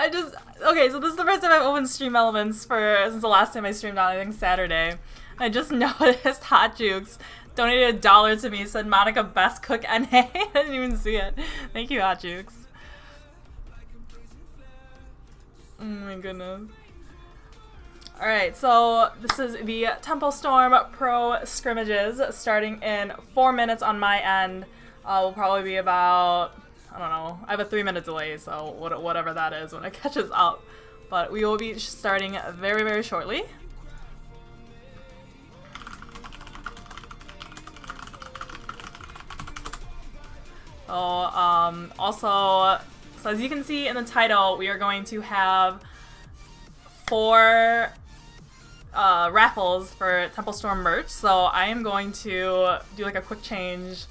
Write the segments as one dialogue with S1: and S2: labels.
S1: Okay, so this is the first time I've opened Stream Elements since the last time I streamed on, I think, Saturday. I just noticed Hot Jukes donated $1 to me, said Monica best cook NA. I didn't even see it. Thank you, Hot Jukes. Oh my goodness. Alright, so this is the Temple Storm Pro Scrimmages, starting in 4 minutes on my end. Will probably be about, I don't know, I have a 3-minute delay, so whatever that is when it catches up. But we will be starting very, very shortly. So, also, so as you can see in the title, we are going to have 4 raffles for Temple Storm merch. So I am going to do like a quick change,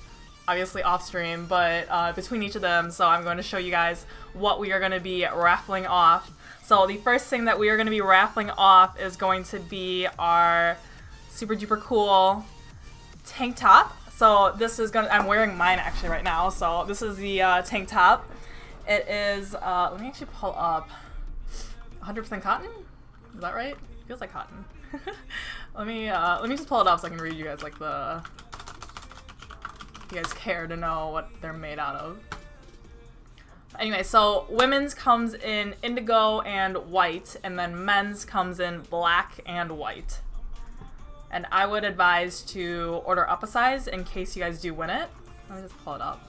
S1: obviously off stream, but between each of them. So I'm going to show you guys what we are going to be raffling off. So the first thing that we are going to be raffling off is going to be our super duper cool tank top. So this is I'm wearing mine actually right now. So this is the tank top. It is, let me actually pull up 100% cotton. Is that right? Feels like cotton. let me just pull it up so I can read you guys like if you guys care to know what they're made out of. Anyway, so women's comes in indigo and white, and then men's comes in black and white. And I would advise to order up a size in case you guys do win it. Let me just pull it up.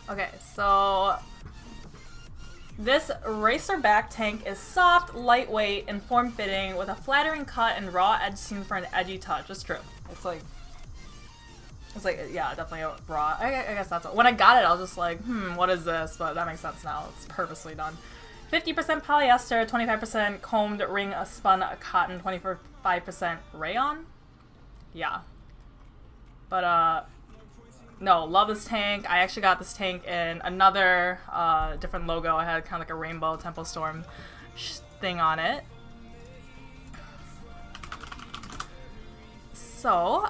S1: Okay, so this racerback tank is soft, lightweight, and form-fitting with a flattering cut and raw edge seam for an edgy touch. It's true. It's like, yeah, definitely a raw. I guess that's what, when I got it, I was just like, what is this? But that makes sense now. It's purposely done. 50% polyester, 25% combed ring spun cotton, 25% rayon. Yeah. But, no, love this tank. I actually got this tank in another different logo. I had kind of like a rainbow Temple Storm thing on it. So,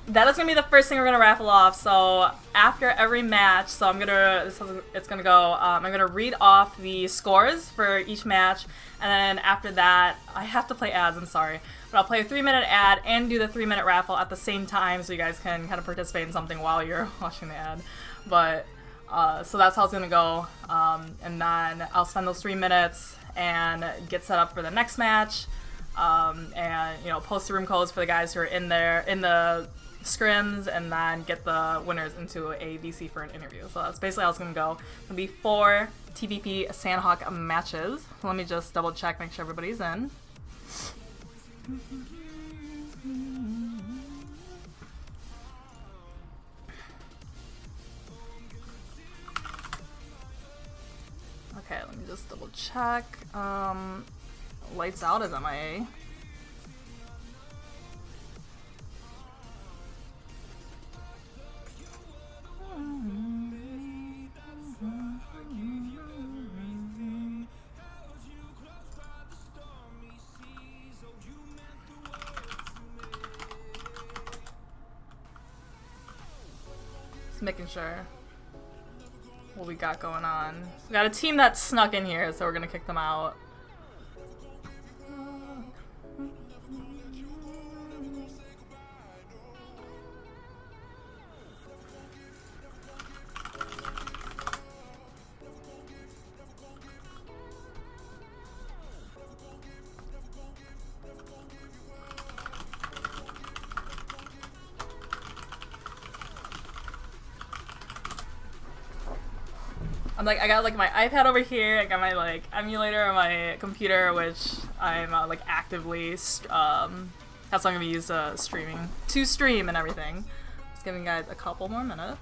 S1: that is gonna be the first thing we're gonna raffle off. So after every match, so it's gonna go. I'm gonna read off the scores for each match, and then after that, I have to play ads. I'm sorry, but I'll play a 3-minute ad and do the 3-minute raffle at the same time, so you guys can kind of participate in something while you're watching the ad. But so that's how it's gonna go, and then I'll spend those 3 minutes and get set up for the next match, and post the room codes for the guys who are in the scrims, and then get the winners into a VC for an interview. So that's basically how it's gonna go. It's gonna be 4 TVP Sandhawk matches. So let me just double check, make sure everybody's in. Okay, let me just double check. Lights out is MIA. Just making sure what we got going on. We got a team that snuck in here, so we're gonna kick them out. I got like my iPad over here, I got my like emulator on my computer, which I'm like actively, that's what I'm gonna use stream and everything. Just giving you guys a couple more minutes.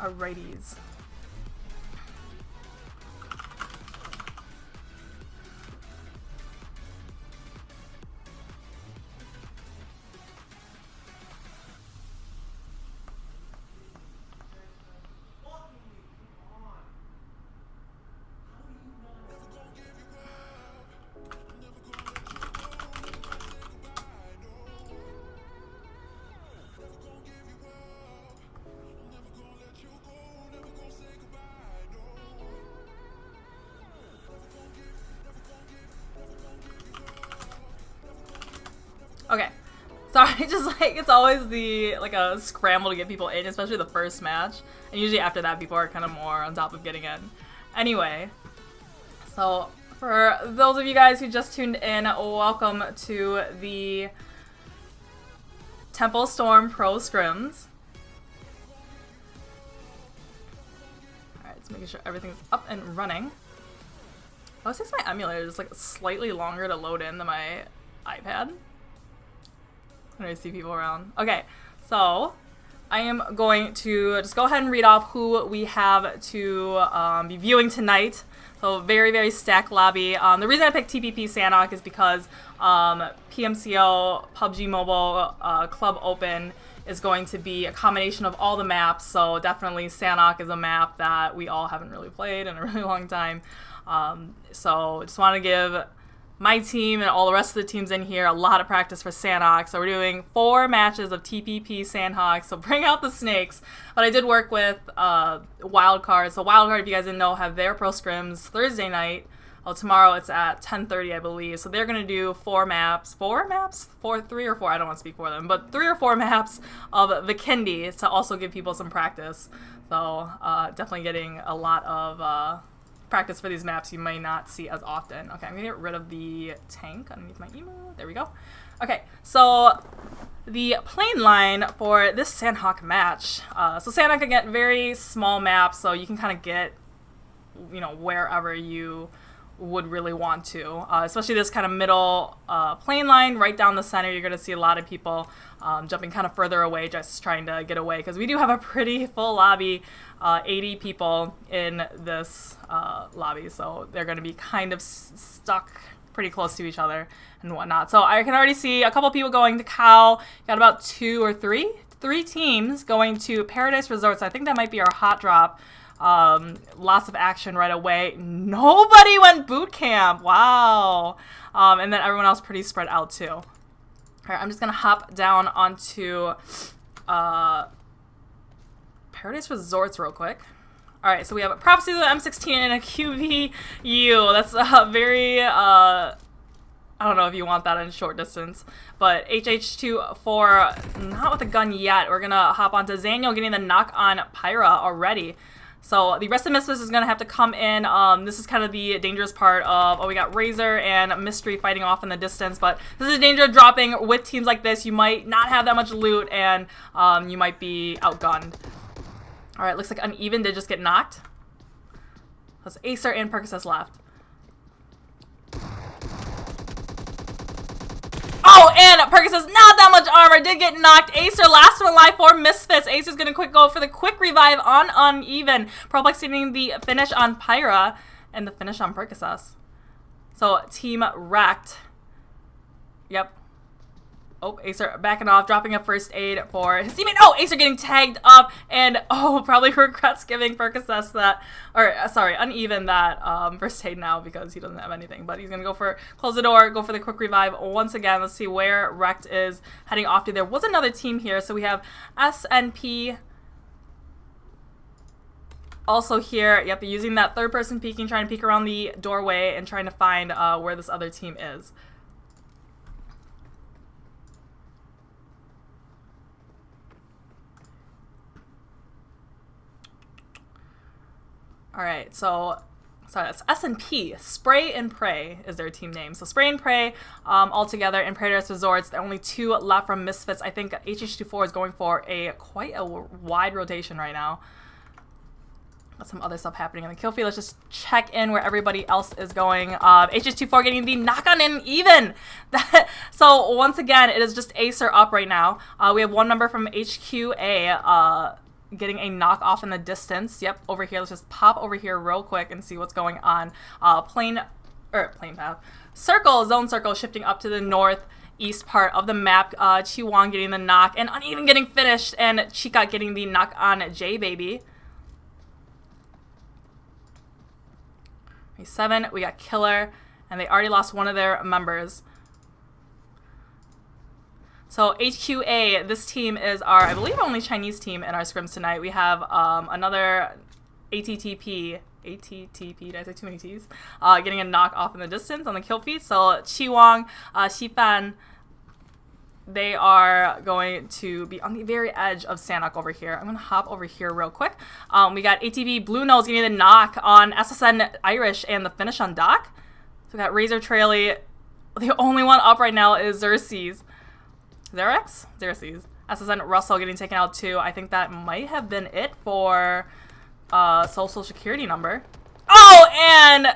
S1: Alrighties. Okay, sorry, just like it's always like a scramble to get people in, especially the first match, and usually after that people are kind of more on top of getting in. Anyway, so for those of you guys who just tuned in, welcome to the Temple Storm Pro Scrims. Alright, just making sure everything's up and running. Oh, it takes my emulator just like slightly longer to load in than my iPad. I see people around. Okay, so I am going to just go ahead and read off who we have to be viewing tonight. So very, very stacked lobby. The reason I picked TPP Sanhok is because PMCO PUBG Mobile Club Open is going to be a combination of all the maps. So definitely Sanhok is a map that we all haven't really played in a really long time. So just want to give my team and all the rest of the teams in here a lot of practice for Sanhok. So we're doing 4 matches of TPP Sanhok, so bring out the snakes. But I did work with Wildcard. So Wildcard, if you guys didn't know, have their pro scrims Thursday night. Well, tomorrow it's at 10:30, I believe. So they're going to do 4 maps. 4 maps? 3 or 4, I don't want to speak for them. But 3 or 4 maps of Vikendi to also give people some practice. So definitely getting a lot of practice for these maps you may not see as often. Okay, I'm gonna get rid of the tank underneath my emo. There we go. Okay, so the plane line for this Sanhok match. So Sanhok can get very small maps, so you can kind of get, you know, wherever you would really want to. Especially this kind of middle plane line right down the center. You're gonna see a lot of people jumping kind of further away, just trying to get away, because we do have a pretty full lobby. 80 people in this lobby, so they're going to be kind of stuck pretty close to each other and whatnot. So I can already see a couple people going to Cow. Got about 2 or 3 teams going to Paradise Resorts. I think that might be our hot drop. Lots of action right away. Nobody went boot camp. Wow. And then everyone else pretty spread out too. All right, I'm just going to hop down onto Paradise Resorts real quick. Alright, so we have a Prophecy with an M16 and a QVU. That's very, I don't know if you want that in short distance. But HH24, not with a gun yet. We're going to hop onto Zaniel getting the knock on Pyra already. So the rest of Misfits is going to have to come in. This is kind of the dangerous part of, oh, we got Razor and Mystery fighting off in the distance. But this is a danger of dropping with teams like this. You might not have that much loot and you might be outgunned. Alright, looks like Uneven did just get knocked. That's Acer and Percocet left. Oh, and Percocet's not that much armor. Did get knocked. Acer last one alive for Misfits. Acer's going to go for the quick revive on Uneven. Problex getting the finish on Pyra and the finish on Percocet. So, team wrecked. Yep. Oh, Acer backing off, dropping a first aid for his teammate. Oh, Acer getting tagged up, and oh, probably regrets giving Percocet that, or sorry, Uneven that first aid now because he doesn't have anything. But he's gonna go for close the door, go for the quick revive once again. Let's see where Wrecked is heading off to. There was another team here, so we have SNP also here. Yep, using that third person peeking, trying to peek around the doorway and trying to find where this other team is. Alright, so sorry, that's S&P. Spray and Pray is their team name. So Spray and Pray all together in Paradise Resorts. There are only 2 left from Misfits. I think HH24 is going for quite a wide rotation right now. Got some other stuff happening in the kill feed. Let's just check in where everybody else is going. HH24 getting the knock on Uneven. So once again, it is just Acer up right now. We have one member from HQA getting a knock off in the distance. Yep, over here. Let's just pop over here real quick and see what's going on. Plane path. Circle, zone circle, shifting up to the northeast part of the map. Chiwang getting the knock and Uneven getting finished, and Chica getting the knock on J Baby. 7, we got Killer, and they already lost one of their members. So HQA, this team is our, I believe, only Chinese team in our scrims tonight. We have another ATTP, did I say too many T's? Getting a knock off in the distance on the kill feed. So Chiwang, Xifan, they are going to be on the very edge of Sanhok over here. I'm going to hop over here real quick. We got ATV Blue Nose getting the knock on SSN Irish and the finish on Doc. So we got Razor Traily. The only one up right now is Xerxes. Xerxes? SSN Russell getting taken out too. I think that might have been it for social security number. Oh, and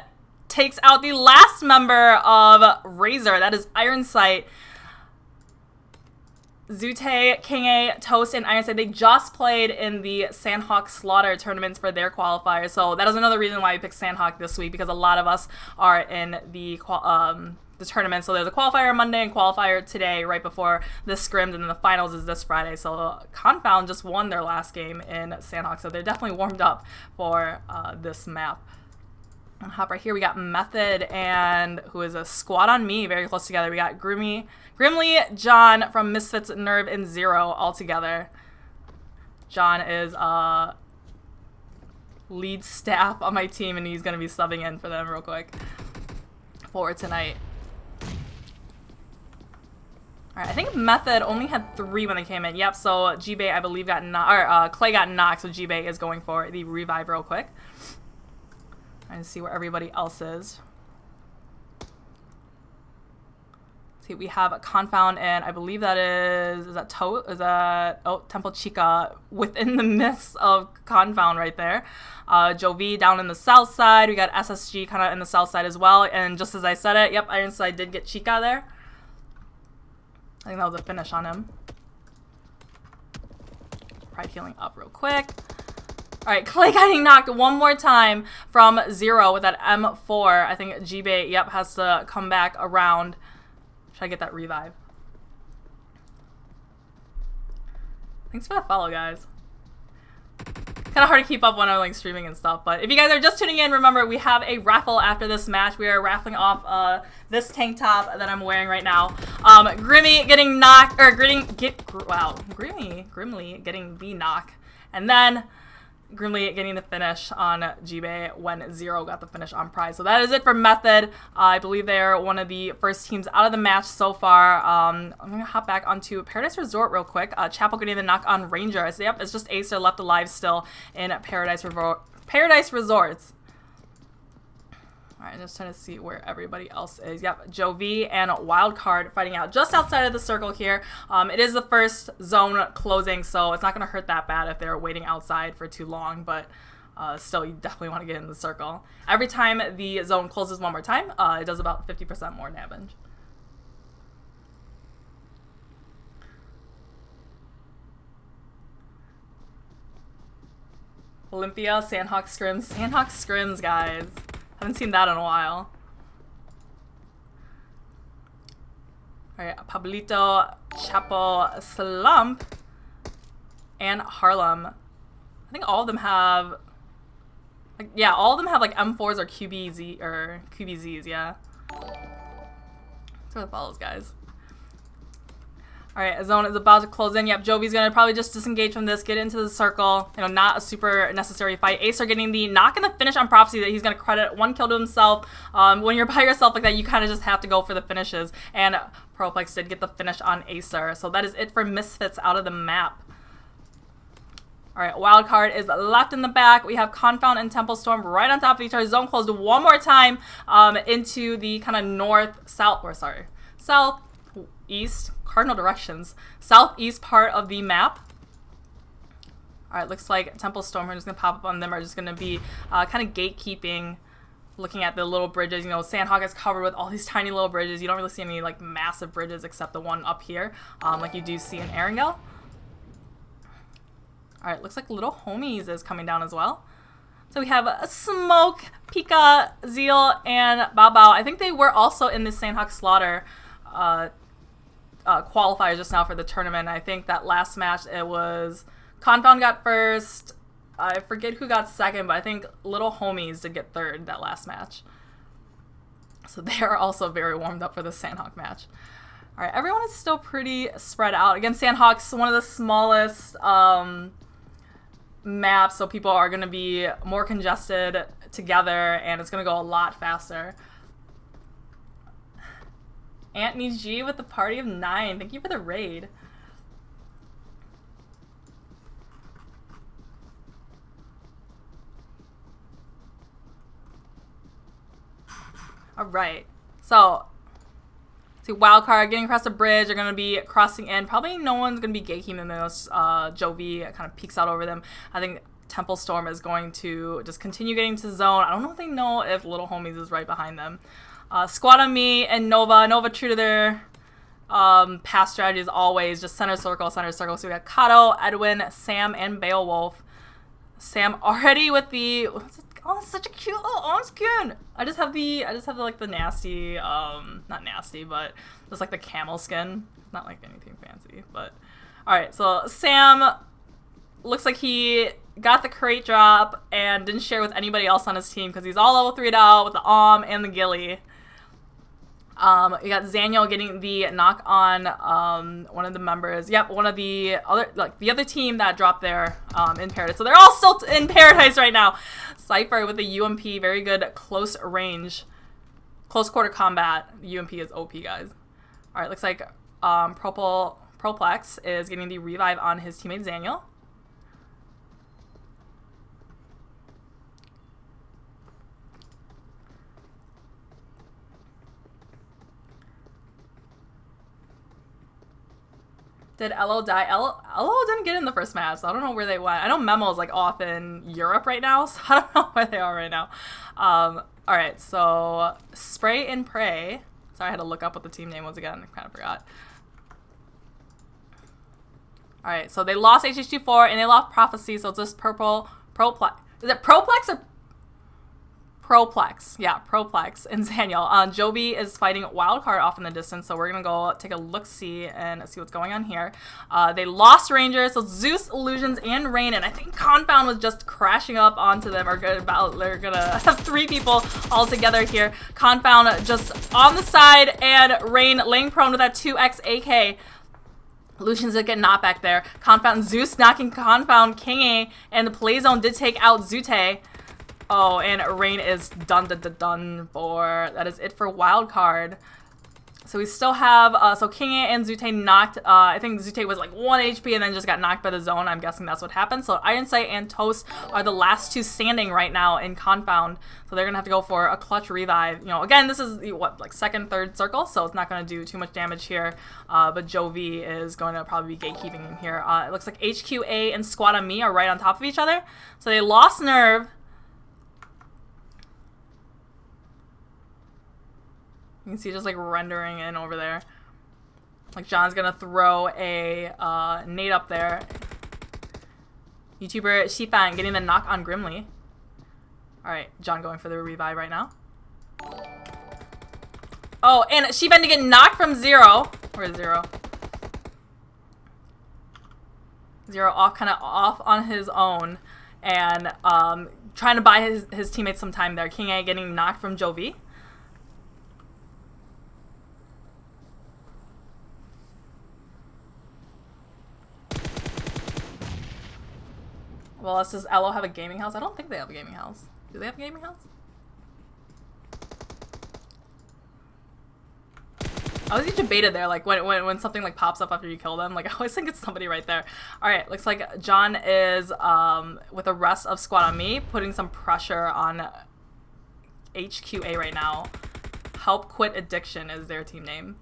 S1: takes out the last member of Razor. That is Iron Sight. Zute, King A, Toast, and Iron Sight, they just played in the Sanhok Slaughter tournaments for their qualifiers. So that is another reason why we picked Sanhok this week, because a lot of us are in the tournament. So there's a qualifier Monday and qualifier today right before the scrims, and then the finals is this Friday. So Confound just won their last game in Sanhok, so they're definitely warmed up for this map. I'll hop right here. We got Method and who is a Squad on Me, very close together. We got Grimly, John from Misfits, Nerve, and Zero all together. John is lead staff on my team, and he's going to be subbing in for them real quick for tonight. Alright, I think Method only had 3 when they came in. Yep, so G-Bay, I believe, got knocked, Clay got knocked, so G-Bay is going for the revive real quick. Trying to see where everybody else is. See, we have a Confound, and I believe that is that Temple Chica within the midst of Confound right there. Jovi down in the south side. We got SSG kind of in the south side as well. And just as I said it, yep, Ironside did get Chica there. I think that was a finish on him. Pride healing up real quick. Alright, Clay getting knocked one more time from Zero with that M4. I think G-Bay, yep, has to come back around. Should I get that revive? Thanks for the follow, guys. Kind of hard to keep up when I'm like streaming and stuff, but if you guys are just tuning in, remember we have a raffle after this match. We are raffling off this tank top that I'm wearing right now. Grimly getting knocked, or Grimly getting the knock, and then Grimly getting the finish on G-Bay when Zero got the finish on Pride. So that is it for Method. I believe they're one of the first teams out of the match so far. I'm going to hop back onto Paradise Resort real quick. Chapel getting the knock on Ranger. So yep, it's just Acer left alive still in Paradise Resorts. Alright, I'm just trying to see where everybody else is. Yep, Jovi and Wildcard fighting out just outside of the circle here. It is the first zone closing, so it's not going to hurt that bad if they're waiting outside for too long, but still, you definitely want to get in the circle. Every time the zone closes one more time, it does about 50% more damage. Olympia, Sanhok Scrims, guys. Haven't seen that in a while. Alright, Pablito, Chapo, Slump, and Harlem. I think all of them have, like, yeah, all of them have like M4s or QBZs, yeah. So the follows, guys. Alright, zone is about to close in. Yep, Jovi's gonna probably just disengage from this, get into the circle. You know, not a super necessary fight. Acer getting the knock and the finish on Prophecy that he's gonna credit 1 kill to himself. When you're by yourself like that, you kind of just have to go for the finishes. And Proplex did get the finish on Acer. So that is it for Misfits out of the map. Alright, Wildcard is left in the back. We have Confound and Temple Storm right on top of each other. Zone closed one more time into the kind of southeast, cardinal directions, southeast part of the map. Alright, looks like Temple Storm are just going to pop up on them, are just going to be kind of gatekeeping, looking at the little bridges. You know, Sanhok is covered with all these tiny little bridges. You don't really see any like massive bridges except the one up here, like you do see in Erangel. Alright, looks like Little Homies is coming down as well. So we have Smoke, Pika, Zeal, and Bao Bao. I think they were also in the Sandhawk Slaughter qualifier just now for the tournament. I think that last match it was Confound got first. I forget who got second, but I think Little Homies did get third that last match. So they are also very warmed up for the Sandhawk match. All right, everyone is still pretty spread out. Again, Sandhawk's one of the smallest maps, so people are going to be more congested together, and it's going to go a lot faster. Anthony G with the party of 9. Thank you for the raid. All right, so see wildcard getting across the bridge. They're gonna be crossing in. Probably no one's gonna be gatekeeping this. Jovi kind of peeks out over them. I think Temple Storm is going to just continue getting to zone. I don't know if they know if Little Homies is right behind them. Squad on me and Nova. Nova true to their past strategy as always. Just center circle, center circle. So we got Kato, Edwin, Sam, and Beowulf. Sam already with the. Oh, it's such a cute little arm skin. I just have the like the nasty, not nasty, but just like the camel skin. Not like anything fancy, but all right. So Sam looks like he got the crate drop and didn't share with anybody else on his team because he's all level 3'd out with the and the Gilly. You got Zaniel getting the knock on one of the members. Yep, one of the other, like the other team that dropped there in Paradise. So they're all still in Paradise right now. Cypher with the UMP, very good close range, close quarter combat. UMP is OP, guys. All right, looks like Proplex is getting the revive on his teammate Zaniel. Did Elo die? Elo didn't get in the first match, so I don't know where they went. I know Memo's like off in Europe right now, so I don't know where they are right now. Alright, so Spray and Pray. Sorry, I had to look up what the team name was again. I kind of forgot. Alright, so they lost HH24 and they lost Prophecy, so it's just Proplex. Is it Proplex or Proplex? Yeah, Proplex and Zaniel. Jovi is fighting Wildcard off in the distance, so we're going to go take a look-see and see what's going on here. They lost Rangers, so Zeus, Illusions, and Rain, and I think Confound was just crashing up onto them. They're going to have 3 people all together here. Confound just on the side, and Rain laying prone with that 2x AK. Illusions did get knocked back there. Confound, Zeus knocking Confound, King A, and the play zone did take out Zute. Oh, and Rain is done for. That is it for Wildcard. So we still have, so King A and Zute knocked, I think Zute was like 1 HP and then just got knocked by the zone. I'm guessing that's what happened. So Iron Sight and Toast are the last 2 standing right now in Confound. So they're going to have to go for a clutch revive. You know, again, this is, what, like 2nd, 3rd circle, so it's not going to do too much damage here. But Jovi is going to probably be gatekeeping in here. It looks like HQA and Squad on Me are right on top of each other. So they lost Nerve. You can see just like rendering in over there. Like John's gonna throw a nade up there. YouTuber Shifan getting the knock on Grimly. Alright, John going for the revive right now. Oh, and Shifan to get knocked from Zero. Where's Zero? Zero off, kind of off on his own. And trying to buy his teammates some time there. King A getting knocked from Jovi. Well, does Elo have a gaming house? I don't think they have a gaming house. Do they have a gaming house? I always get debated there, like when something like pops up after you kill them. Like I always think it's somebody right there. All right, looks like John is with the rest of Squad on Me, putting some pressure on HQA right now. Help Quit Addiction is their team name.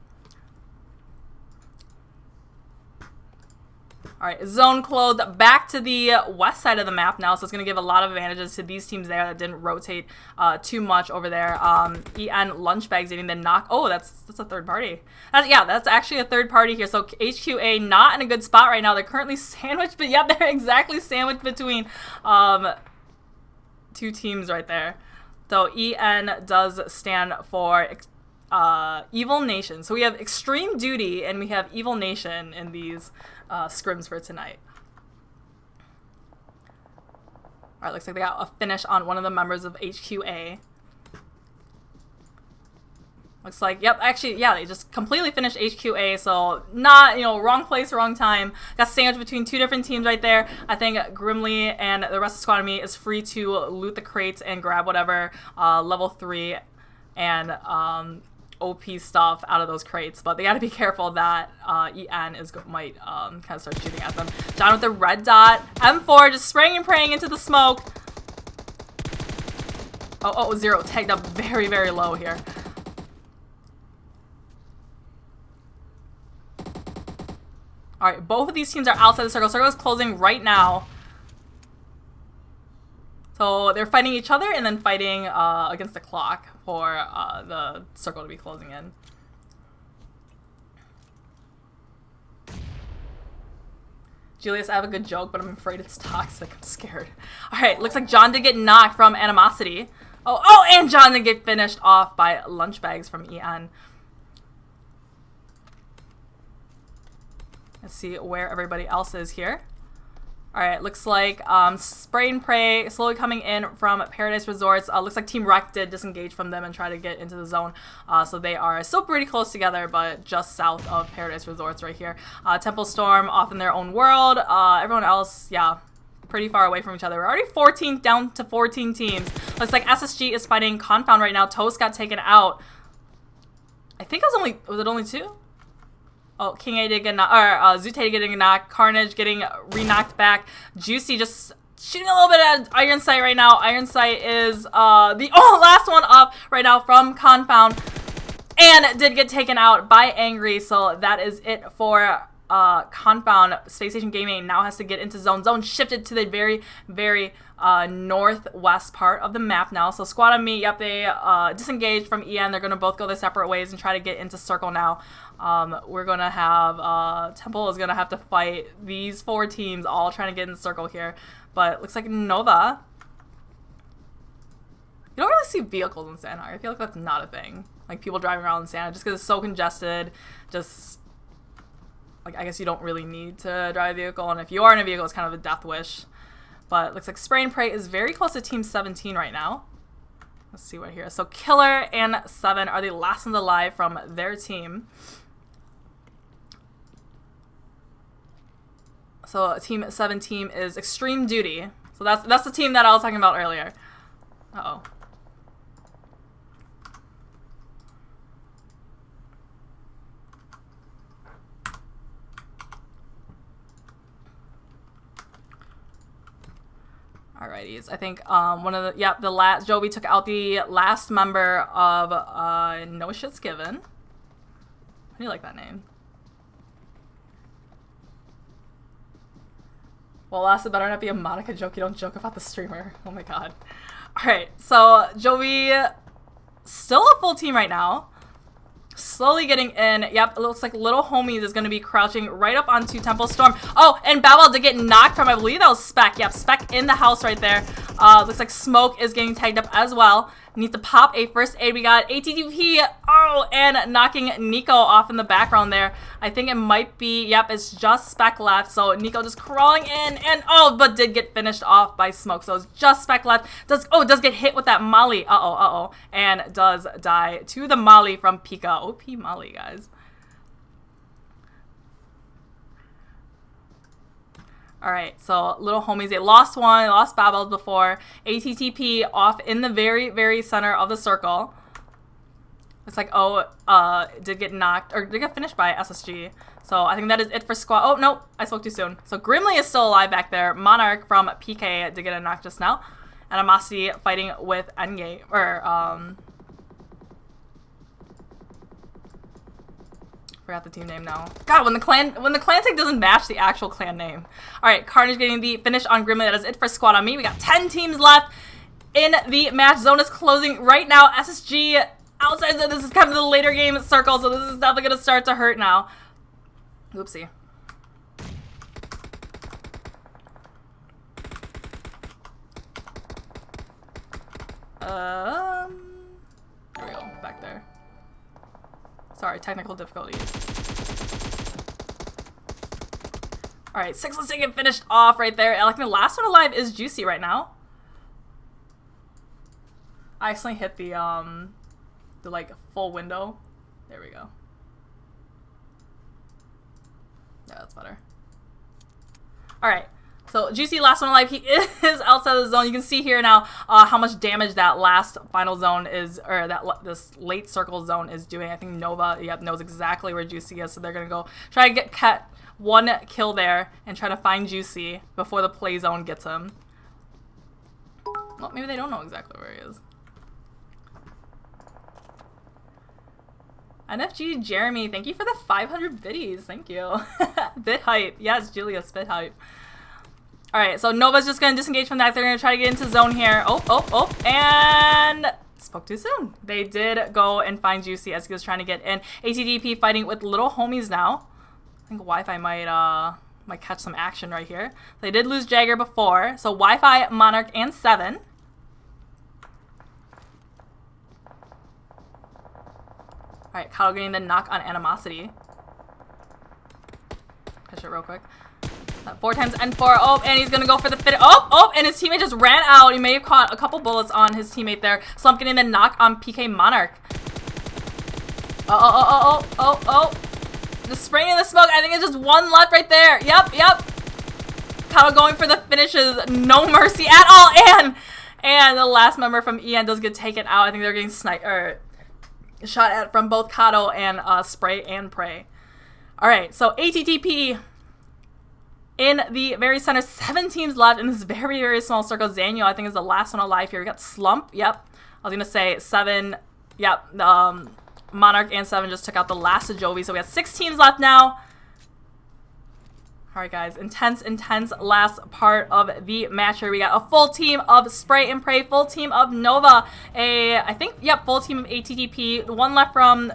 S1: All Alright, zone closed back to the west side of the map now, so it's going to give a lot of advantages to these teams there that didn't rotate too much over there. EN Lunchbags getting the knock. Oh, that's a third party. That's actually a third party here. So HQA not in a good spot right now. They're currently sandwiched, but yeah, they're exactly sandwiched between two teams right there. So EN does stand for Evil Nation. So we have Extreme Duty and we have Evil Nation in these scrims for tonight. Alright, looks like they got a finish on one of the members of HQA. Looks like, yep, actually, yeah, they just completely finished HQA, so not, wrong place, wrong time. Got sandwiched between two different teams right there. I think Grimly and the rest of Squad Me is free to loot the crates and grab whatever level 3 and OP stuff out of those crates, but they got to be careful that EN might kind of start shooting at them. John with the red dot. M4 just spraying and praying into the smoke. Oh, Zero tagged up very, very low here. Alright, both of these teams are outside the circle. Circle is closing right now. So they're fighting each other and then fighting against the clock for the circle to be closing in. Julius, I have a good joke, but I'm afraid it's toxic. I'm scared. Alright, looks like John did get knocked from Animosity. Oh, and John did get finished off by Lunchbags from EN. Let's see where everybody else is here. Alright, looks like Spray and Pray slowly coming in from Paradise Resorts. Looks like Team Wreck did disengage from them and try to get into the zone. So they are still pretty close together, but just south of Paradise Resorts right here. Temple Storm off in their own world. Everyone else, yeah, pretty far away from each other. We're already 14 down to 14 teams. Looks like SSG is fighting Confound right now. Toast got taken out. I think it was it only 2? Oh, King A did get knocked, or Zute getting knocked, Carnage getting re-knocked back, Juicy just shooting a little bit at Iron Sight right now. Iron Sight is the last one up right now from Confound, and did get taken out by Angry, so that is it for Confound. Space Station Gaming now has to get into zone. Zone shifted to the very, very northwest part of the map now. So Squad on Me, yep, they disengaged from EN. They're going to both go their separate ways and try to get into circle now. We're going to have, Temple is going to have to fight these 4 teams all trying to get in the circle here. But it looks like Nova. You don't really see vehicles in Santa. I feel like that's not a thing. Like people driving around in Santa just because it's so congested. Just, like, I guess you don't really need to drive a vehicle. And if you are in a vehicle, it's kind of a death wish. But it looks like Spray and Pray is very close to Team 17 right now. Let's see what here. So Killer and 7 are the last ones alive from their team. So Team 17 is Extreme Duty. So that's the team that I was talking about earlier. Uh-oh. Alrighties, I think one of the last, Jovi took out the last member of No Shit's Given. How do you like that name? Well, last, it better not be a Monica joke. You don't joke about the streamer. Oh my god. Alright, so Jovi still a full team right now. Slowly getting in. Yep, it looks like Little Homies is going to be crouching right up onto Temple Storm. Oh, and Babel did get knocked from, I believe that was Spec. Yep, Spec in the house right there. Looks like Smoke is getting tagged up as well. Needs to pop a first aid. We got ATTP. Oh, and knocking Nico off in the background there. I think it might be, yep, it's just Spec left. So Nico just crawling in and, but did get finished off by Smoke. So it's just Spec left. Does get hit with that Molly. And does die to the Molly from Pika. OP Molly, guys. Alright, so Little Homies, they lost one, they lost Babel before. ATTP off in the very, very center of the circle. It's like, did get knocked, or did get finished by SSG. So I think that is it for squad. Oh, nope, I spoke too soon. So Grimly is still alive back there. Monarch from PK did get a knock just now. Animosity fighting with Endgame, or, Forgot the team name now. God, when the clan tag doesn't match the actual clan name. Alright, Carnage getting the finish on Grimly. That is it for Squad on Me. We got 10 teams left in the match. Zone is closing right now. SSG outside, so this is kind of the later game circle, so this is definitely going to start to hurt now. Oopsie. There we go, back there. Sorry, technical difficulties. Alright, 6 let's get finished off right there. I think the last one alive is Juicy right now. I accidentally hit the like full window. There we go. Yeah, that's better. Alright. So Juicy, last one alive, he is outside of the zone. You can see here now how much damage that last final zone is, or this late circle zone is doing. I think Nova, knows exactly where Juicy is, so they're gonna go try to get one kill there and try to find Juicy before the play zone gets him. Well, maybe they don't know exactly where he is. NFG Jeremy, thank you for the 500 biddies. Thank you. Bit hype. Yes, Julius, bit hype. Alright, so Nova's just going to disengage from that. They're going to try to get into zone here. Oh, and spoke too soon. They did go and find Juicy as he was trying to get in. ATDP fighting with little homies now. I think Wi-Fi might catch some action right here. They did lose Jagger before, so Wi-Fi, Monarch, and 7. Alright, Kyle getting the knock on Animosity. Catch it real quick. 4 times N4. Oh, and he's gonna go for the fit. Oh, and his teammate just ran out. He may have caught a couple bullets on his teammate there. Slump getting the knock on PK Monarch. Oh. Just spraying in the smoke. I think it's just one left right there. Yep. Kyle going for the finishes. No mercy at all. And the last member from EN does get taken out. I think they're getting shot at from both Kato and Spray and Prey. Alright, so ATTP in the very center. 7 teams left in this very, very small circle. Zanyo, I think, is the last one alive here. We got Slump. Yep. I was going to say 7. Yep. Monarch and 7 just took out the last of Jovi. So we have 6 teams left now. Alright, guys. Intense last part of the match here. We got a full team of Spray and Pray. Full team of Nova. Full team of ATTP. 1 left from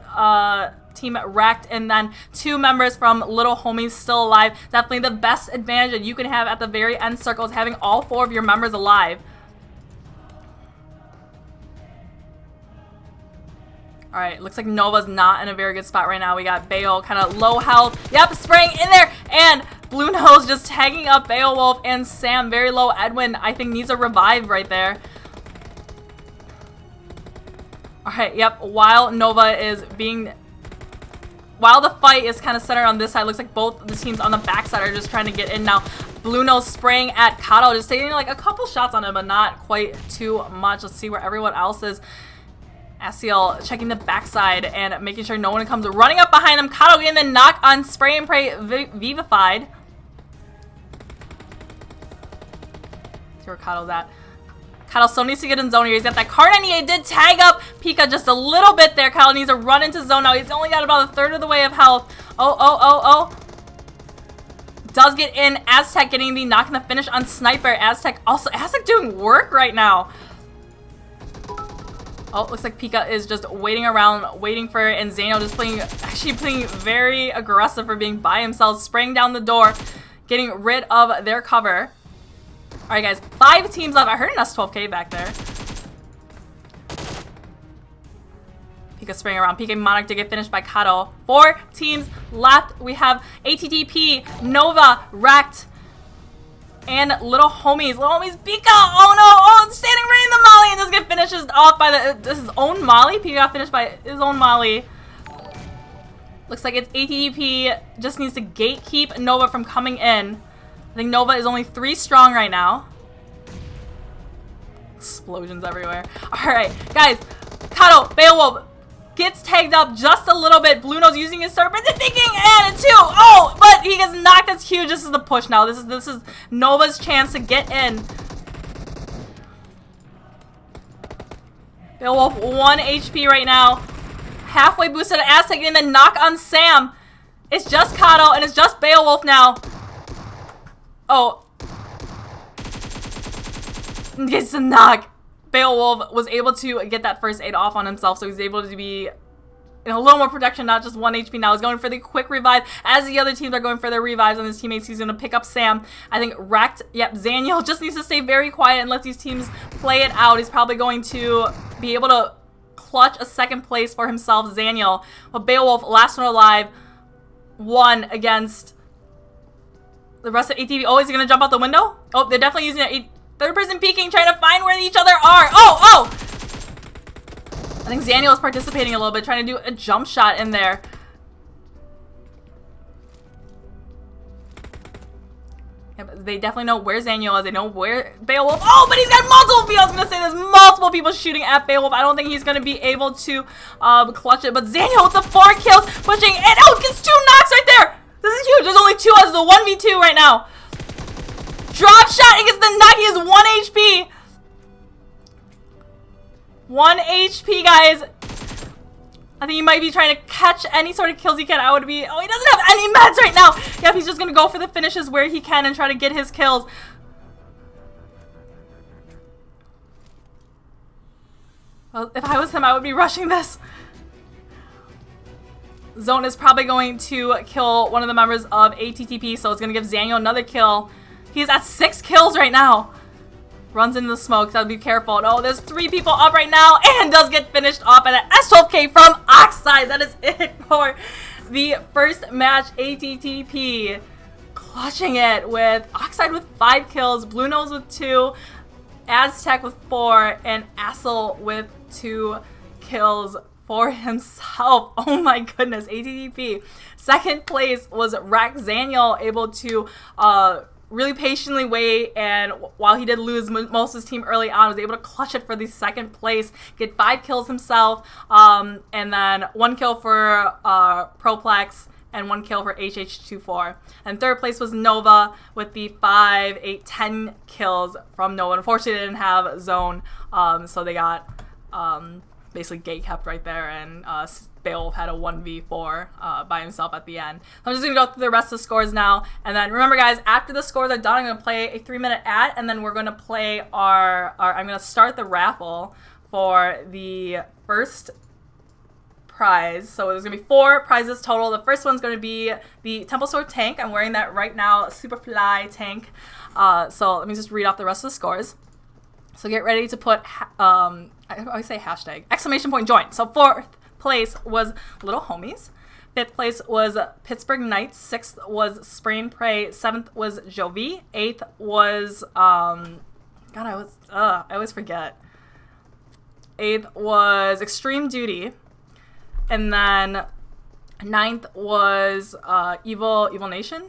S1: Team Wrecked, and then 2 members from Little Homies still alive. Definitely the best advantage that you can have at the very end circle is having all 4 of your members alive. Alright, looks like Nova's not in a very good spot right now. We got Bayo kind of low health. Yep, spraying in there, and Blue Nose just tagging up Beowulf, and Sam very low. Edwin, I think, needs a revive right there. Alright, yep, while the fight is kind of centered on this side, looks like both the teams on the backside are just trying to get in now. Blue Nose spraying at Kato, just taking like a couple shots on him, but not quite too much. Let's see where everyone else is. Asiel checking the backside and making sure no one comes running up behind him. Kato getting the knock on Spray and Pray Vivified. See where Kato's at. Kato still needs to get in zone here. He's got that Karnani. He did tag up Pika just a little bit there. Kato needs to run into zone now. He's only got about 1/3 of the way of health. Oh. Does get in. Aztec getting the knock and the finish on Sniper. Aztec doing work right now. Oh, looks like Pika is just waiting around, waiting for it, and Zano just playing very aggressive for being by himself, spraying down the door, getting rid of their cover. Alright, guys, 5 teams left. I heard an S12K back there. Pika spraying around. PK Monarch to get finished by Kato. 4 teams left. We have ATTP, Nova, Wrecked, and Little Homies. Little Homies, Pika! Oh no! Oh, it's standing right in the Molly and just get finished off by his own Molly. Pika got finished by his own Molly. Looks like it's ATTP just needs to gatekeep Nova from coming in. I think Nova is only 3 strong right now. Explosions everywhere. Alright, guys. Kato, Beowulf gets tagged up just a little bit. Blue Nose using his serpent and thinking, and 2. Oh, but he gets knocked. That's huge. This is the push now. This is Nova's chance to get in. Beowulf 1 HP right now. Halfway boosted. Aztec getting the knock on Sam. It's just Kato, and it's just Beowulf now. Oh. Gets a knock. Beowulf was able to get that first aid off on himself, so he's able to be in a little more protection, not just 1 HP now. He's going for the quick revive as the other teams are going for their revives on his teammates. He's going to pick up Sam. I think Wrecked, yep, Zaniel just needs to stay very quiet and let these teams play it out. He's probably going to be able to clutch a second place for himself, Zaniel. But Beowulf, last one alive, won against the rest of ATV. Oh, is he going to jump out the window? Oh, they're definitely using it. Third person peeking, trying to find where each other are. Oh! I think Zaniel is participating a little bit, trying to do a jump shot in there. Yeah, but they definitely know where Zaniel is. They know where Beowulf. Oh, but he's got multiple people. I was going to say there's multiple people shooting at Beowulf. I don't think he's going to be able to clutch it. But Zaniel with the 4 kills, pushing. And oh, gets 2 knocks right there. This is huge. There's only 2 as the 1v2 right now. Drop shot and gets the knock. He has 1 HP. 1 HP, guys. I think he might be trying to catch any sort of kills he can. Oh, he doesn't have any meds right now. Yep, he's just going to go for the finishes where he can and try to get his kills. Well, if I was him, I would be rushing this. Zone is probably going to kill one of the members of ATTP, so it's going to give Zaniel another kill. He's at 6 kills right now. Runs into the smoke, so be careful. Oh, there's 3 people up right now and does get finished off at an S12K from Oxide. That is it for the first match. ATTP clutching it with Oxide with 5 kills, Blue Nose with 2, Aztec with 4, and Assel with 2 kills for himself. Oh my goodness, ATTP. Second place was Rack Zaniel, able to really patiently wait, and while he did lose most of his team early on, was able to clutch it for the second place, get 5 kills himself, and then 1 kill for Proplex, and 1 kill for HH24. And third place was Nova with the 5, 8, 10 kills from Nova. Unfortunately, they didn't have zone, so they got basically gate kept right there, and Beowulf had a 1v4 by himself at the end. So I'm just going to go through the rest of the scores now, and then remember guys, after the scores are done, I'm going to play a 3-minute ad, and then we're going to play I'm going to start the raffle for the first prize. So there's going to be 4 prizes total. The first one's going to be the Temple Sword tank. I'm wearing that right now, Superfly tank. So let me just read off the rest of the scores. So get ready to put, I always say hashtag, exclamation point join. So 4th place was Little Homies. 5th place was Pittsburgh Knights. 6th was Spray and Pray. 7th was Jovi. 8th was, God, I always forget. 8th was Extreme Duty. And then 9th was Evil Nation.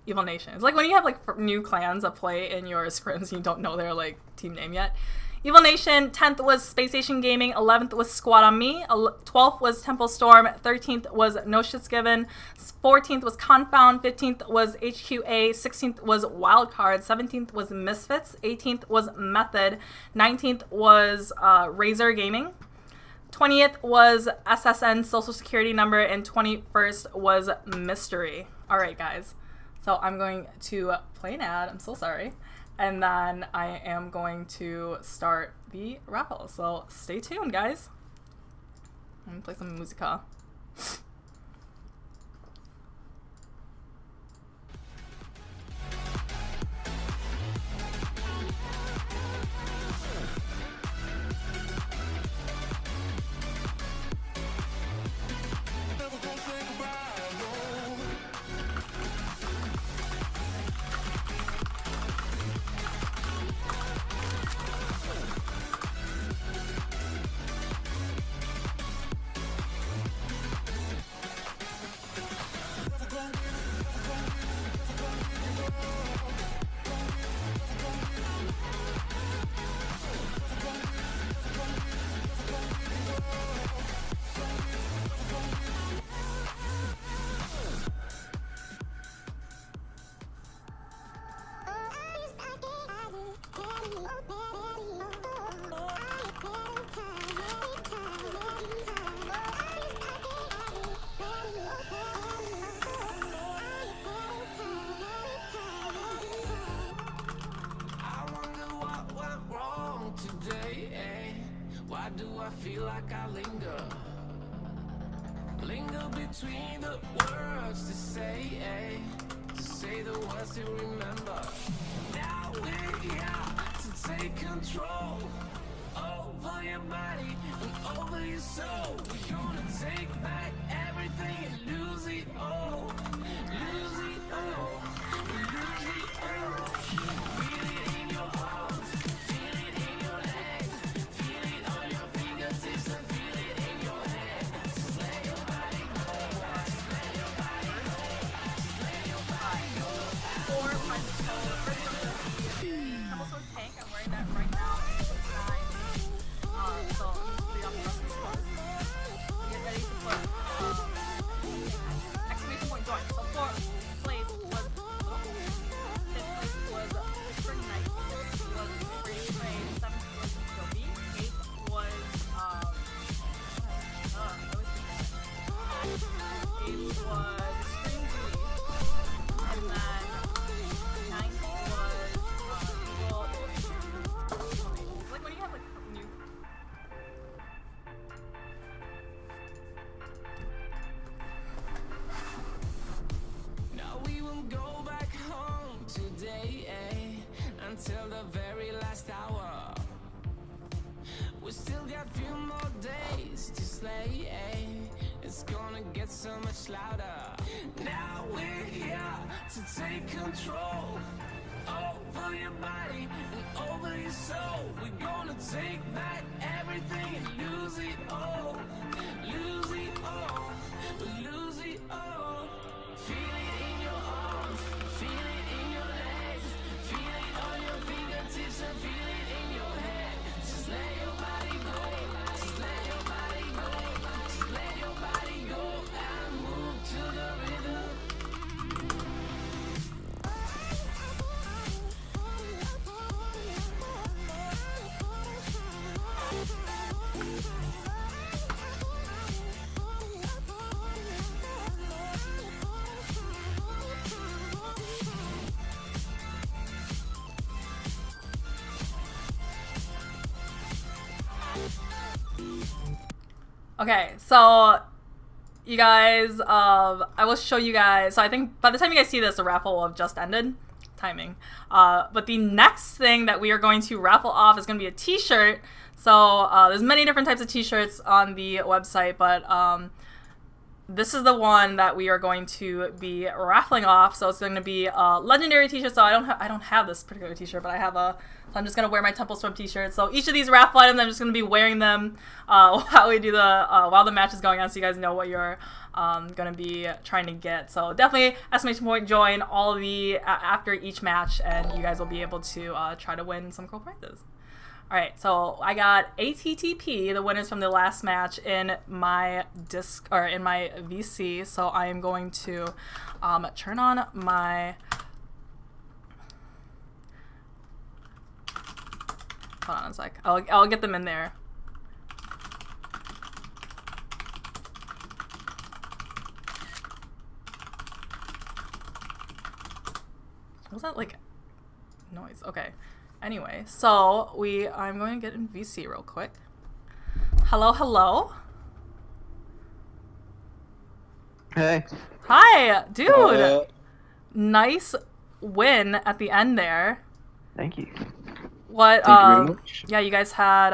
S1: Evil Nation. It's like when you have like new clans that play in your scrims and you don't know their like team name yet. Evil Nation. 10th was Space Station Gaming. 11th was Squad on Me. 12th was Temple Storm. 13th was No Shits Given. 14th was Confound. 15th was HQA. 16th was Wildcard. 17th was Misfits. 18th was Method. 19th was Razor Gaming. 20th was SSN Social Security Number. And 21st was Mystery. Alright guys. So I'm going to play an ad. I'm so sorry. And then I am going to start the raffle. So stay tuned, guys. I'm going to play some musica.
S2: feel like I linger between the words to say the words to remember. Now we're here to take control over your body and over your soul. We're gonna take back everything and lose it all. Lose it all. Lose it all. Feel it in your arms. Feel it in your legs. Feel it on your fingertips and feel it in your head. Just let your body go. Just let your body go. Just let your body go.
S1: Four punch toes. First one is the Tumble Sword tank. I'm wearing that right now. It's 9. So the rest is closed. Get ready to put exclamation point join. So fourth place was fifth place was Spring Night. Sixth was Spring Train. Seventh was Joby. Eighth was eighth was Extreme Duty. And then ninth was Eagle. Like when you have like new.
S2: Now we won't go back home today, until the very last hour. We still got a few more days to slay, it's gonna get so much louder. Now we're here to take control over your body and over your soul. We're gonna take back everything and lose it all. Lose it all. Lose it all. Feel it in your arms. Feel it in your legs. Feel it on your fingertips and feel it in your head. Just let your body go. Just let your body go. Just let your body go and move to the rhythm.
S1: Okay, so you guys, I will show you guys. So I think by the time you guys see this, the raffle will have just ended. Timing. But the next thing that we are going to raffle off is going to be a t-shirt. So there's many different types of t-shirts on the website, but this is the one that we are going to be raffling off. So it's going to be a legendary t-shirt. So I don't have this particular t-shirt, but I have a. So I'm just gonna wear my Temple Storm t-shirt. So each of these raffle items, I'm just gonna be wearing them while we do the while the match is going on, so you guys know what you're gonna be trying to get. So definitely exclamation point join all the after each match, and you guys will be able to try to win some cool prizes. All right, so I got ATTP, the winners from the last match, in my in my VC. So I am going to turn on my. Hold on a sec. I'll get them in there. What was that like noise? Okay. Anyway, so I'm going to get in VC real quick. Hello, hello.
S3: Hey.
S1: Hi, dude. Nice win at the end there.
S3: Thank you.
S1: What?
S3: Thank you very much.
S1: Yeah, you guys had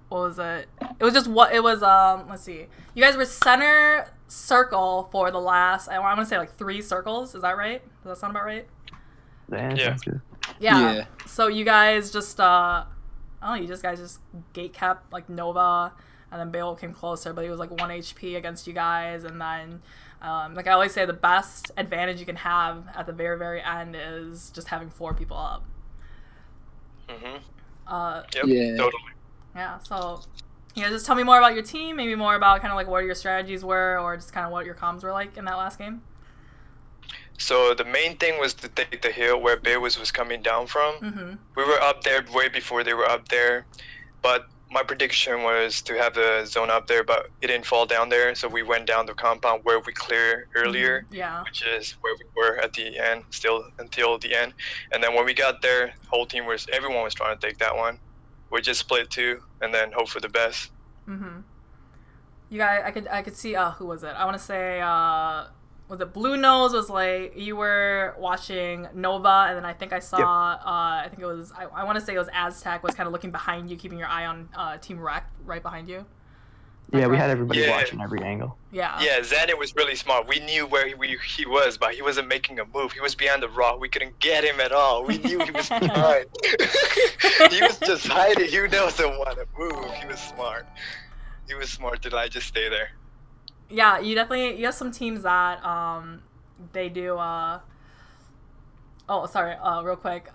S1: what was it? It was just what it was. Let's see. You guys were center circle for the last. I want to say like 3 circles. Is that right? Does that sound about right?
S3: Yeah. Sounds good.
S1: Yeah. So you guys just you guys just gate kept like Nova, and then Bale came closer, but he was like 1 HP against you guys, and then like I always say, the best advantage you can have at the very, very end is just having 4 people up.
S4: Yep,
S3: Yeah.
S4: totally.
S1: Yeah, so just tell me more about your team, maybe more about kind of like what your strategies were, or just kind of what your comms were like in that last game.
S4: So the main thing was to take the hill where Beowulf was coming down from. We were up there way before they were up there, but my prediction was to have the zone up there, but it didn't fall down there, so we went down the compound where we cleared earlier, which is where we were at the end, still until the end. And then when we got there, everyone was trying to take that one. We just split 2 and then hope for the best.
S1: You guys, I could see. Who was it? I want to say. Was it Blue Nose? Was like you were watching Nova, and then I think I saw.
S3: Yep.
S1: I think it was. I want to say it was Aztec was kind of looking behind you, keeping your eye on Team Rec right behind you.
S3: Yeah, we
S1: correct?
S3: had everybody
S4: Yeah.
S3: watching every angle.
S1: Yeah.
S4: Yeah, Xanet was really smart. We knew where he was, but he wasn't making a move. He was behind the rock. We couldn't get him at all. We knew he was behind. He was just hiding. He doesn't want to move. He was smart. He was smart to like just stay there.
S1: Yeah, you have some teams that they do oh sorry, real quick.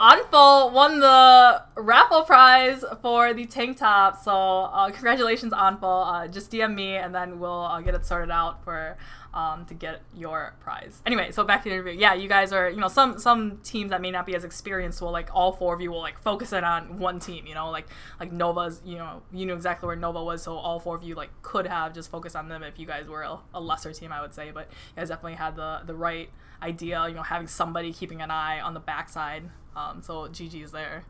S1: Anfo won the raffle prize for the tank top, so congratulations Anfo. Just DM me and then we'll get it sorted out for to get your prize. Anyway, so back to the interview. Yeah, you guys are, some teams that may not be as experienced will, like, all four of you will, like, focus in on one team, like Nova's, you knew exactly where Nova was, so all four of you, like, could have just focused on them if you guys were a lesser team, I would say, but you guys definitely had the right idea, having somebody keeping an eye on the backside, so GG's there.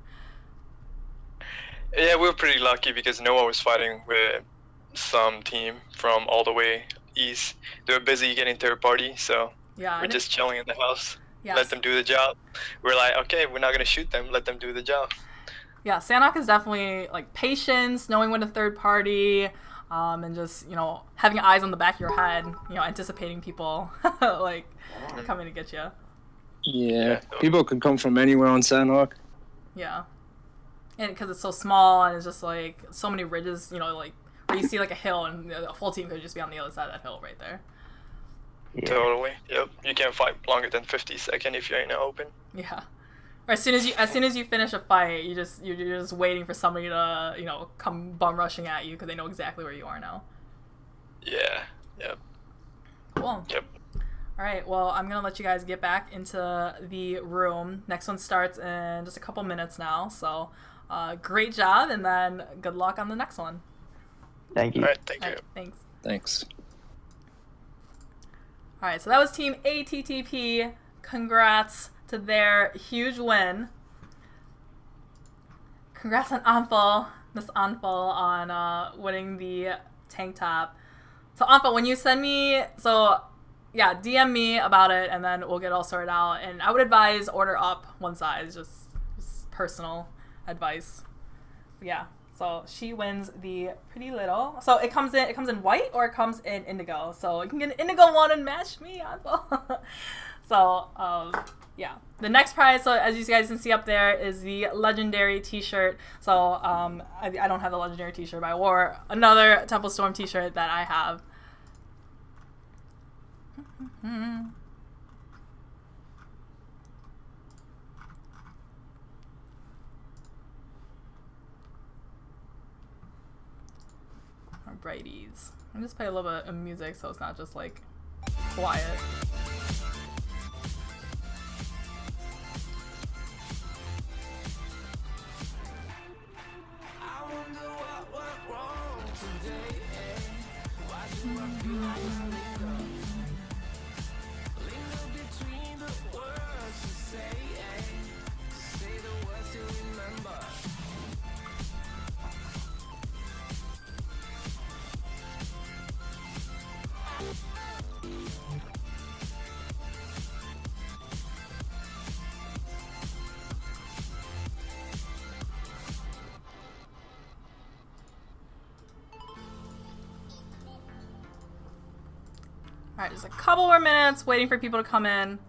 S4: Yeah, we were pretty lucky because Noah was fighting with some team from all the way east. They were busy getting third party, so
S1: Yeah,
S4: we're just chilling in the house.
S1: yeah,
S4: Let them do the job. We're like, okay, we're not gonna shoot them. Let them do the job.
S1: Yeah, Sanok is definitely, like, patience, knowing when to third party, and just, having eyes on the back of your head, anticipating people, like, coming to get you.
S5: Yeah, people could come from anywhere on Sandhawk.
S1: Yeah. And because it's so small and it's just, like, so many ridges, like, where you see, like, a hill and a full team could just be on the other side of that hill right there.
S3: Yeah.
S4: Totally. Yep. You can't fight longer than 50 seconds if you're in the open.
S1: Yeah. Or as soon as you finish a fight, you're just waiting for somebody to, come bum rushing at you because they know exactly where you are now.
S4: Yeah. Yep.
S1: Cool.
S4: Yep.
S1: All right, well, I'm going to let you guys get back into the room. Next one starts in just a couple minutes now, so great job, and then good luck on the next one.
S3: Thank you.
S4: All right. Thank
S1: All
S4: you.
S1: right, thanks.
S5: Thanks.
S1: All right, so that was Team ATTP. Congrats to their huge win. Congrats on Anfal, Miss Anfal, on winning the tank top. So Anfal, when you send me, yeah, DM me about it, and then we'll get it all sorted out. And I would advise order up one size, just personal advice. Yeah. So she wins the pretty little. So it comes in white or it comes in indigo. So you can get an indigo one and match me, Anfal. So yeah. The next prize, so as you guys can see up there, is the legendary t-shirt. So I don't have the legendary t-shirt, but I wore another Temple Storm t-shirt that I have. Our brighties. I'm just play a little bit of music so it's not just like quiet.
S2: I wonder what went wrong today. Why do I feel like I linger between the words to say, say the words to remember.
S1: Alright, just a couple more minutes waiting for people to come in.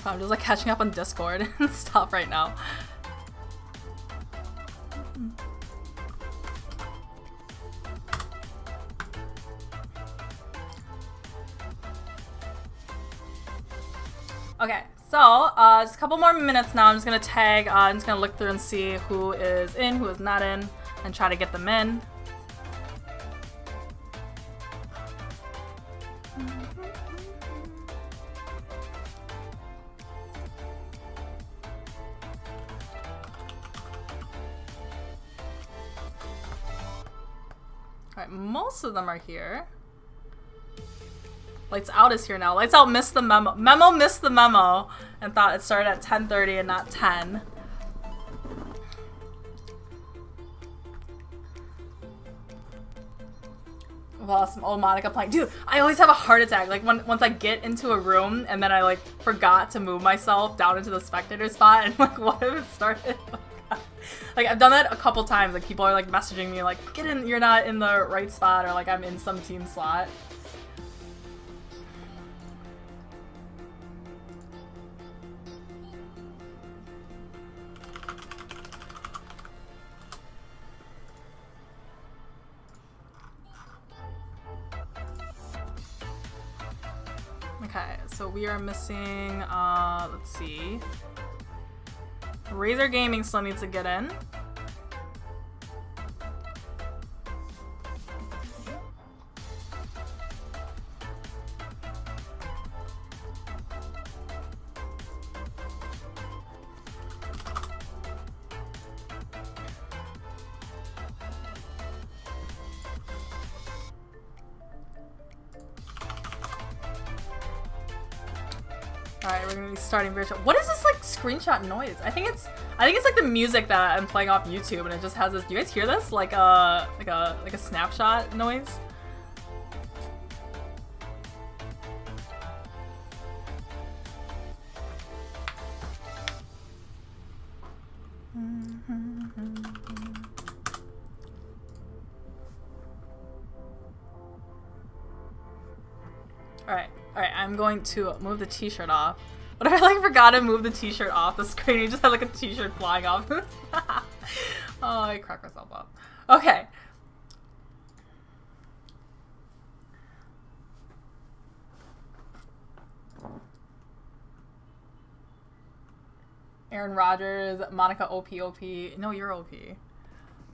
S1: I'm just like catching up on Discord and stuff right now. Okay, so just a couple more minutes now. I'm just gonna tag. I'm just gonna look through and see who is in, who is not in, and try to get them in. Alright, most of them are here. Lights Out is here now. Lights Out missed the memo. Memo missed the memo and thought it started at 10:30 and not 10. Well, some old Monica playing. Dude, I always have a heart attack. Like once I get into a room and then I like forgot to move myself down into the spectator spot and like what if it started? Like I've done that a couple times. Like people are like messaging me like, get in, you're not in the right spot, or like I'm in some team slot. Okay, so we are missing, let's see. Razor Gaming still needs to get in. Alright, we're gonna be starting virtual. What is this like screenshot noise? I think it's like the music that I'm playing off YouTube and it just has this. Do you guys hear this? Like a snapshot noise? Alright, I'm going to move the t-shirt off. What if I like forgot to move the t-shirt off the screen? You just had like a t-shirt flying off. Oh, I cracked myself up. Okay. Aaron Rodgers, Monica OP. No, you're OP.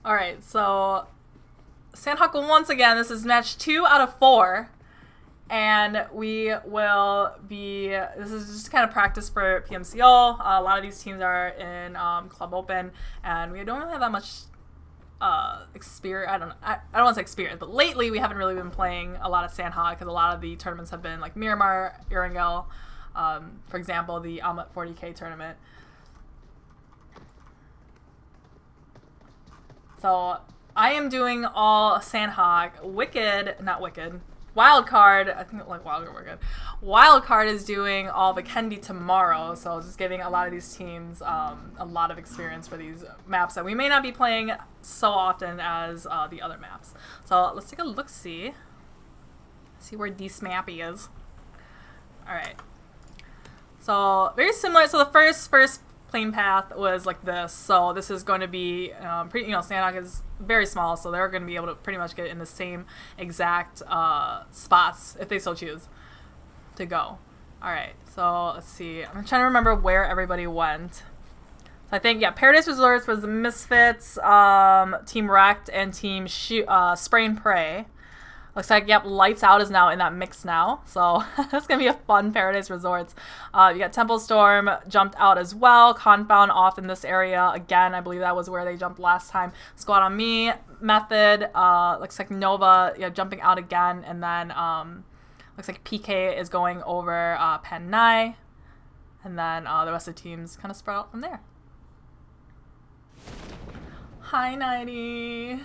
S1: Alright, so Sandhawk once again, this is match 2 out of 4. And we will be, this is just kind of practice for PMCO. A lot of these teams are in Club Open, and we don't really have that much experience. I don't want to say experience, but lately we haven't really been playing a lot of Sandhawk because a lot of the tournaments have been like Miramar, Erangel, for example, the Omelette 40K tournament. So I am doing all Sandhawk. Wildcard, I think like Wildcard we're good. Wildcard is doing all the Kendi tomorrow, so just giving a lot of these teams a lot of experience for these maps that we may not be playing so often as the other maps. So let's take a look-see. See where D-Smappy is. Alright. So very similar. So the first plane path was like this. So this is going to be pretty, Sandhawk is very small, so they're going to be able to pretty much get in the same exact spots if they so choose to go. Alright, so let's see. I'm trying to remember where everybody went. So I think, yeah, Paradise Resorts was the Misfits, Team Wrecked, and Team Spray and Pray. Looks like, yep, Lights Out is now in that mix now. So that's going to be a fun Paradise Resorts. You got Temple Storm jumped out as well. Confound off in this area. Again, I believe that was where they jumped last time. Squad on Me, Method. Looks like Nova jumping out again. And then looks like PK is going over Pen Nai. And then the rest of the teams kind of spread out from there. Hi, 90.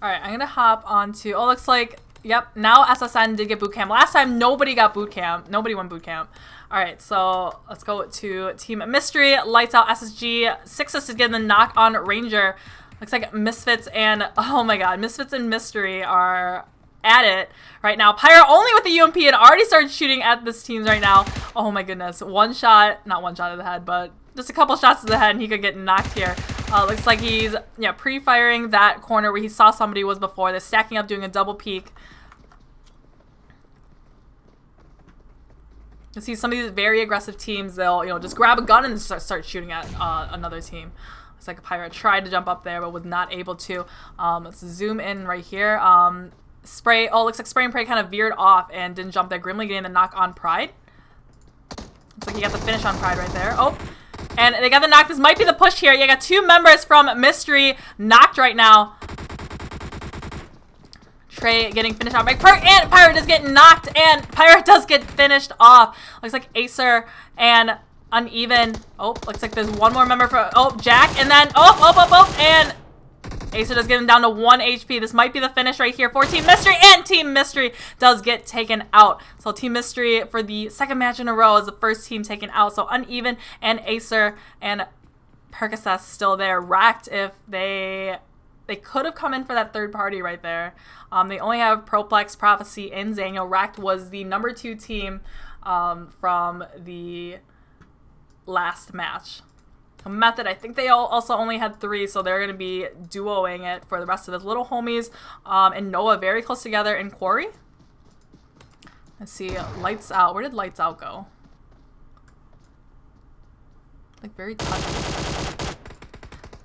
S1: Alright, I'm gonna hop onto, looks like, yep, now SSN did get boot camp. Last time, nobody got boot camp. Nobody won boot camp. Alright, so let's go to Team Mystery, Lights Out, SSG, 6 to get the knock on Ranger. Looks like Misfits and, oh my god, Misfits and Mystery are at it right now. Pyro only with the UMP and already started shooting at this teams right now. Oh my goodness, not one shot to the head, but just a couple shots to the head and he could get knocked here. Looks like he's pre-firing that corner where he saw somebody was before. They're stacking up, doing a double peek. You see some of these very aggressive teams, they'll, you know, just grab a gun and start shooting at another team. It's like a pirate tried to jump up there, but was not able to. Let's zoom in right here. Spray, oh, looks like Spray and Pray kind of veered off and didn't jump there. Grimly getting the knock on Pride. Looks like he got the finish on Pride right there. Oh, and they got the knock. This might be the push here. You got 2 members from Mystery knocked right now. Trey getting finished off by Pirate, and Pirate is getting knocked, and Pirate does get finished off. Looks like Acer and Uneven. Oh, looks like there's one more member for, oh, Jack, and then, and Acer does get him down to 1 HP. This might be the finish right here for Team Mystery, and Team Mystery does get taken out. So Team Mystery, for the 2nd match in a row, is the first team taken out. So Uneven and Acer and Percocet still there. Racked if they could have come in for that 3rd party right there. They only have Proplex, Prophecy, and Zaniel. Racked was the number 2 team from the last match. Method, I think they also only had 3, so they're going to be duoing it for the rest of his little homies. And Noah very close together in Quarry. Let's see, Lights Out. Where did Lights Out go? Like, very touchy.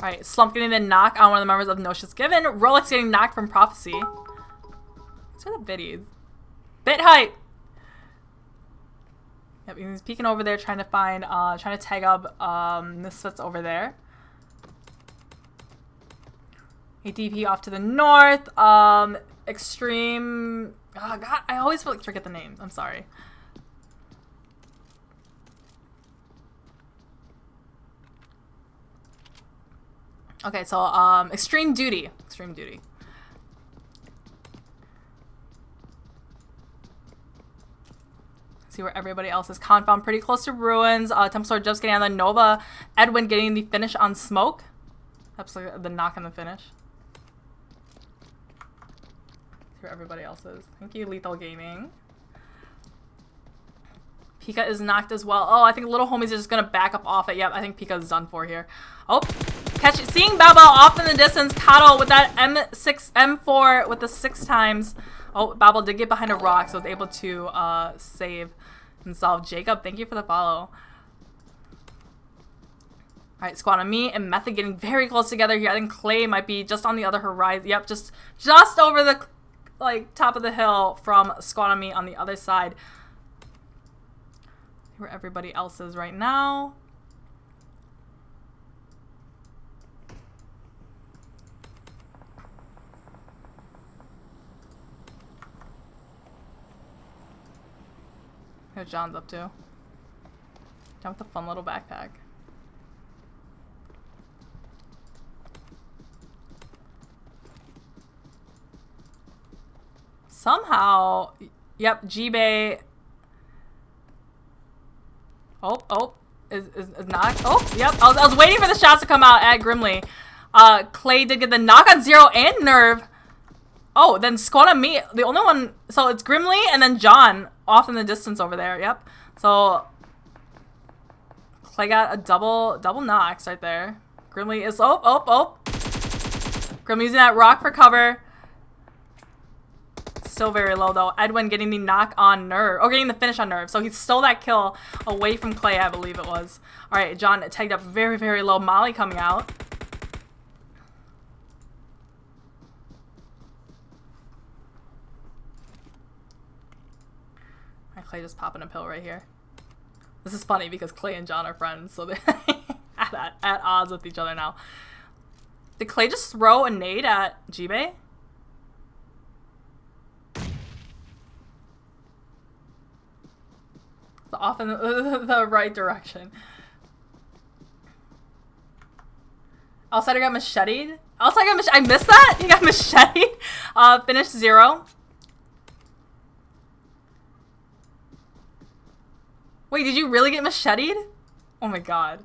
S1: Alright, Slump getting the knock on one of the members of No Shit's Given. Rolex getting knocked from Prophecy. These are the biddies. Bit Hype! Yep, he's peeking over there trying to find, trying to tag up Misfits over there. ATP off to the north. Extreme. Oh, God, I always forget the names. I'm sorry. Okay, so Extreme Duty. Extreme Duty. See where everybody else is. Confound pretty close to Ruins. Tempestor just getting on the Nova. Edwin getting the finish on Smoke. That's like the knock on the finish. See where everybody else is. Thank you, Lethal Gaming. Pika is knocked as well. Oh, I think little homies are just gonna back up off it. Yep, I think Pika is done for here. Oh, catch it. Seeing Bao Bao off in the distance. Kato with that M4 with the 6 times. Oh, Bao Bao did get behind a rock, so was able to save himself. Jacob, thank you for the follow. Alright, Squad on Me and Method getting very close together here. I think Clay might be just on the other horizon. Yep, just over the top of the hill from Squad on Me on the other side. Where everybody else is right now. Here's John's up to. John with the fun little backpack. Somehow, yep, G-Bay. Oh, is knocked. Oh, yep. I was waiting for the shots to come out at Grimly. Clay did get the knock on Zero and Nerve. Oh, then Squad on Me. The only one. So it's Grimly and then John off in the distance over there. Yep. So Clay got a double knocks right there. Grimly is Grimly using that rock for cover. Still very low though. Edwin getting the knock on Nerve. Oh, getting the finish on Nerve. So he stole that kill away from Clay, I believe it was. Alright, John tagged up very, very low. Molly coming out. Alright, Clay just popping a pill right here. This is funny because Clay and John are friends, so they're at odds with each other now. Did Clay just throw a nade at G-Bay? Off in the right direction. Outsider got macheted. I missed that? He got macheted. Finished 0. Wait, did you really get macheted? Oh my god.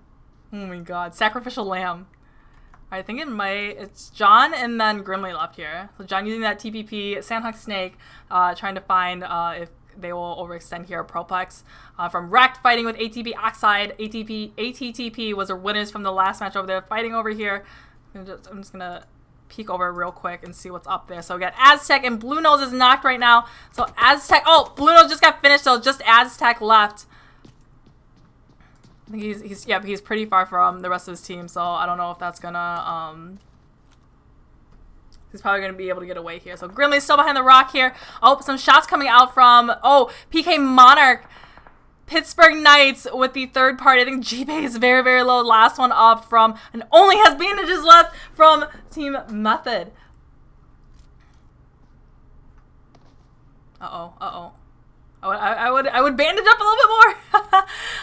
S1: Oh my god. Sacrificial lamb. I think it's John and then Grimly left here. So John using that TPP, Sandhawk Snake, trying to find if they will overextend here. Proplex from Wrecked fighting with ATP Oxide. ATTP was our winners from the last match over there, fighting over here. I'm just gonna peek over real quick and see what's up there. So we got Aztec and Blue Nose is knocked right now. So Aztec, oh, Blue Nose just got finished, so just Aztec left. I think he's pretty far from the rest of his team, so I don't know if that's gonna, he's probably gonna be able to get away here. So Grimly's still behind the rock here. Oh, some shots coming out from, oh, PK Monarch. Pittsburgh Knights with the third party. I think G-Bay is very, very low. Last one up from, and only has bandages left from Team Method. Uh-oh. I would bandage up a little bit more.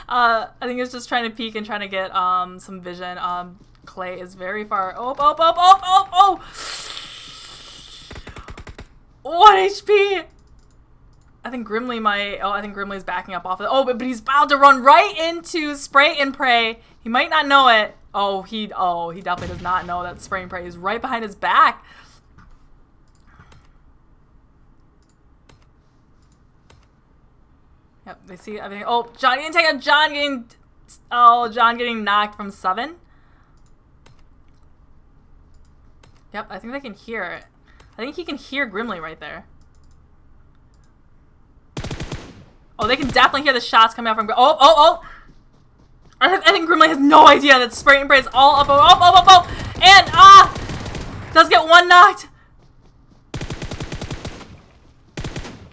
S1: I think it's just trying to peek and trying to get some vision. Clay is very far. Oh. 1 HP. I think Grimly might. Oh, I think Grimly's backing up off of it. Oh, but he's about to run right into Spray and Pray. He might not know it. Oh, he definitely does not know that Spray and Pray is right behind his back. Yep, they see everything. Oh, John getting taken. John getting knocked from 7. Yep, I think they can hear it. I think he can hear Grimly right there. Oh, they can definitely hear the shots coming out from. Oh! I think Grimly has no idea that Spray and Pray is all up. And does get one knocked.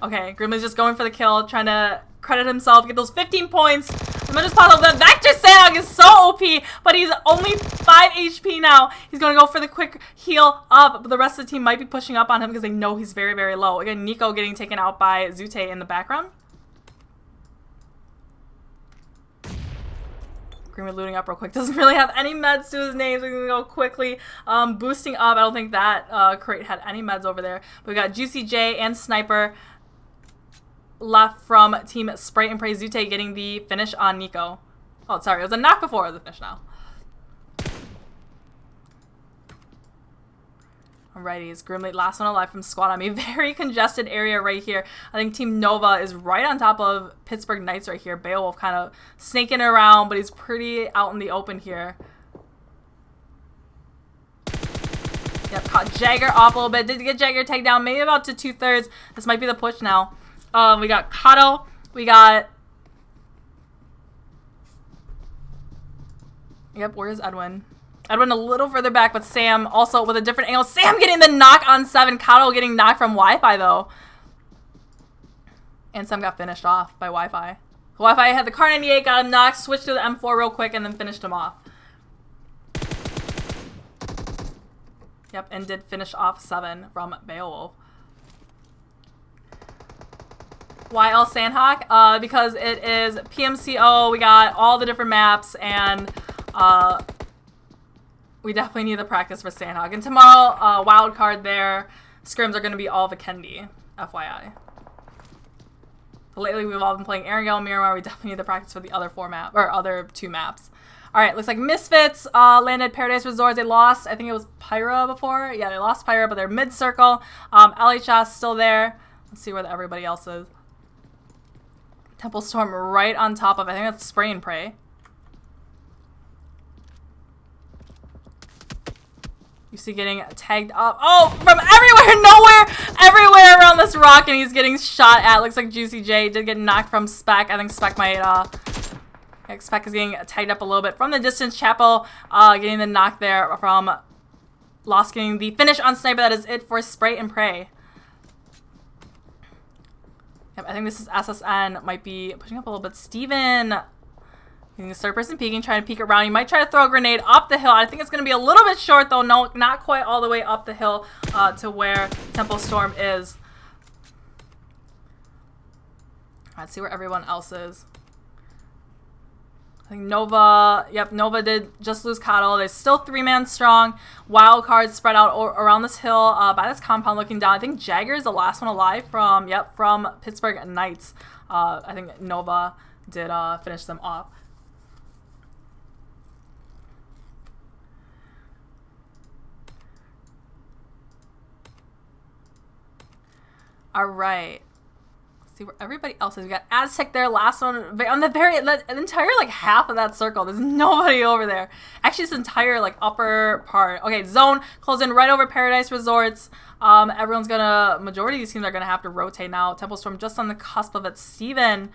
S1: Okay, Grimly's just going for the kill, trying to credit himself, get those 15 points as much as possible. The Vector Sandhog is so OP, but he's only 5 HP now. He's going to go for the quick heal up, but the rest of the team might be pushing up on him because they know he's very, very low. Again, Nico getting taken out by Zute in the background. Grimly looting up real quick. Doesn't really have any meds to his name, so we're going to go quickly. Boosting up. I don't think that crate had any meds over there. But we got Juicy J and Sniper left from Team Spray and Pray. Zute getting the finish on Nico. Oh, sorry. It was a knock before the finish now. Alrighty, it's Grimly, last one alive from Squad on me. Very congested area right here. I think Team Nova is right on top of Pittsburgh Knights right here. Beowulf kind of snaking around, but he's pretty out in the open here. Yep, caught Jagger off a little bit. Did get Jagger tagged down, maybe about to 2/3. This might be the push now. We got Kato. We got... Yep, where's Edwin? Edwin a little further back, but Sam also with a different angle. Sam getting the knock on 7. Kato getting knocked from Wi-Fi, though. And Sam got finished off by Wi-Fi. Wi-Fi had the Car 98, got him knocked, switched to the M4 real quick, and then finished him off. Yep, and did finish off 7 from Beowulf. Why L Sandhawk? Because it is PMCO, we got all the different maps, and we definitely need the practice for Sandhawk. And tomorrow, wild card there, scrims are going to be all Vikendi, FYI. But lately, we've all been playing Erangel, Miramar. We definitely need the practice for the other other 2 maps. All right, looks like Misfits landed Paradise Resorts. They lost, I think it was Pyra before. Yeah, they lost Pyra, but they're mid-circle. LHS still there. Let's see where everybody else is. Temple Storm right on top of, I think that's Spray and Pray. You see getting tagged up. Oh, from everywhere, nowhere, everywhere around this rock, and he's getting shot at. Looks like Juicy J did get knocked from Spec. I think Spec might, Spec is getting tagged up a little bit from the distance. Chapel getting the knock there from Lost getting the finish on Sniper. That is it for Spray and Pray. Yep, I think this is SSN. Might be pushing up a little bit. Steven. He's third person peeking, trying to peek around. He might try to throw a grenade up the hill. I think it's going to be a little bit short, though. No, not quite all the way up the hill to where Temple Storm is. Let's see where everyone else is. I think Nova, yep, Nova did just lose Kato. They're still 3-man strong. Wild cards spread out around this hill by this compound looking down. I think Jagger is the last one alive from, yep, from Pittsburgh Knights. I think Nova did finish them off. All right. see where everybody else is. We got Aztec there, last one on the entire like half of that circle. There's nobody over there. Actually, this entire like upper part. Okay, zone closing right over Paradise Resorts. Everyone's gonna, majority of these teams are gonna have to rotate now. Temple Storm just on the cusp of it. Steven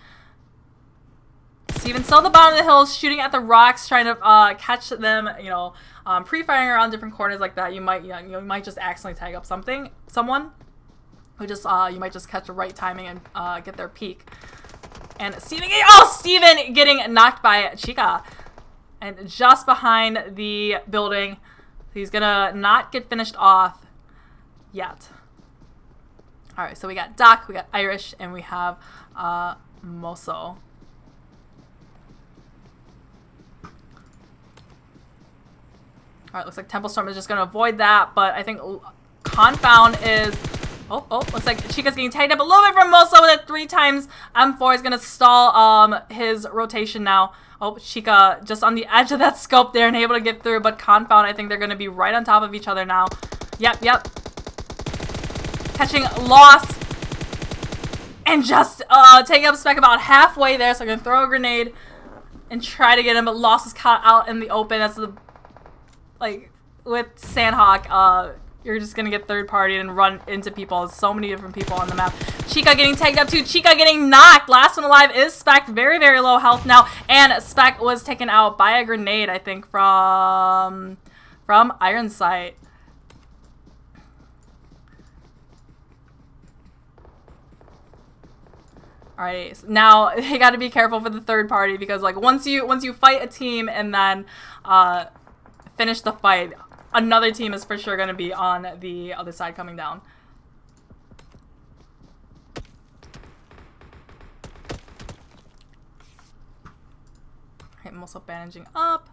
S1: still at the bottom of the hill, shooting at the rocks, trying to catch them. You know, pre-firing around different corners like that. You might just accidentally tag up someone. Who just you might just catch the right timing and get their peak. And Steven getting knocked by Chica. And just behind the building. He's gonna not get finished off yet. Alright, so we got Doc, we got Irish, and we have Moso. Alright, looks like Temple Storm is just gonna avoid that, but I think Confound is... Oh, looks like Chica's getting tagged up a little bit from Moso with it 3 times. M4 is going to stall his rotation now. Oh, Chica just on the edge of that scope there and able to get through. But Confound, I think they're going to be right on top of each other now. Yep. Catching Lost. And just taking up Spec about halfway there. So I'm going to throw a grenade and try to get him. But Lost is caught out in the open. That's the... Like, with Sandhawk, you're just gonna get third party and run into people. There's so many different people on the map. Chica getting tagged up too. Chica getting knocked. Last one alive is Spec. Very, very low health now. And Spec was taken out by a grenade, I think, from Iron Sight. Alright, so now you gotta be careful for the third party because like once you fight a team and then finish the fight, another team is for sure going to be on the other side coming down. Okay, I'm also bandaging up.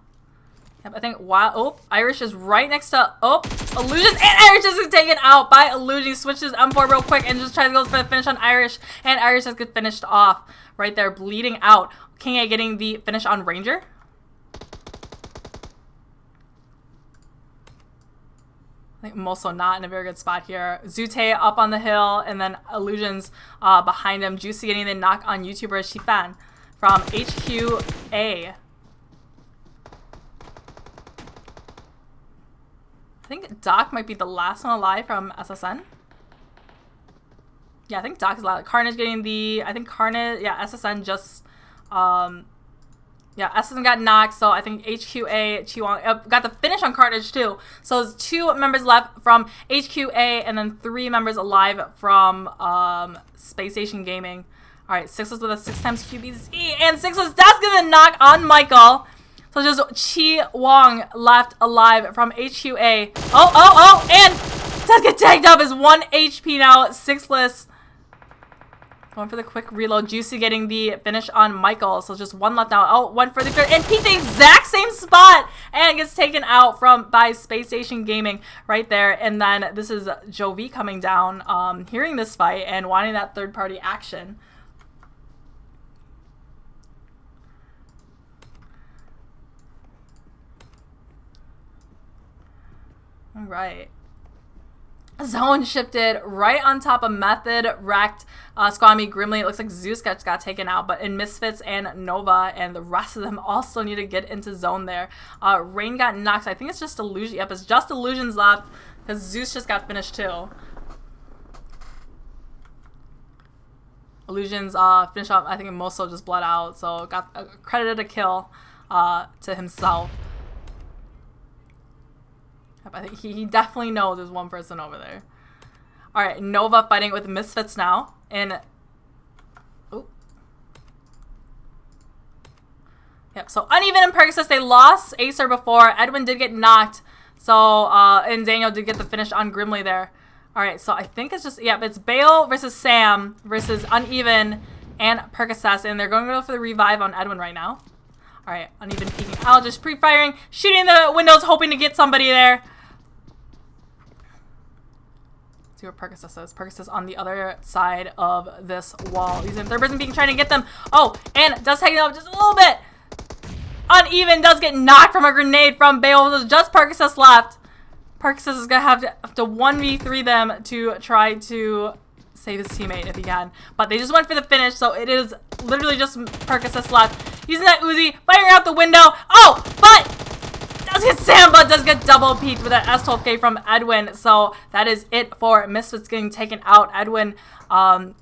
S1: Yep, I think, wow, oh, Irish is right next to, oh, Illusion, and Irish is taken out by Illusion. He switches M4 real quick and just tries to go for the finish on Irish, and Irish has get finished off right there, bleeding out. King A getting the finish on Ranger. I think Moso not in a very good spot here. Zute up on the hill, and then Illusions behind him. Juicy getting the knock on YouTuber Shifan from HQA. I think Doc might be the last one alive from SSN. Yeah, I think Doc is alive. Carnage getting the... I think Carnage... Yeah, SSN just... Yeah, SSN got knocked, so I think HQA, Chihuahua, got the finish on Carnage too. So there's 2 members left from HQA and then 3 members alive from Space Station Gaming. Alright, Sixless with a 6 times QBZ, and Sixless does get a knock on Michael. So just Chi Wong left alive from HQA. Oh, and does get tagged up as 1 HP now, Sixless. Going for the quick reload. Juicy getting the finish on Michael. So just 1 left now. Oh, 1 for the third. And peeked the exact same spot. And gets taken out by Space Station Gaming right there. And then this is Jovi coming down, hearing this fight and wanting that third party action. All right. Zone shifted right on top of Method, Wrecked, Squammy, Grimly. It looks like Zeus got taken out, but in Misfits and Nova and the rest of them also need to get into zone there. Rain got knocked. I think it's just Illusion. Yep, it's just Illusions left because Zeus just got finished too. Illusions finished off. I think Moso just bled out, so got credited a kill to himself. I think he definitely knows there's 1 person over there. Alright, Nova fighting with Misfits now. And... Ooh. Yep, so Uneven and Pergasus, they lost Acer before. Edwin did get knocked. So, and Daniel did get the finish on Grimly there. Alright, so I think it's just... Yep, it's Bale versus Sam versus Uneven and Pergasus. And they're going to go for the revive on Edwin right now. Alright, Uneven peeking out, just pre-firing, shooting the windows, hoping to get somebody there. Let's see what Pergasus says. Pergasus on the other side of this wall. He's in third person being trying to get them. Oh, and does take it up just a little bit. Uneven does get knocked from a grenade from Bale. There's just Pergasus left. Pergasus is going to have to 1v3 them to try to save his teammate if he can. But they just went for the finish, so it is literally just Percocets left. Using that Uzi, firing out the window. Oh, but does get Sam, but does get double peaked with an S12K from Edwin. So that is it for Misfits getting taken out. Edwin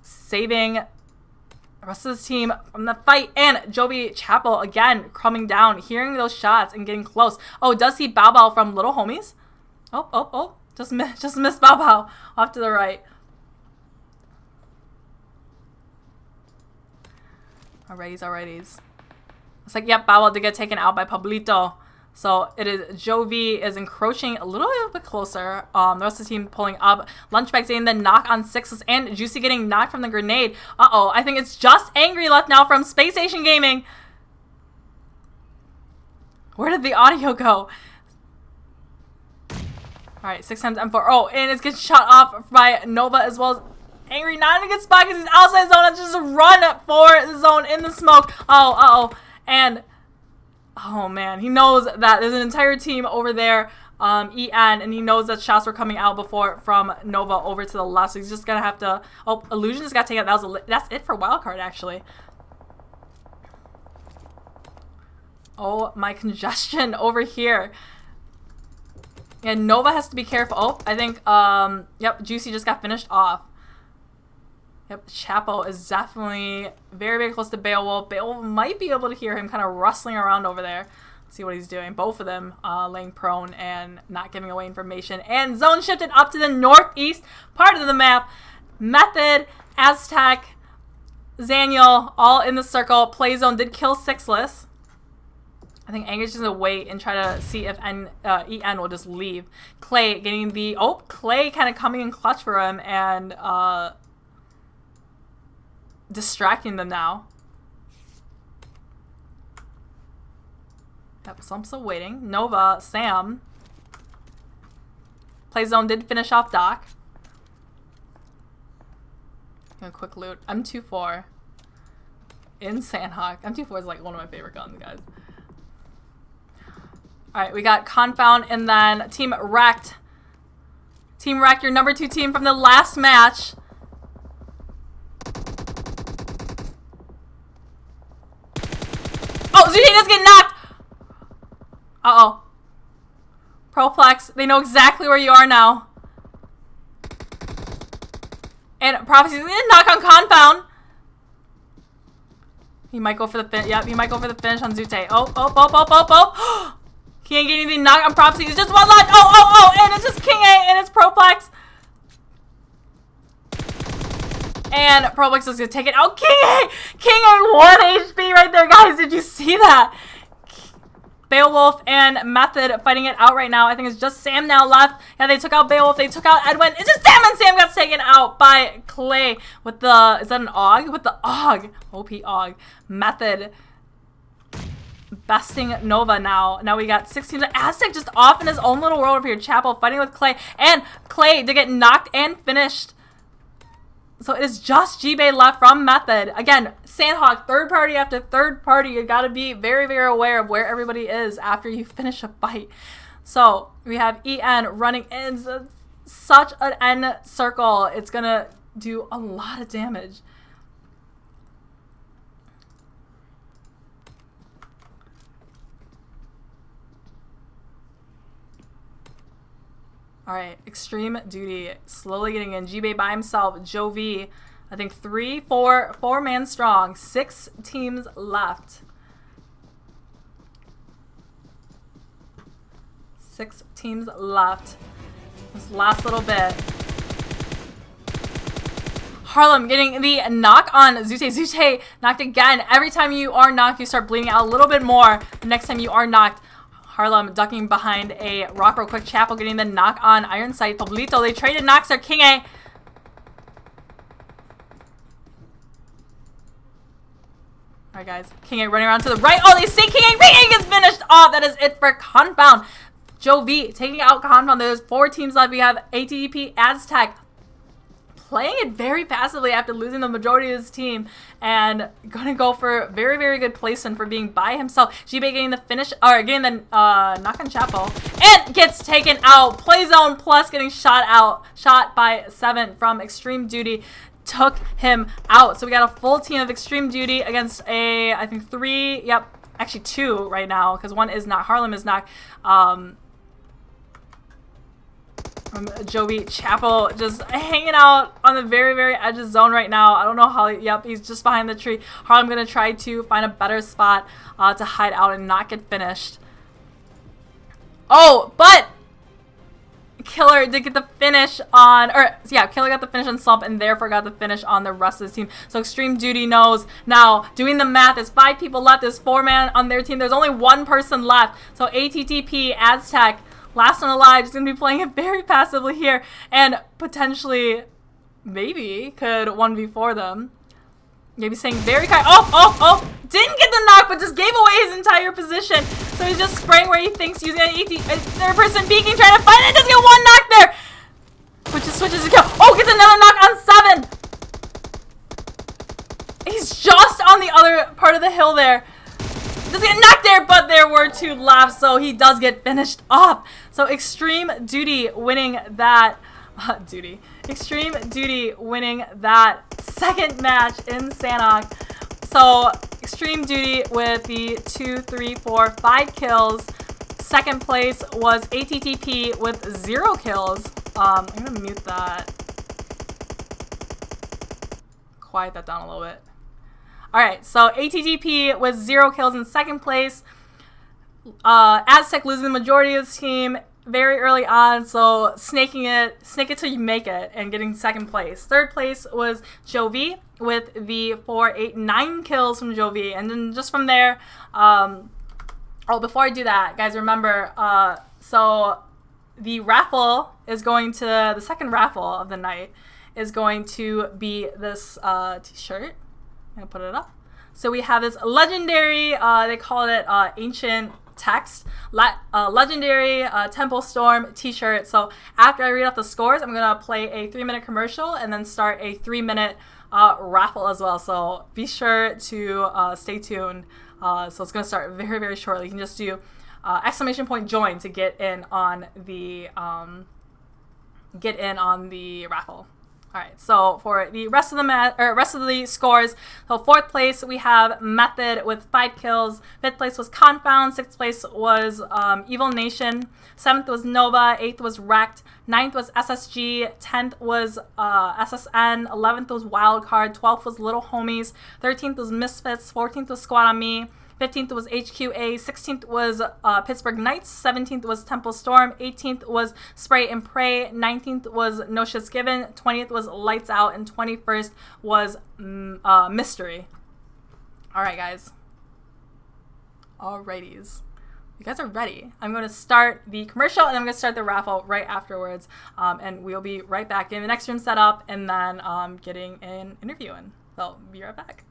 S1: saving the rest of his team from the fight. And Jovi Chapel again coming down, hearing those shots and getting close. Oh, does see Bao Bao from Little Homies? Oh. Just missed Bao Bao off to the right. Alrighties. It's like, yep, Bao Bao did get taken out by Pablito. So it is Jovi is encroaching a little bit closer. The rest of the team pulling up. Lunchbag getting the knock on sixes and Juicy getting knocked from the grenade. Uh-oh, I think it's just Angry left now from Space Station Gaming. Where did the audio go? Alright, 6 times M4. Oh, and it's getting shot off by Nova as well as Angry. Not in a good spot because he's outside zone. Let's just run for the zone in the smoke. Oh, uh-oh. And oh man, he knows that there's an entire team over there, EN, and he knows that shots were coming out before from Nova over to the left, so he's just gonna have to. Oh, Illusion just got taken out. That's it for wildcard actually. Oh, my congestion over here. And Nova has to be careful. Oh, I think yep, Juicy just got finished off. Yep, Chapo is definitely very, very close to Beowulf. Beowulf might be able to hear him kind of rustling around over there. See what he's doing. Both of them laying prone and not giving away information. And zone shifted up to the northeast part of the map. Method, Aztec, Zaniel, all in the circle. Play zone did kill Sixless. I think Anger's just going to wait and try to see if EN will just leave. Clay getting the... Oh, Clay kind of coming in clutch for him and... distracting them now. Yep, so I'm still waiting. Nova, Sam. Play zone did finish off Doc. A quick loot. M24. In Sandhawk. M24 is like one of my favorite guns, guys. Alright, we got Confound and then Team Wrecked. Team Wrecked, your number 2 team from the last match. Oh, Zuti does get knocked! Uh-oh. Proplex, they know exactly where you are now. And Prophecy, they didn't knock on Confound. He might go for the finish. Yep, he might go for the finish on Zute. Oh. He ain't getting the knock on Prophecy. It's just one left. Oh. And it's just King A and it's Proplex. And Proplex is going to take it out. King A! King A, 1 HP right there, guys. Did you see that? Beowulf and Method fighting it out right now. I think it's just Sam now left. Yeah, they took out Beowulf. They took out Edwin. It's just Sam, and Sam got taken out by Clay with the... Is that an AUG? With the AUG. OP AUG. Method besting Nova now. Now we got 6 teams. Aztec just off in his own little world over here. Chapel fighting with Clay. And Clay to get knocked and finished. So it is just G-Bay left from Method. Again, Sandhawk, third party after third party. You got to be very, very aware of where everybody is after you finish a fight. So we have EN running in such an N circle. It's going to do a lot of damage. All right, Extreme Duty slowly getting in. G-Bay by himself. Jovi, I think 4 man strong. 6 teams left. 6 teams left. This last little bit. Harlem getting the knock on Zute. Zute knocked again. Every time you are knocked, you start bleeding out a little bit more. The next time you are knocked, Harlem ducking behind a rock real quick. Chapel getting the knock on Iron Sight. Pablito, they traded knocks there. King A. Alright, guys. King A running around to the right. Oh, they see King A. King A gets finished off. That is it for Confound. Joe V taking out Confound. There's 4 teams left. We have ATDP, Aztec, playing it very passively after losing the majority of his team and gonna go for very, very good placement for being by himself. G-Bay getting the finish, or getting the knock on Chapo, and gets taken out. Play zone plus getting shot by 7 from Extreme Duty. Took him out. So we got a full team of Extreme Duty against I think 3, yep, actually 2 right now, because 1 is not, Harlem is not. Jovi Chapo just hanging out on the very, very edge of zone right now. I don't know how, yep, he's just behind the tree. Harlem gonna try to find a better spot to hide out and not get finished. Oh, but Killer did get the finish on, or yeah, Killer got the finish on Slump and therefore got the finish on the rest of his team. So Extreme Duty knows now, doing the math, there's 5 people left, there's 4 man on their team, there's only 1 person left. So ATTP, Aztec, last one alive, is going to be playing it very passively here and potentially, maybe, could 1v4 them. Maybe saying very kind. Oh! Didn't get the knock, but just gave away his entire position. So he's just spraying where he thinks, using an third person peeking, trying to find it. Does get 1 knock there. Switches to kill. Oh, gets another knock on 7. He's just on the other part of the hill there. Does get knocked there, but there were 2 left, so he does get finished off. So Extreme Duty winning that. Extreme Duty winning that second match in Sanhok. So Extreme Duty with the 2, 3, 4, 5 kills. Second place was ATTP with 0 kills. I'm gonna mute that. Quiet that down a little bit. Alright, so ATTP with 0 kills in second place. Aztec losing the majority of his team very early on, so snake it till you make it, and getting second place. Third place was Jovi with the 4, 8, 9 kills from Jovi, and then just from there, oh, before I do that, guys, remember, so the raffle is going to, the second raffle of the night is going to be this t-shirt. I'm gonna put it up. So we have this legendary, they call it Ancient Text, legendary Temple Storm t-shirt. So after I read off the scores, I'm gonna play a 3-minute commercial and then start a 3-minute raffle as well. So be sure to stay tuned. So it's gonna start very, very shortly. You can just do !join to get in on the raffle. All right, so for the rest of the scores, so 4th place we have Method with 5 kills. 5th place was Confound. 6th place was Evil Nation. 7th was Nova. 8th was Wrecked. 9th was SSG. 10th was SSN. 11th was Wildcard. 12th was Little Homies. 13th was Misfits. 14th was Squad on Me. 15th was HQA, 16th was Pittsburgh Knights, 17th was Temple Storm, 18th was Spray and Pray, 19th was No Shits Given, 20th was Lights Out, and 21st was Mystery. Alright, guys. Alrighties. You guys are ready. I'm going to start the commercial and I'm going to start the raffle right afterwards. And we'll be right back in the next room setup and then getting an interview in. So, be right back.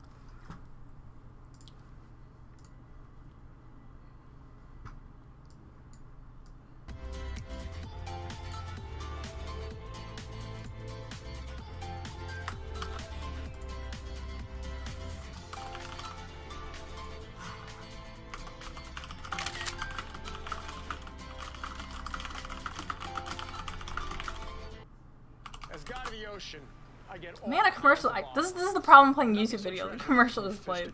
S1: Man, a commercial. This is the problem playing YouTube videos. The commercial just played.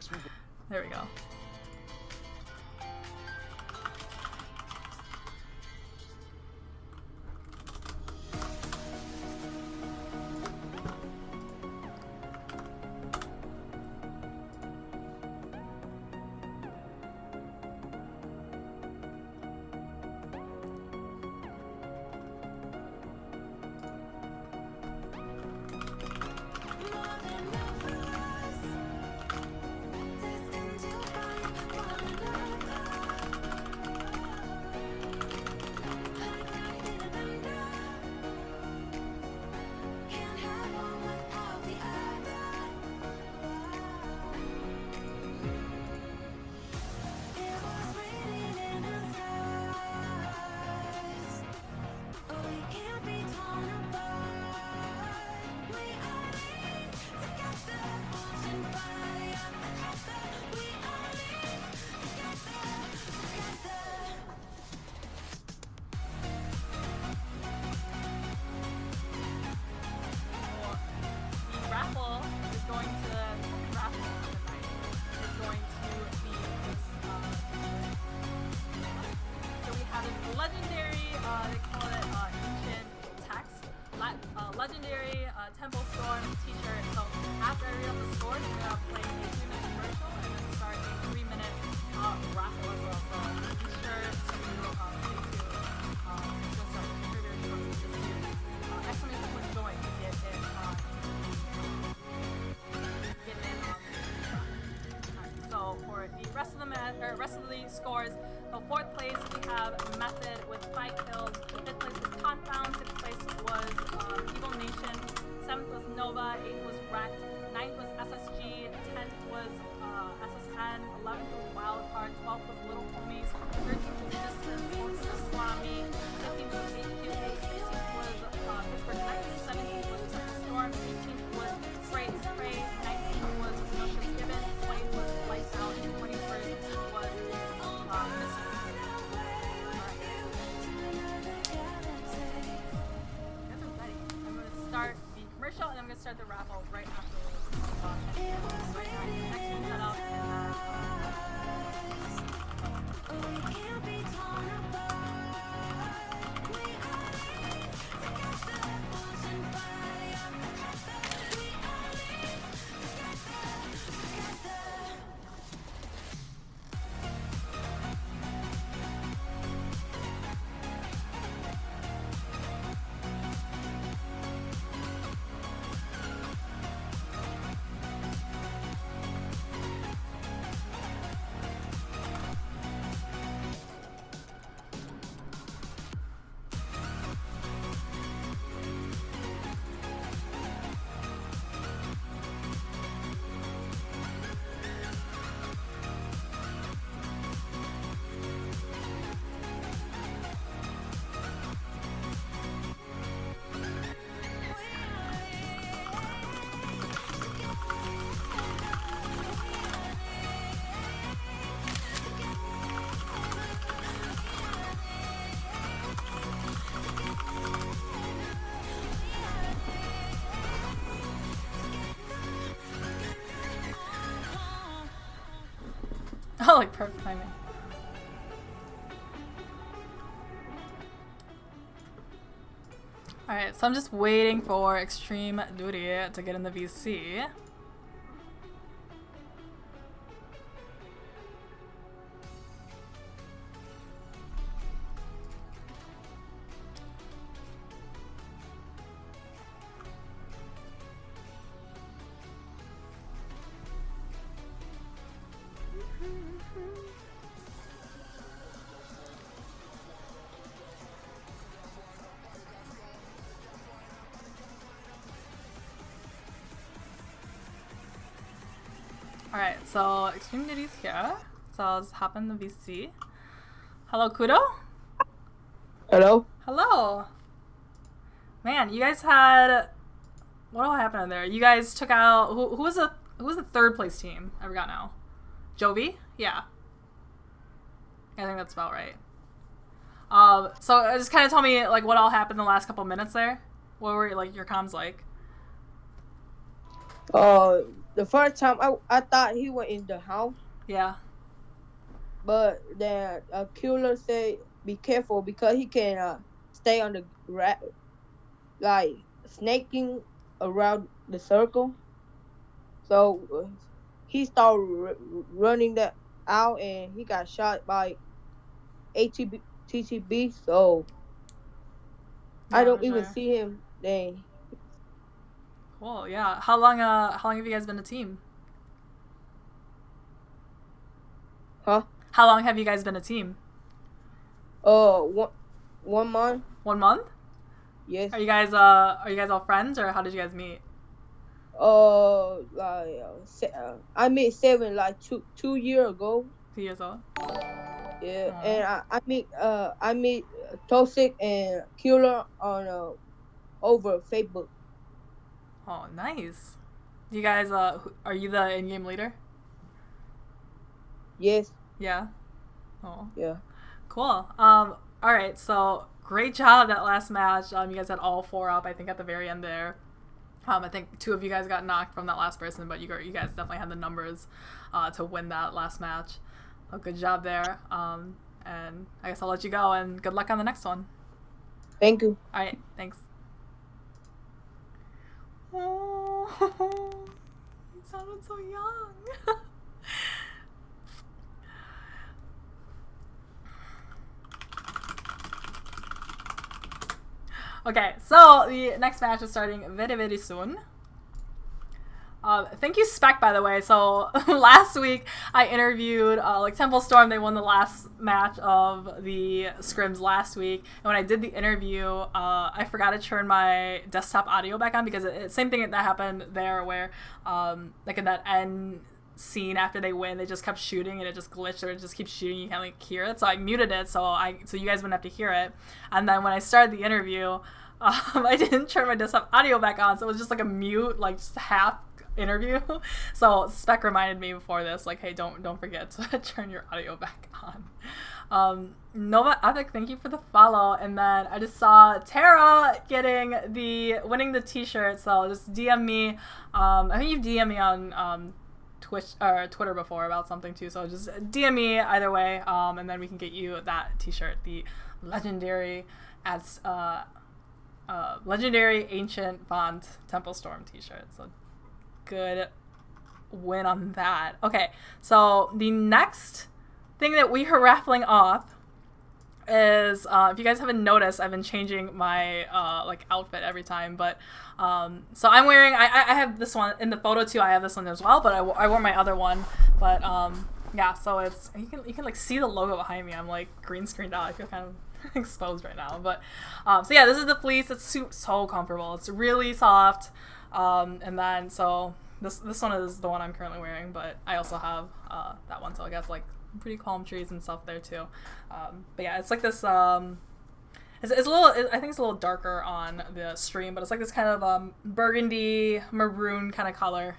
S1: There we go. legendary, they call it ancient text. Legendary Temple Storm t-shirt. So after I read out the scores, we're gonna play a 3-minute commercial and then start a 3-minute raffle as well. So be sure to stay tuned. It's gonna start very, very shortly. Just do exclamation point join to get in. So for the rest of the scores, so 4th place we have Method with 5 kills. 5th place was Confound. 6th place was Evil Nation. 7th was Nova. 8th was Wrecked. 9th was SSG. 10th was SSN. 11th was Wildcard. 12th was Little Homies. 13th was Distance. 14th was Swami. 15th was HQA. 16th was Pittsburgh Knights. 17th was Temple Storm. 18th was Spray and Spray. 19th was Noxious Gibbon. 20th was Lights Out. And 21st was Mystery. Start the commercial and I'm going to start the raffle right after this. Right now, next one set up. Oh, like perfect timing. Alright, so I'm just waiting for Extreme Duty to get in the VC. Alright, so Extreme Duty's here. So I'll just hop in the VC. Hello, Kudo?
S6: Hello?
S1: Hello! Man, you guys had... What all happened in there? You guys took out... Who was the 3rd place team? I forgot now. Jovi? Yeah. I think that's about right. So just kind of tell me, like, what all happened in the last couple minutes there? What were, like, your comms like?
S6: The first time I thought he was in the house,
S1: Yeah.
S6: but then a killer said, "Be careful because he can stay on the like snaking around the circle." So he started running that out, and he got shot by TTB. So
S1: Yeah,
S6: I don't
S1: for
S6: even
S1: sure.
S6: see him then.
S1: Cool, yeah. How long have you guys been a team?
S6: Huh?
S1: How long have you guys been a team?
S6: 1 month.
S1: 1 month?
S6: Yes.
S1: Are you guys all friends, or how did you guys meet?
S6: I met Seven like two years ago.
S1: 2 years old.
S6: Yeah,
S1: Aw.
S6: and I meet Toxic and Killer on over Facebook.
S1: Oh, nice. You guys, are you the in-game leader?
S6: Yes.
S1: Yeah. Oh,
S6: Yeah.
S1: cool. All right. So great job that last match. You guys had all 4 up. I think at the very end there. I think 2 of you guys got knocked from that last person, but you guys definitely had the numbers to win that last match. Oh, good job there. And I guess I'll let you go, and good luck on the next one.
S6: Thank you.
S1: All right, thanks. Oh, he sounded so young. Okay, so the next match is starting very, very soon. Thank you, Spec, by the way. So last week I interviewed like Temple Storm. They won the last match of the scrims last week, and when I did the interview, I forgot to turn my desktop audio back on because same thing that happened there, where like in that end scene after they win, they just kept shooting and it just glitched, or it just keeps shooting. You can't like hear it, so I muted it so you guys wouldn't have to hear it. And then when I started the interview, I didn't turn my desktop audio back on, so it was just like a mute, like just half interview. So Spec reminded me before this, like, hey, don't forget to turn your audio back on. Nova Epic, thank you for the follow. And then I just saw Tara winning the t-shirt, so just DM me. I think you've DM'd me on Twitch or Twitter before about something too, so just DM me either way, and then we can get you that t-shirt, the legendary legendary ancient font Temple Storm t-shirt. So good win on that. Okay, so the next thing that we are raffling off is, if you guys haven't noticed, I've been changing my like outfit every time, but so I'm wearing, I have this one in the photo too. I have this one as well, but I wore my other one. But yeah, so it's, you can like see the logo behind me. I'm like green screened out. I feel kind of exposed right now, but so yeah, this is the fleece. It's so comfortable. It's really soft. And then so this one is the one I'm currently wearing, but I also have that one, so I guess like pretty palm trees and stuff there too. But yeah, it's like this it's a little, I think it's a little darker on the stream, but it's like this kind of burgundy maroon kind of color.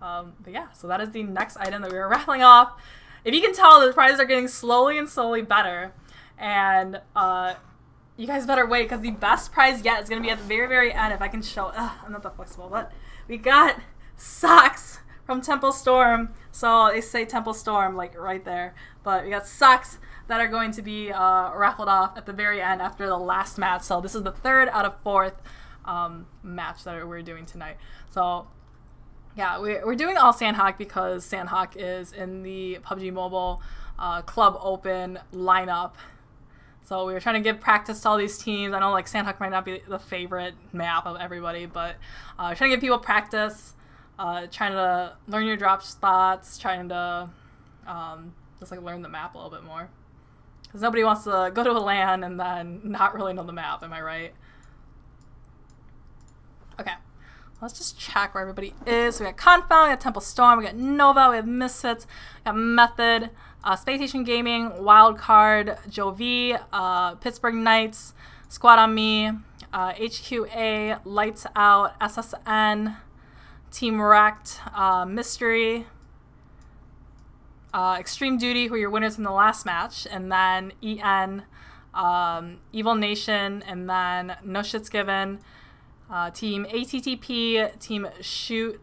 S1: But yeah, so that is the next item that we were raffling off. If you can tell, the prizes are getting slowly better, and you guys better wait, because the best prize yet is going to be at the very end. If I can show, I'm not that flexible, but we got socks from Temple Storm. So they say Temple Storm like right there, but we got socks that are going to be raffled off at the very end after the last match. So this is the third out of fourth match that we're doing tonight. So yeah, we're doing all Sandhawk because Sandhawk is in the PUBG Mobile Club Open lineup. So we were trying to give practice to all these teams. I know like Sandhawk might not be the favorite map of everybody, but trying to give people practice, trying to learn your drop spots, trying to just like learn the map a little bit more. Because nobody wants to go to a LAN and then not really know the map, am I right? Okay, let's just check where everybody is. So we got Confound, we got Temple Storm, we got Nova, we have Misfits, we got Method, Space Station Gaming, Wildcard, Joe V, Pittsburgh Knights, Squad on Me, HQA, Lights Out, SSN, Team Wrecked, Mystery, Extreme Duty, who are your winners from the last match, and then EN, Evil Nation, and then No Shit's Given, Team ATTP, Team Shoot,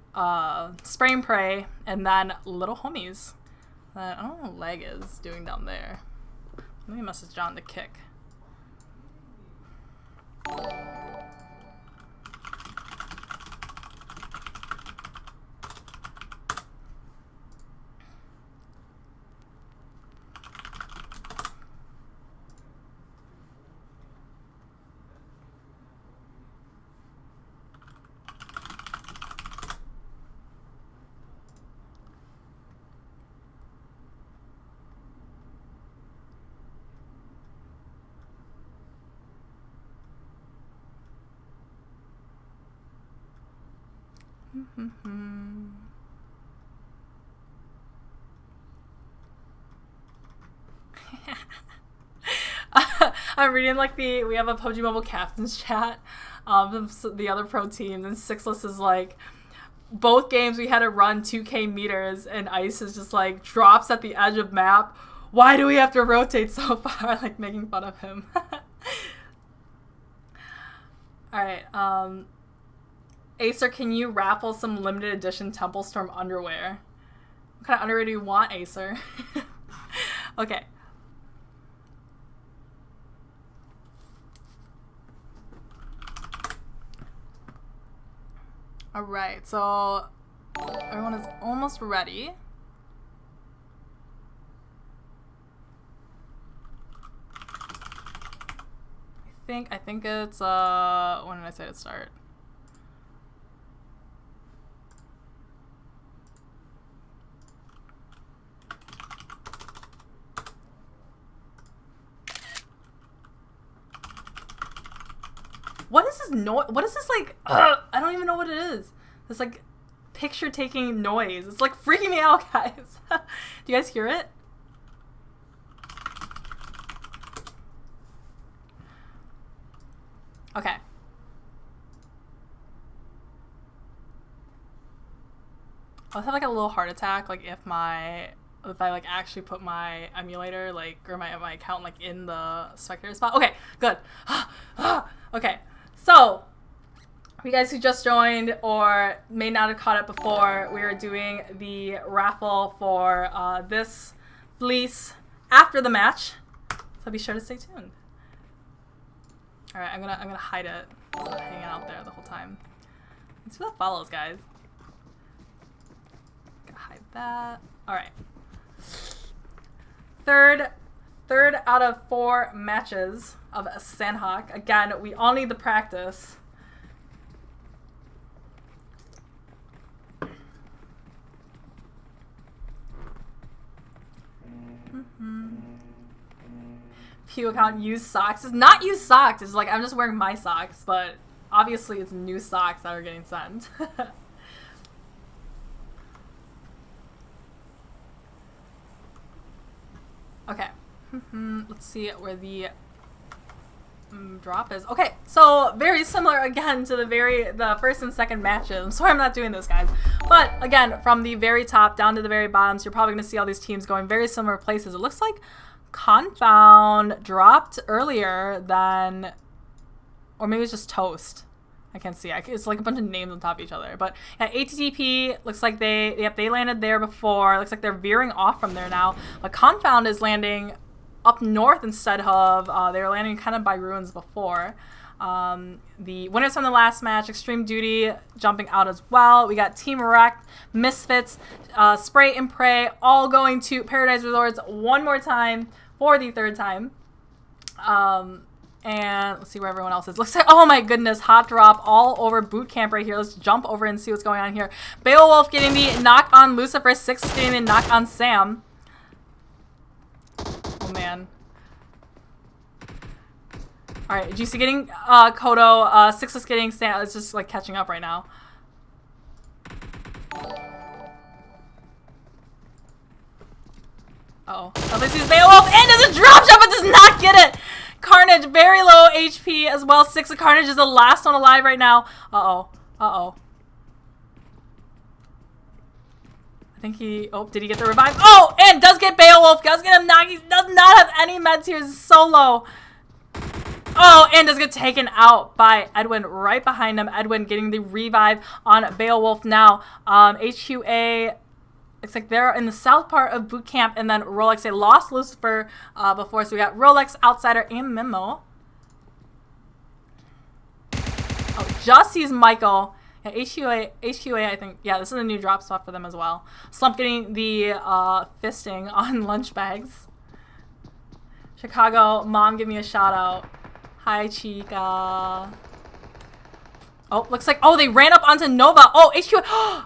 S1: Spray and Pray, and then Little Homies. I don't know what Leg is doing down there. Let me message John to kick. I'm reading like we have a PUBG Mobile captains chat of the other pro teams, and Sixless is like, both games we had to run 2k meters, and Ice is just like drops at the edge of map. Why do we have to rotate so far? Like making fun of him. Alright, Acer, can you raffle some limited edition Temple Storm underwear? What kind of underwear do you want, Acer? Okay. Alright, so everyone is almost ready. I think it's when did I say to start? What is this noise? What is this like? I don't even know what it is. This like picture taking noise. It's like freaking me out, guys. Do you guys hear it? Okay. I'll have like a little heart attack like if I like actually put my emulator like or my account like in the spectator spot. Okay, good. Okay. So, for you guys who just joined or may not have caught it before, we are doing the raffle for this fleece after the match. So be sure to stay tuned. All right, I'm gonna hide it. It's not hanging out there the whole time. Let's see what follows, guys. Gonna hide that. All right. Third out of 4 matches of Sandhawk. Again, we all need the practice. Pew account use socks. It's not use socks. It's like I'm just wearing my socks, but obviously it's new socks that are getting sent. Okay. Let's see where the drop is. Okay, so very similar again to the first and second matches. I'm sorry I'm not doing this, guys. But again, from the very top down to the very bottom, so you're probably going to see all these teams going very similar places. It looks like Confound dropped earlier than, or maybe it's just Toast. I can't see. It's like a bunch of names on top of each other. But yeah, ATTP looks like they landed there before. Looks like they're veering off from there now. But Confound is landing up north instead of they were landing kind of by ruins before. The winners from the last match, Extreme Duty jumping out as well. We got Team Wrecked, Misfits, Spray and Pray, all going to Paradise Resorts one more time for the 3rd time. And let's see where everyone else is. Looks like, oh my goodness, hot drop all over boot camp right here. Let's jump over and see what's going on here. Beowulf getting the knock on Lucifer, 6 getting the knock on Sam. Oh man. Alright, GC getting Kodo, 6 is getting Sam. It's just like catching up right now. Uh-oh. Somebody sees Beowulf and does a drop shot but does not get it! Carnage, very low HP as well. 6 of Carnage is the last one alive right now. Uh-oh. Uh-oh. I think he... Oh, did he get the revive? Oh, and does get Beowulf. Does get him knocked. He does not have any meds here. He's so low. Oh, and does get taken out by Edwin right behind him. Edwin getting the revive on Beowulf now. HQA... Looks like they're in the south part of boot camp, and then Rolex. They lost Lucifer before, so we got Rolex, Outsider, and Mimo. Oh, just sees Michael. Yeah, HQA, I think. Yeah, this is a new drop spot for them as well. Slump getting the fisting on lunch bags. Chicago, Mom, give me a shout out. Hi, Chica. Oh, looks like, oh, they ran up onto Nova. Oh, HQA.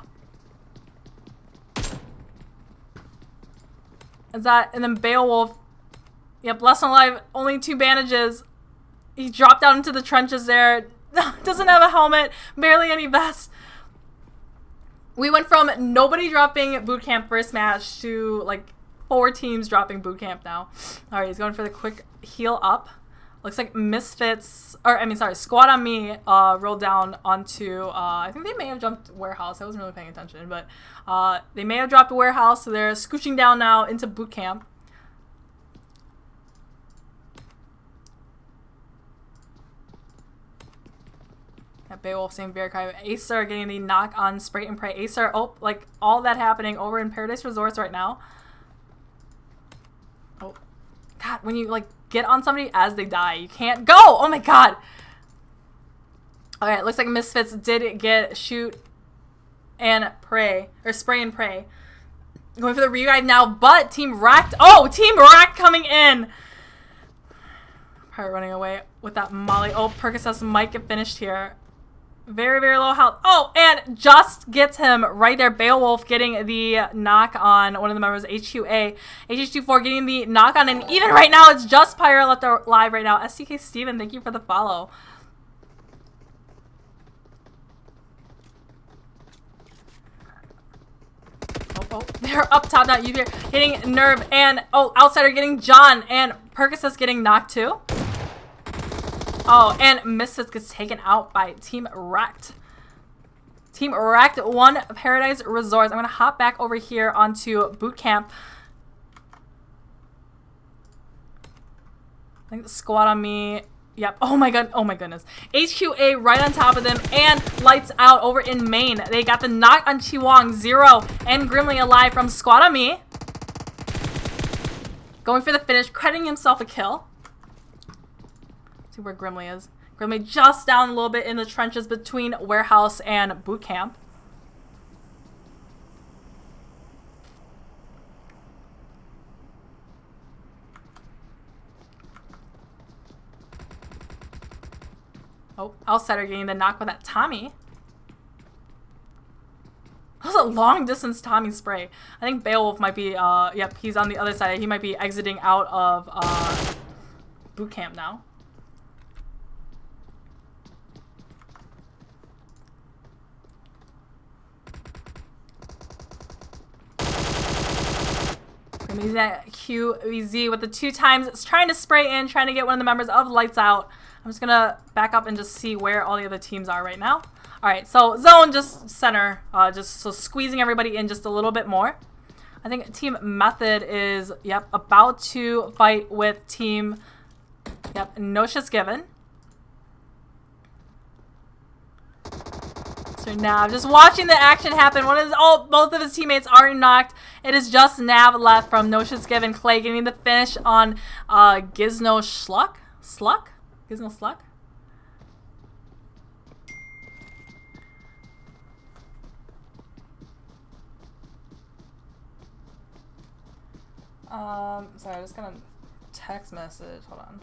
S1: Is that, and then Beowulf, yep, less than alive, only 2 bandages. He dropped down into the trenches there. Doesn't have a helmet, barely any vest. We went from nobody dropping bootcamp first match to like 4 teams dropping bootcamp now. All right, he's going for the quick heal up. Looks like Misfits, or I mean, sorry, Squad on Me rolled down onto, I think they may have jumped Warehouse. I wasn't really paying attention, but they may have dropped a Warehouse, so they're scooching down now into boot camp. Beowulf, same Veracry. Acer getting the knock on Spray and Pray. Acer, oh, like all that happening over in Paradise Resorts right now. Oh, God, when you like get on somebody as they die, you can't go. Oh my God. All right, looks like Misfits did get shoot and pray, or spray and pray. Going for the revive now, but Team Wrecked. Oh, Team Wrecked coming in. Probably running away with that molly. Oh, Percocet might get finished here. Very, very low health. Oh, and just gets him right there. Beowulf getting the knock on one of the members, HQA. HH24 getting the knock on, and even right now, it's just Pyro left alive right now. STK Steven, thank you for the follow. Oh, they're up top now. You're getting Nerve, and oh, Outsider getting John, and Percocet's getting knocked too. Oh, and Misfits gets taken out by Team Wrecked. Team Wrecked won Paradise Resorts. I'm going to hop back over here onto Boot Camp. I think the squad on me. Yep. Oh my god. Oh my goodness. HQA right on top of them, and lights out over in main. They got the knock on Chiwang. Zero and Grimly alive from squad on me. Going for the finish, crediting himself a kill. See where Grimly is. Grimly just down a little bit in the trenches between Warehouse and Boot Camp. Oh, Outsider getting the knock with that Tommy. That was a long distance Tommy spray. I think Beowulf might be, yep, he's on the other side. He might be exiting out of Boot Camp now. Using that QVZ with the 2 times. It's trying to spray in, trying to get one of the members of Lights Out. I'm just going to back up and just see where all the other teams are right now. All right, so zone, just center, just so squeezing everybody in just a little bit more. I think Team Method is, yep, about to fight with Team, yep, No Shit's Given. So Nav, just watching the action happen. Both of his teammates are knocked. It is just Nav left from No Shit's Given. Clay getting the finish on Gizno Schluck? Gizno Sluck? Sorry, I just got a text message. Hold on.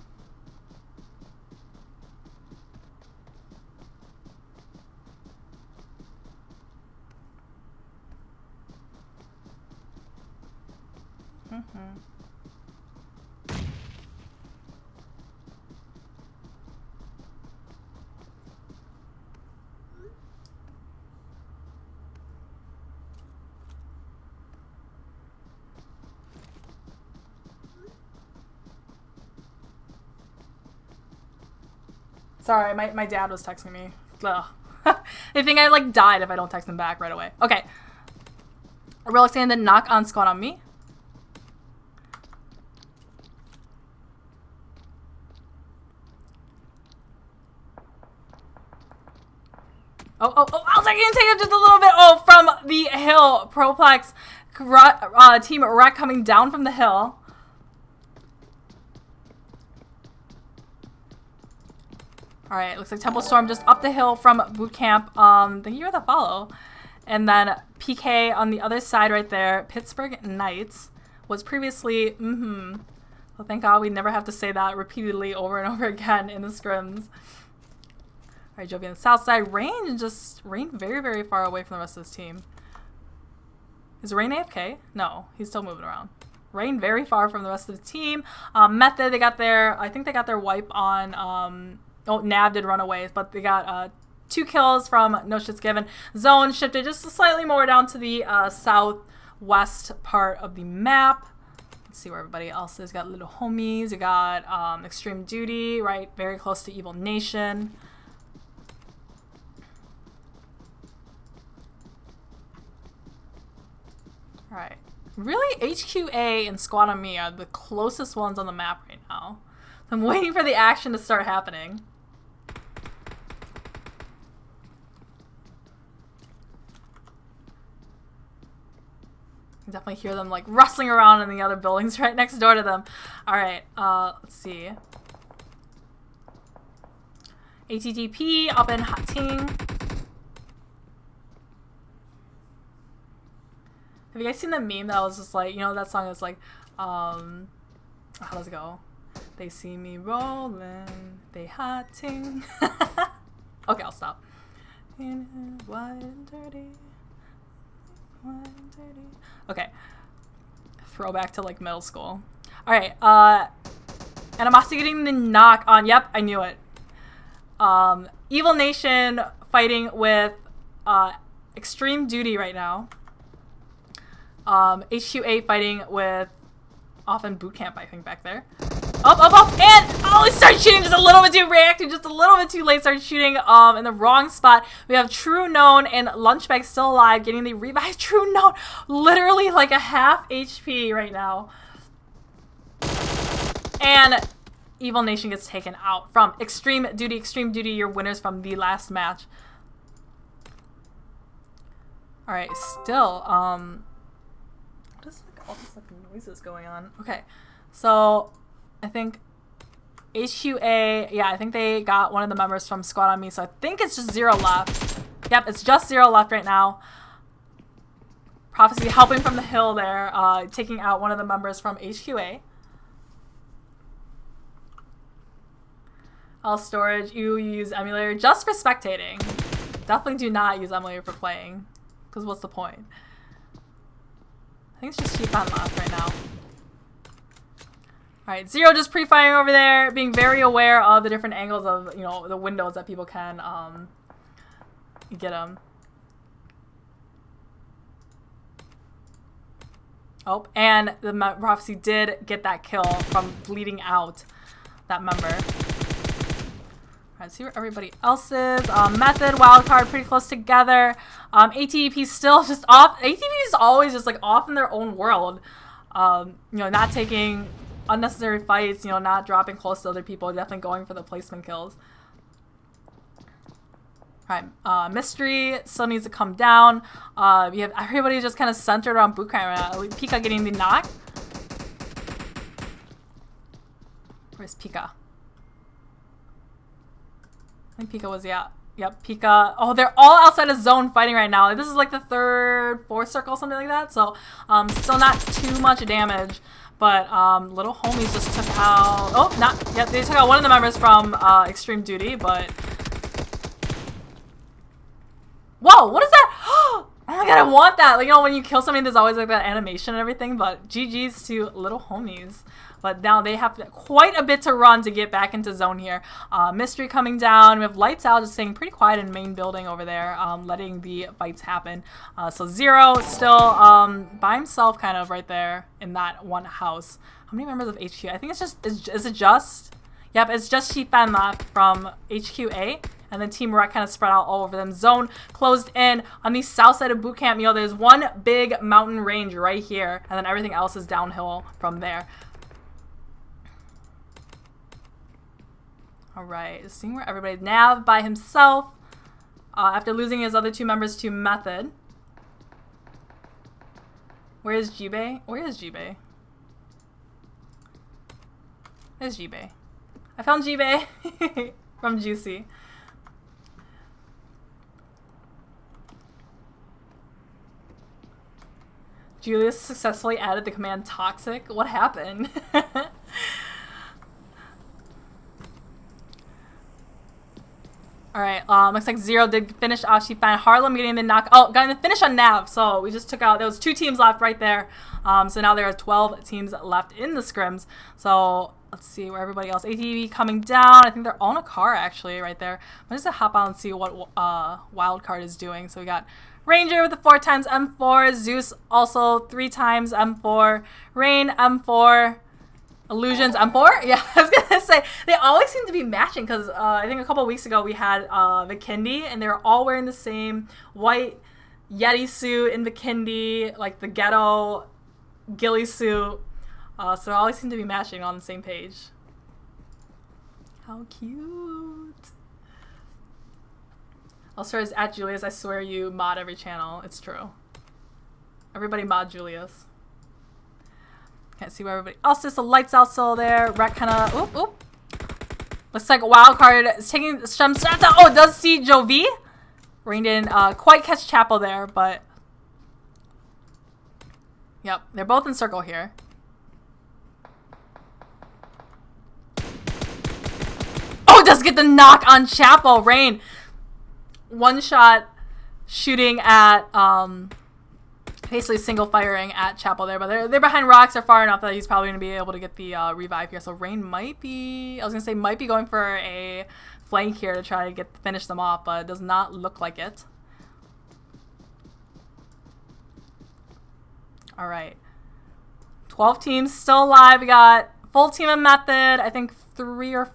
S1: Sorry, my dad was texting me. Ugh. They think I like died if I don't text them back right away. Okay. Relic saying the knock on squad on me. Oh, I was like, gonna take it just a little bit. Oh, from the hill. Proplex, Team Wreck coming down from the hill. Alright, looks like Temple Storm just up the hill from Boot Camp. Thank you for the follow. And then PK on the other side right there. Pittsburgh Knights was previously, well, thank God we never have to say that repeatedly over and over again in the scrims. Alright, Jovi on the south side. Rain very, very far away from the rest of his team. Is Rain AFK? No, he's still moving around. Rain very far from the rest of the team. Method, I think they got their wipe on, oh, Nav did run away, but they got 2 kills from No Shit's Given. Zone shifted just slightly more down to the southwest part of the map. Let's see where everybody else is. Got Little Homies. You got Extreme Duty, right? Very close to Evil Nation. Alright. Really, HQA and Squad on Me are the closest ones on the map right now. So I'm waiting for the action to start happening. You definitely hear them like rustling around in the other buildings right next door to them. Alright, let's see. ATTP up in Hating. Have you guys seen the meme that was just like, you know, that song is like, how does it go? They see me rolling, they hotting. Okay, I'll stop. Wide and dirty. Wide and dirty. Okay. Throwback to like middle school. Alright, Animosity getting the knock on. Yep, I knew it. Evil Nation fighting with Extreme Duty right now. HQ8 fighting with Often Boot Camp, I think, back there. And he started shooting just a little bit too reactive, just a little bit too late. Started shooting in the wrong spot. We have True Known and Lunchbag still alive, getting the revive. True Known, literally like a half HP right now. And Evil Nation gets taken out from Extreme Duty. Extreme Duty, your winners from the last match. All right, still, what is like all this like noises going on? Okay, so I think HQA, yeah, I think they got one of the members from Squad on Me, so I think it's just 0 left. Yep, it's just 0 left right now. Prophecy helping from the hill there, taking out one of the members from HQA. All storage, you use emulator just for spectating. Definitely do not use emulator for playing, because what's the point? I think it's just Sheepan left right now. Alright, Zero just pre-firing over there, being very aware of the different angles of, you know, the windows that people can get them. Oh, and the Prophecy did get that kill from bleeding out that member. Alright, see where everybody else is. Method, Wildcard, pretty close together. ATP still just off. ATP is always just like off in their own world. You know, not taking unnecessary fights, you know, not dropping close to other people, definitely going for the placement kills. Alright, Mystery still needs to come down. We have everybody just kind of centered around Boot Camp right now. Pika getting the knock. Where's Pika? I think Pika was, yeah. Yep, Pika. Oh, they're all outside of zone fighting right now. This is like the third, fourth circle, something like that. So, still not too much damage. But, little homies just took out... Oh, not... Yep, they took out one of the members from, Extreme Duty, but... Whoa, what is that? Oh my god, I want that. Like, you know, when you kill somebody, there's always like that animation and everything. But GG's to little homies. But now they have quite a bit to run to get back into zone here. Mystery coming down. We have Lights Out just staying pretty quiet in main building over there, letting the fights happen. So Zero still by himself kind of right there in that one house. How many members of HQ? I think it's just, is it just? Yep, it's just Sheepan left from HQA. And then Team Rec kind of spread out all over them. Zone closed in on the south side of Boot Camp. You know, there's one big mountain range right here. And then everything else is downhill from there. Alright, seeing where everybody's. Nav by himself. After losing his other two members to Method. Where is Jibei? Where is Jibei? There's Jibei. I found Jibei from Juicy. Julius successfully added the command toxic. What happened? Alright, looks like Zero did finish off Sheepan. Harlem getting the knock. Oh, got the finish on Nav. So we just took out, there was 2 teams left right there. So now there are 12 teams left in the scrims. So let's see where everybody else. ATV coming down. I think they're all in a car actually right there. I'm just gonna hop out and see what Wildcard is doing. So we got Ranger with the 4x M4. Zeus also 3x M4. Rain M4. Illusions M4? Yeah, I was gonna say they always seem to be matching because I think a couple weeks ago we had Vikendi and they were all wearing the same white Yeti suit in Vikendi, like the ghetto ghillie suit. So they always seem to be matching on the same page. How cute! Also, is at Julius. I swear you mod every channel. It's true. Everybody mod Julius. Can't see where everybody else is. The Lights Out still there. Rec kind of. Oop, oop. Looks like Wildcard is taking some shots out. Oh, it does see Jovi. Rained in. Quite catch Chapel there, but. Yep, they're both in circle here. Oh, does get the knock on Chapel. Rain. One shot shooting at, basically single firing at Chapel there, but they're behind rocks. They're far enough that he's probably going to be able to get the revive here. So Rain might be, I was going to say, might be going for a flank here to try to finish them off, but it does not look like it. All right. 12 teams still alive. We got full team of Method. I think 3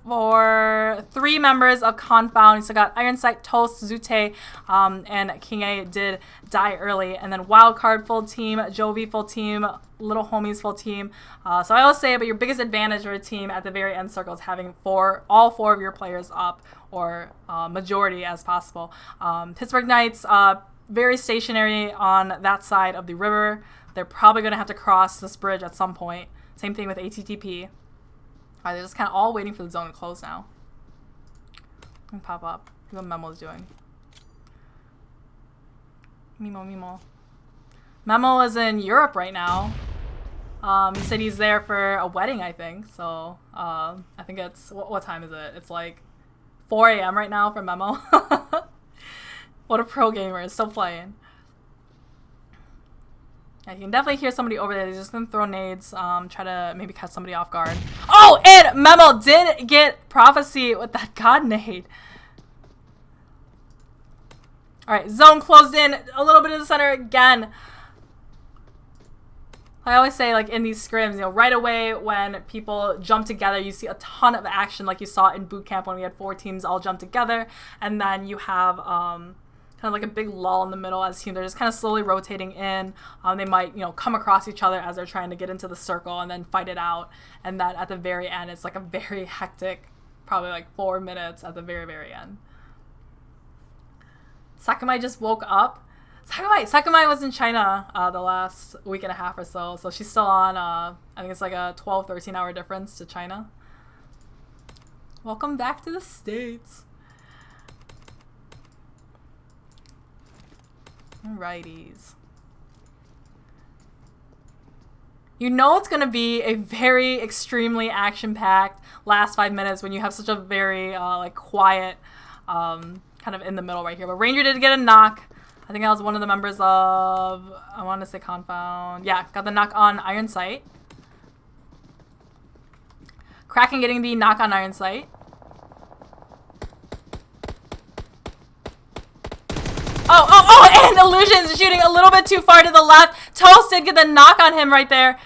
S1: members of Confound. We still got Iron Sight, Toast, Zute, and King A did die early. And then Wildcard full team, Jovi full team, Little Homies full team. So I always say, but your biggest advantage for a team at the very end circle is having all four of your players up, or majority as possible. Pittsburgh Knights, very stationary on that side of the river. They're probably going to have to cross this bridge at some point. Same thing with ATTP. They're just kind of all waiting for the zone to close now. And pop up. See what Memo's doing. Memo. Memo is in Europe right now. He said he's there for a wedding, I think. So, I think it's... What time is it? It's like 4 a.m. right now for Memo. What a pro gamer. Is still playing. Yeah, you can definitely hear somebody over there. They're just going to throw nades, try to maybe catch somebody off guard. Oh, and Memo did get Prophecy with that God nade. All right, zone closed in. A little bit in the center again. I always say, like, in these scrims, you know, right away when people jump together, you see a ton of action like you saw in boot camp when we had 4 teams all jump together. And then you have... kind of like a big lull in the middle as teams. They're just kind of slowly rotating in. They might, you know, come across each other as they're trying to get into the circle and then fight it out. And then at the very end, it's like a very hectic, probably like 4 minutes at the very, very end. Sakamai just woke up. Sakamai was in China the last week and a half or so. So she's still on, I think it's like a 12, 13 hour difference to China. Welcome back to the States. Alrighties. You know it's going to be a very extremely action-packed last 5 minutes when you have such a very like quiet kind of in the middle right here. But Ranger did get a knock. I think that was one of the members of, I want to say Confound. Yeah, got the knock on Iron Sight. Kraken getting the knock on Iron Sight. Oh, and Illusion's shooting a little bit too far to the left. Toast did get the knock on him right there,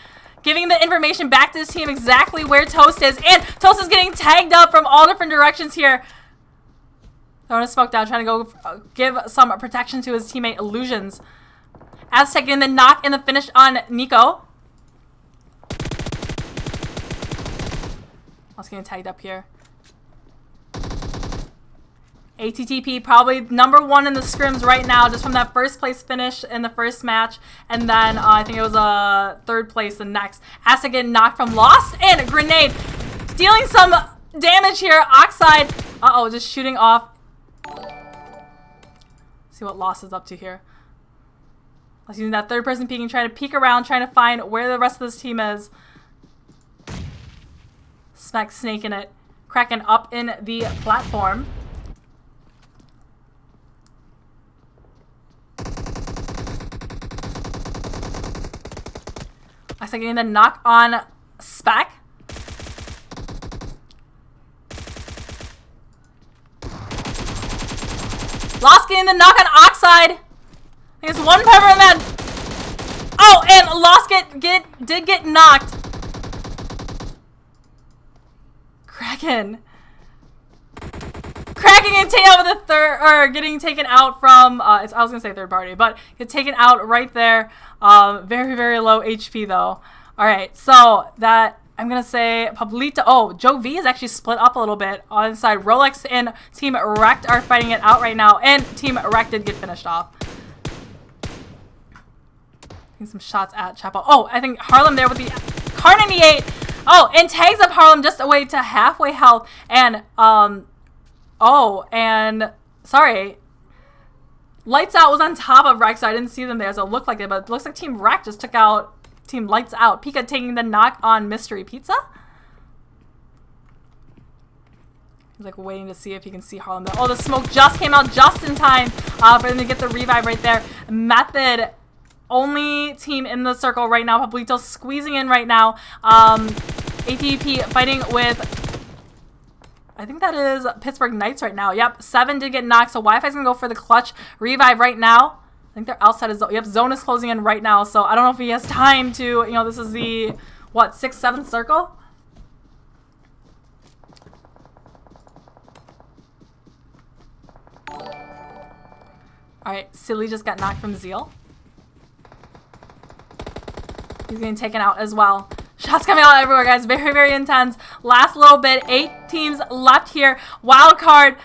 S1: giving the information back to his team exactly where Toast is. And Toast is getting tagged up from all different directions here. Throwing a smoke down, trying to go give some protection to his teammate Illusions. Aztec getting the knock and the finish on Nico. I was getting tagged up here. ATTP probably #1 in the scrims right now, just from that first place finish in the first match, and then I think it was a 3rd place the next. Aztec getting knocked from Lost, and a grenade dealing some damage here. Oxide, just shooting off. See what Lost is up to here. I was using that 3rd person peeking, trying to peek around, trying to find where the rest of this team is. Smack snaking it, Kraken up in the platform. I said getting the knock on Spec. Lost getting the knock on Oxide. I think it's 1 pepper and then... Oh, and Lost did get knocked. Kraken getting taken out with getting taken out from, I was going to say 3rd party, but get taken out right there. Very, very low HP though. Alright, so that, I'm going to say Pablito. Oh, Joe V is actually split up a little bit on the side. Rolex and Team Wrecked are fighting it out right now, and Team Wrecked did get finished off. Getting some shots at Chapo. Oh, I think Harlem there with the Car 98. Oh, and tags up Harlem just away to halfway health. And, sorry. Lights Out was on top of Wreck, so I didn't see them there, so it looked like it. But it looks like Team Wreck just took out team Lights Out. Pika taking the knock on Mystery Pizza. He's like waiting to see if he can see Harlem. Oh, the smoke just came out just in time for them to get the revive right there. Method, only team in the circle right now. Pablito squeezing in right now. ATP fighting with, I think that is Pittsburgh Knights right now. Yep, 7 did get knocked, so Wi-Fi's gonna go for the clutch revive right now. I think they're outside of zone. Yep, zone is closing in right now, so I don't know if he has time to, you know, this is the, what, 6th, 7th circle? Alright, Silly just got knocked from Zeal. He's getting taken out as well. Shots coming out everywhere, guys. Very, very intense. Last little bit. 8 teams left here. Wild card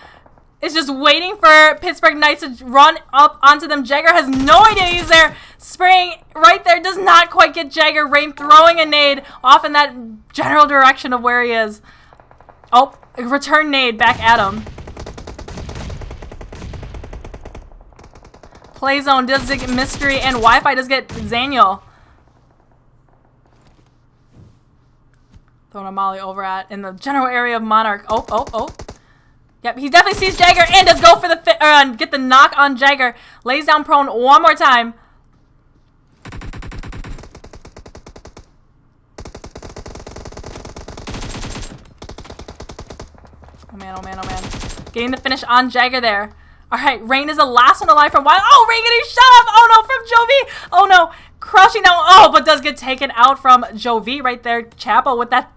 S1: is just waiting for Pittsburgh Knights to run up onto them. Jagger has no idea he's there. Spraying right there. Does not quite get Jagger. Rain throwing a nade off in that general direction of where he is. Oh, return nade back at him. Play zone does get Mystery, and Wi-Fi does get Zaniel. Throwing a molly over at in the general area of Monarch. Oh. Yep, he definitely sees Jagger and does go for the get the knock on Jagger. Lays down prone one more time. Oh man. Getting the finish on Jagger there. Alright, Rain is the last one alive from Wild. Oh, Rain getting shot off. Oh no, from Jovi. Oh no, crouching down. Oh, but does get taken out from Jovi right there. Chapel with that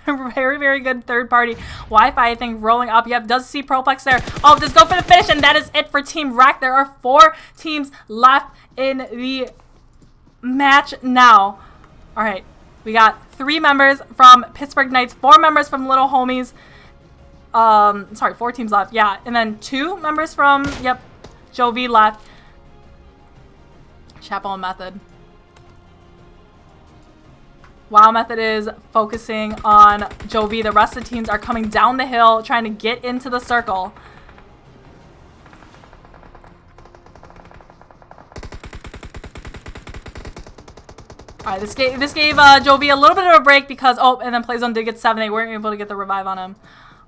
S1: very, very good third party. Wi-Fi, I think, rolling up. Yep, does see Proplex there. Oh, does go for the finish, and that is it for Team Wreck. There are 4 teams left in the match now. Alright, we got 3 members from Pittsburgh Knights, 4 members from Little Homies. Sorry, 4 teams left. Yeah, and then 2 members from, yep, Jovi left. Chapel and Method. Wow, Method is focusing on Jovi. The rest of the teams are coming down the hill, trying to get into the circle. Alright, this gave Jovi a little bit of a break because, oh, and then Playzone did get 7. They weren't able to get the revive on him.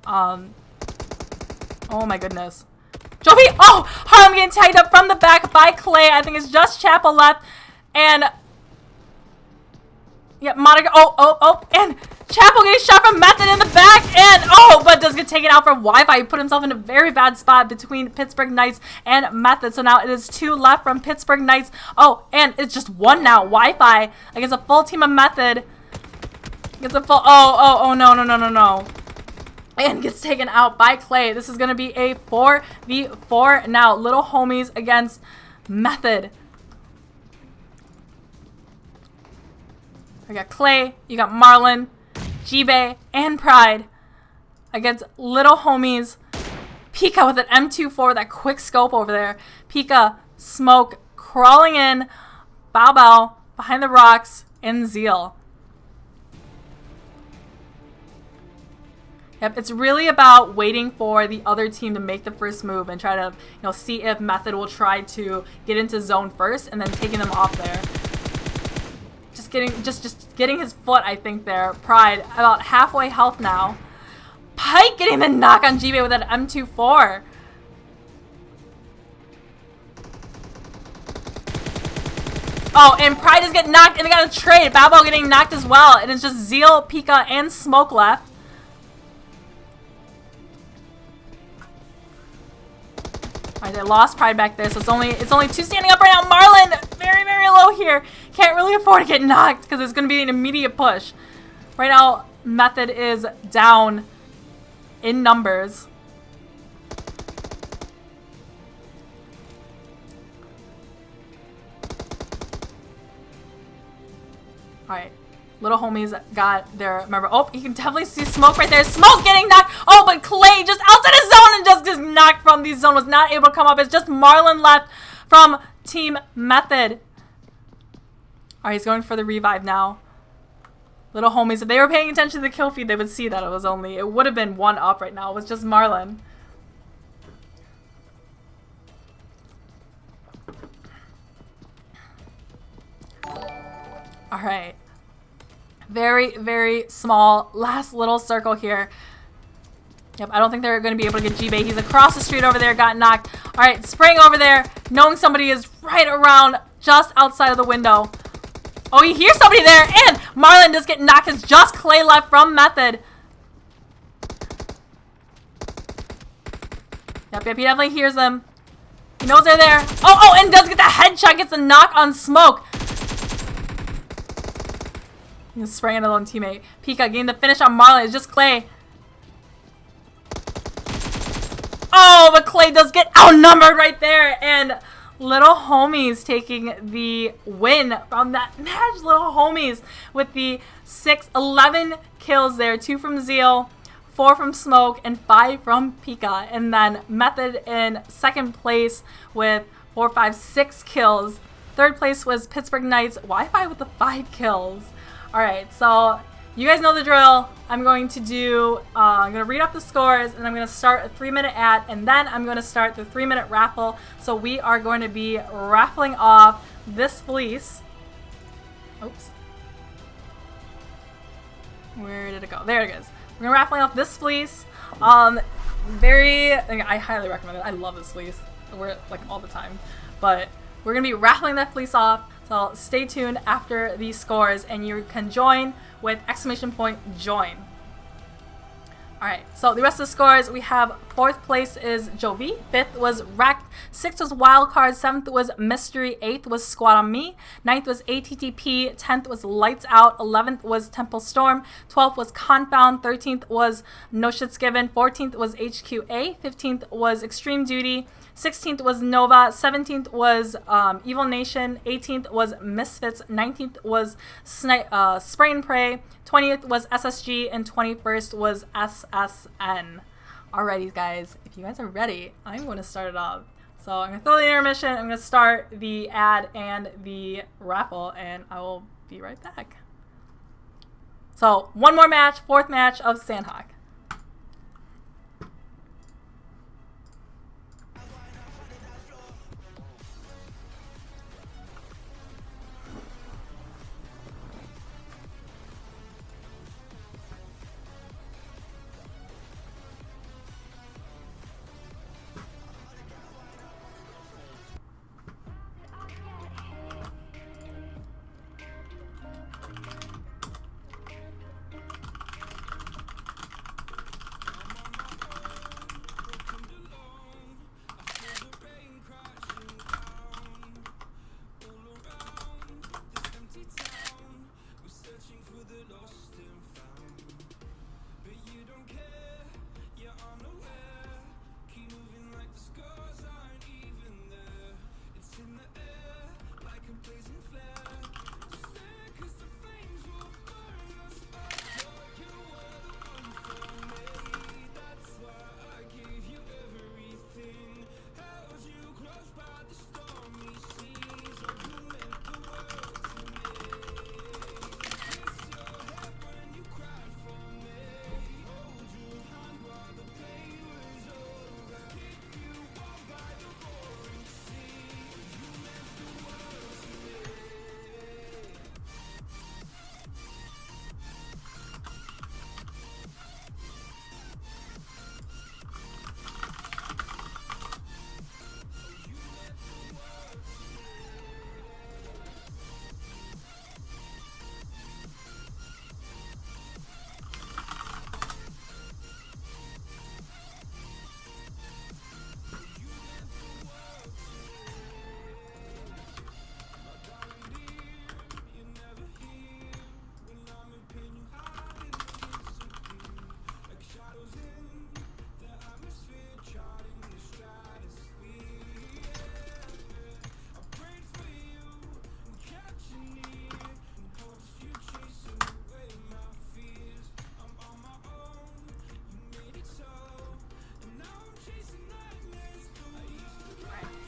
S1: Oh my goodness. Jovi! Oh! Harlem getting tagged up from the back by Clay. I think it's just Chapel left. And yeah, Monica. Oh, and Chapel getting shot from Method in the back, and oh, but does get taken out from Wi-Fi. He put himself in a very bad spot between Pittsburgh Knights and Method. So now it is 2 left from Pittsburgh Knights. Oh, and it's just 1 now. Wi-Fi against a full team of Method. Gets a full. Oh, no. And gets taken out by Clay. This is gonna be a 4v4 now. Little Homies against Method. I got Clay, you got Marlon, G-Bay, and Pride against Little Homies. Pika with an M24, that quick scope over there. Pika, Smoke, crawling in, Bao behind the rocks, and Zeal. Yep, it's really about waiting for the other team to make the first move and try to, see if Method will try to get into zone first and then taking them off there. Just getting his foot, I think, there. Pride, about halfway health now. Pike getting the knock on G-Bay with that M24. Oh, and Pride is getting knocked, and they got a trade. Babbo getting knocked as well. And it's just Zeal, Pika, and Smoke left. Alright, they lost Pride back there, so it's only 2 standing up right now. Marlon, very, very low here. Can't really afford to get knocked because it's going to be an immediate push. Right now, Method is down in numbers. Alright. Little Homies got their, remember, oh, you can definitely see Smoke right there. Smoke getting knocked. Oh, but Clay just outside his zone and just knocked from the zone. Was not able to come up. It's just Marlon left from Team Method. All right, he's going for the revive now. Little Homies, if they were paying attention to the kill feed, they would see that it would have been 1 up right now. It was just Marlon. All right. Very, very small last little circle here. Yep, I don't think they're going to be able to get G-Bay. He's across the street over there, got knocked. All right, spraying over there, knowing somebody is right around just outside of the window. Oh, he hears somebody there, and Marlon does get knocked. It's just Clay left from Method. Yep, he definitely hears them. He knows they're there. Oh, and does get the headshot, gets a knock on Smoke. He's spraying another teammate. Pika getting the finish on Marlon. It's just Clay. Oh, but Clay does get outnumbered right there. And Little Homies taking the win from that match. Little Homies with the 11 kills there. 2 from Zeal, 4 from Smoke, and 5 from Pika. And then Method in second place with 4, 5, 6 kills. Third place was Pittsburgh Knights Wi-Fi with the 5 kills. Alright, so you guys know the drill. I'm going to read off the scores, and I'm going to start a 3-minute ad, and then I'm going to start the 3-minute raffle. So we are going to be raffling off this fleece. Oops. Where did it go? There it is. We're going to raffling off this fleece. I highly recommend it. I love this fleece. I wear it like all the time. But we're going to be raffling that fleece off. So stay tuned after these scores, and you can join with !join. Alright, so the rest of the scores, we have 4th place is Jovi, 5th was Wrecked, 6th was Wildcard, 7th was Mystery, 8th was Squad on Me, 9th was ATTP, 10th was Lights Out, 11th was Temple Storm, 12th was Confound, 13th was No Shits Given, 14th was HQA, 15th was Extreme Duty, 16th was Nova, 17th was Evil Nation, 18th was Misfits, 19th was Spray and Pray, 20th was SSG, and 21st was SSN. Alrighty, guys, if you guys are ready, I'm going to start it off. So I'm going to throw the intermission, I'm going to start the ad and the raffle, and I will be right back. So, one more match, 4th match of Sandhawk.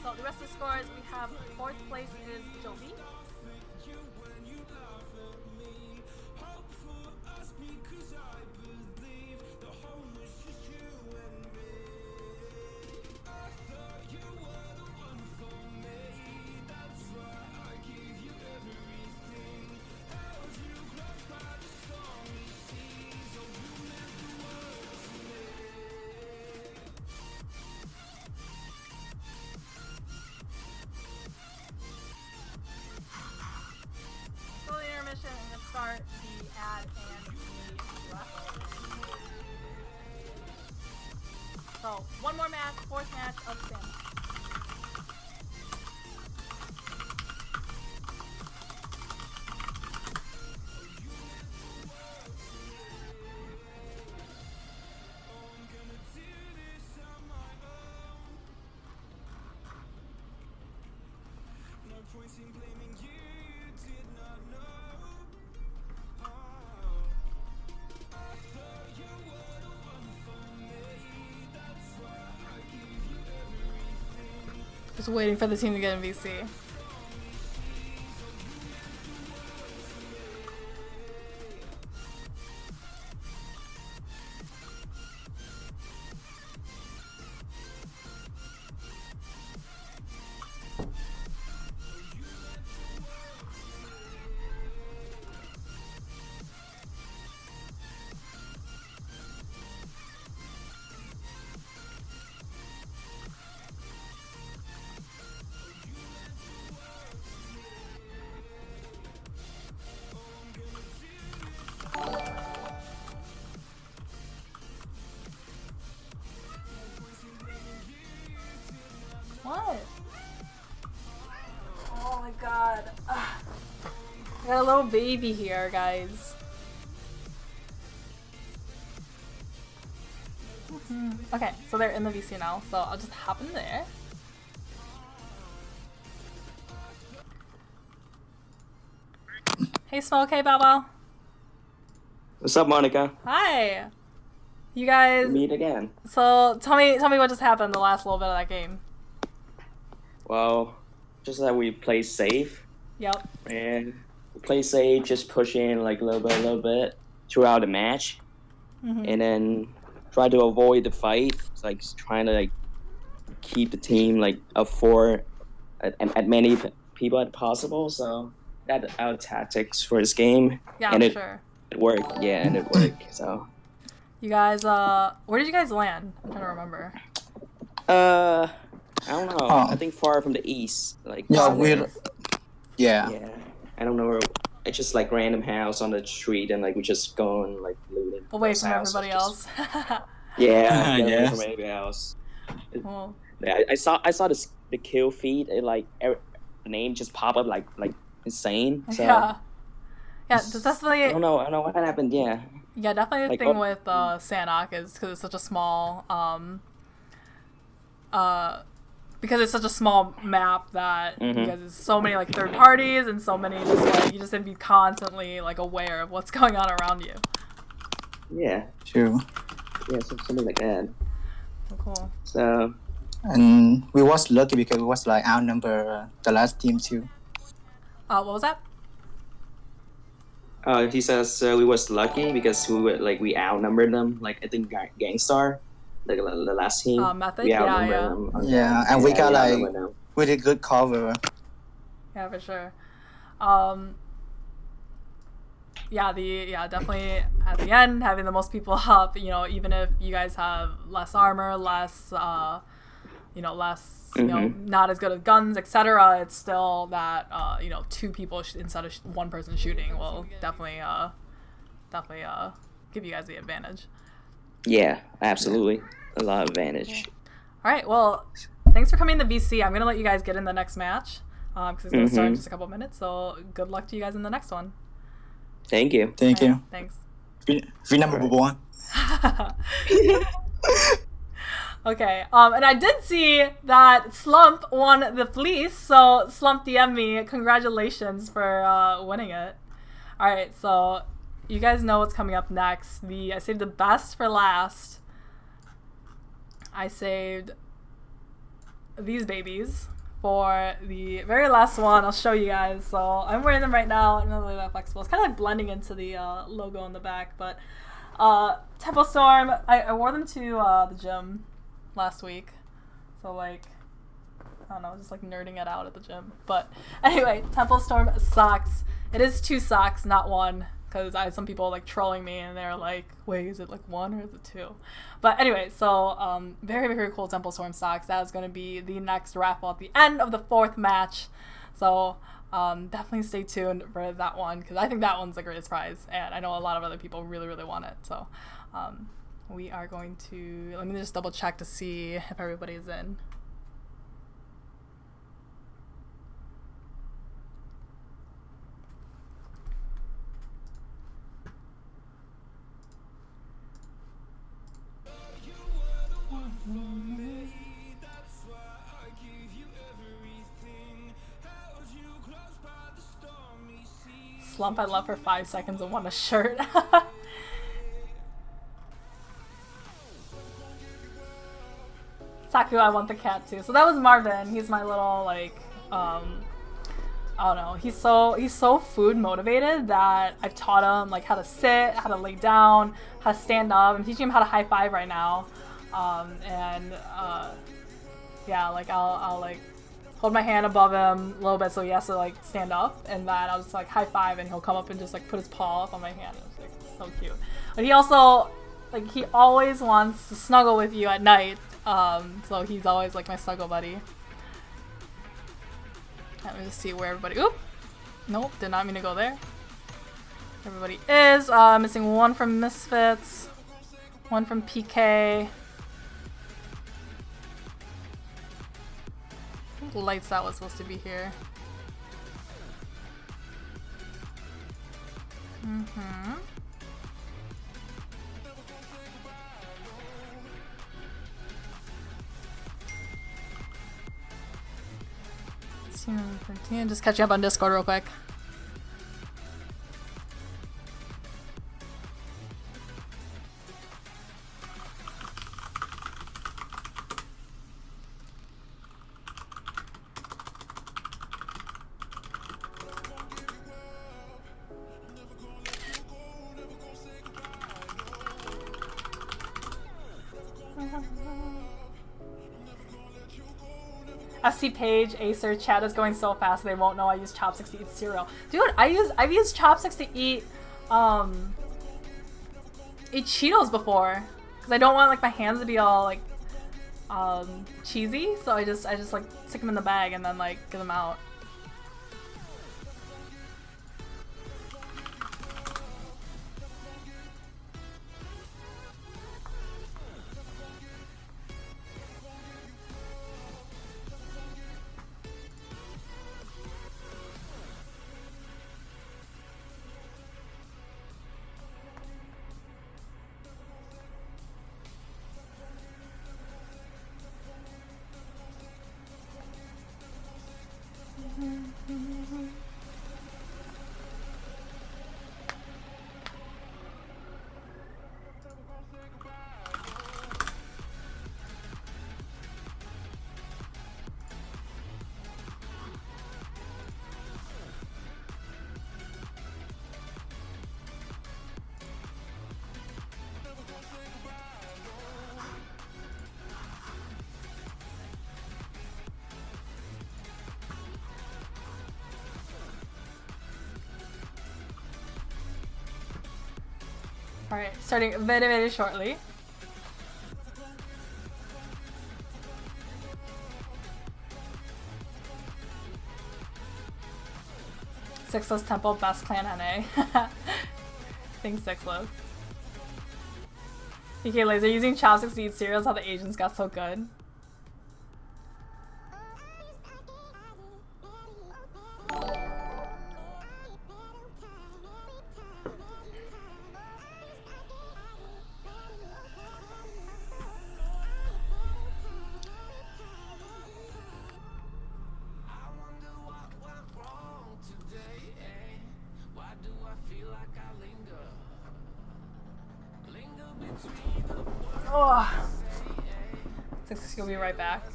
S1: So the rest of the scores, we have 4th place is Jovi. So one more match, fourth match of Sam. Just waiting for the team to get in VC. What? Oh my god. Ugh. I got a little baby here, guys. Okay, so they're in the VC now, so I'll just hop in there. Hey, Smoke. Hey, Bow Bow.
S7: What's up, Monica?
S1: Hi. You guys.
S7: Meet again.
S1: So tell me what just happened the last little bit of that game.
S7: Well, just that we play safe.
S1: Yep.
S7: And we play safe, just push in like a little bit throughout the match, and then try to avoid the fight. It's like trying to like keep the team like up for at many people as possible. So that's our tactics for this game.
S1: Yeah,
S7: and
S1: sure.
S7: It worked. Yeah, and it worked. So.
S1: You guys, where did you guys land? I'm trying to remember.
S7: I don't know.
S8: Oh.
S7: I think far from the east. Like.
S8: Yeah,
S7: somewhere.
S8: Yeah.
S7: Yeah. I don't know where. It's just like random house on the street, and like we just go and like looting.
S1: Away
S7: those
S1: from
S7: houses,
S1: everybody
S7: just-
S1: else.
S7: Yeah, get away
S8: Yes.
S7: from everybody else.
S1: Cool.
S7: Yeah, I saw the kill feed. It like the name just pop up like insane. So
S1: Yeah. Yeah, that's definitely.
S7: I don't know what happened. Yeah.
S1: Yeah, definitely the
S7: Like,
S1: thing with Sanok is because it's such a small because it's such a small map that because there's so many like third parties and so many just like you just have to be constantly like aware of what's going on around you.
S7: Yeah.
S8: True.
S7: Yeah. Something like that.
S1: So cool.
S7: So
S8: And we was lucky because we was like outnumber the last team too.
S1: What was that?
S7: he says we was lucky because we outnumbered them. Like I think Gangstar, like the last team.
S1: Method?
S7: We
S1: Yeah,
S7: outnumbered
S1: yeah.
S7: them.
S8: Yeah, and we got like
S7: outnumbered them.
S8: really good cover.
S1: Yeah, for sure. Yeah, definitely at the end having the most people up. You know, even if you guys have less armor, less, not as good at guns, etc. It's still that two people instead of one person shooting will definitely give you guys the advantage.
S7: Yeah, absolutely, a lot of advantage.
S1: All right, well, thanks for coming to VC. I'm gonna let you guys get in the next match because it's gonna start in just a couple of minutes. So good luck to you guys in the next one.
S7: Thank you.
S8: Thank
S1: All
S8: you.
S1: right, thanks.
S8: We number one.
S1: Okay, and I did see that Slump won the fleece, so Slump DM me. Congratulations for winning it. Alright, so you guys know what's coming up next. I saved the best for last. I saved these babies for the very last one. I'll show you guys. So I'm wearing them right now. I'm not really that flexible. It's kind of like blending into the logo on the back, but Temple Storm, I wore them to the gym last week, so like I don't know, just like nerding it out at the gym. But anyway, Temple Storm socks. It is 2 socks, not 1, because I had some people like trolling me and they're like, wait, is it like 1 or is it 2? But anyway, so very, very cool Temple Storm socks. That is going to be the next raffle at the end of the 4th match, so definitely stay tuned for that one because I think that one's the greatest prize and I know a lot of other people really, really want it. So we are going to, let me just double check to see if everybody's in. Slump I love for 5 seconds and want a shirt. Saku, I want the cat too. So that was Marvin. He's my little like I don't know. He's so food motivated that I've taught him like how to sit, how to lay down, how to stand up. I'm teaching him how to high five right now. Yeah, like I'll like hold my hand above him a little bit so he has to like stand up, and then I'll just like high five and he'll come up and just like put his paw up on my hand. It's like so cute. But he also like he always wants to snuggle with you at night. So he's always like my snuggle buddy. Let me just see where everybody. Oop! Nope, did not mean to go there. Everybody is missing one from Misfits, one from PK. I think Lights Out was supposed to be here. Just catching up on Discord real quick. FC Page, Acer, chat is going so fast they won't know I use chopsticks to eat cereal. Dude, I've used chopsticks to eat Cheetos before, because I don't want like my hands to be all like cheesy, so I just like stick them in the bag and then like get them out. Alright, starting very, very shortly. Sixless Temple, best clan NA. Thanks, Sixless. PK Laser, using chopsticks to eat cereals, how the Asians got so good. Oh, Sixless, you'll be right back.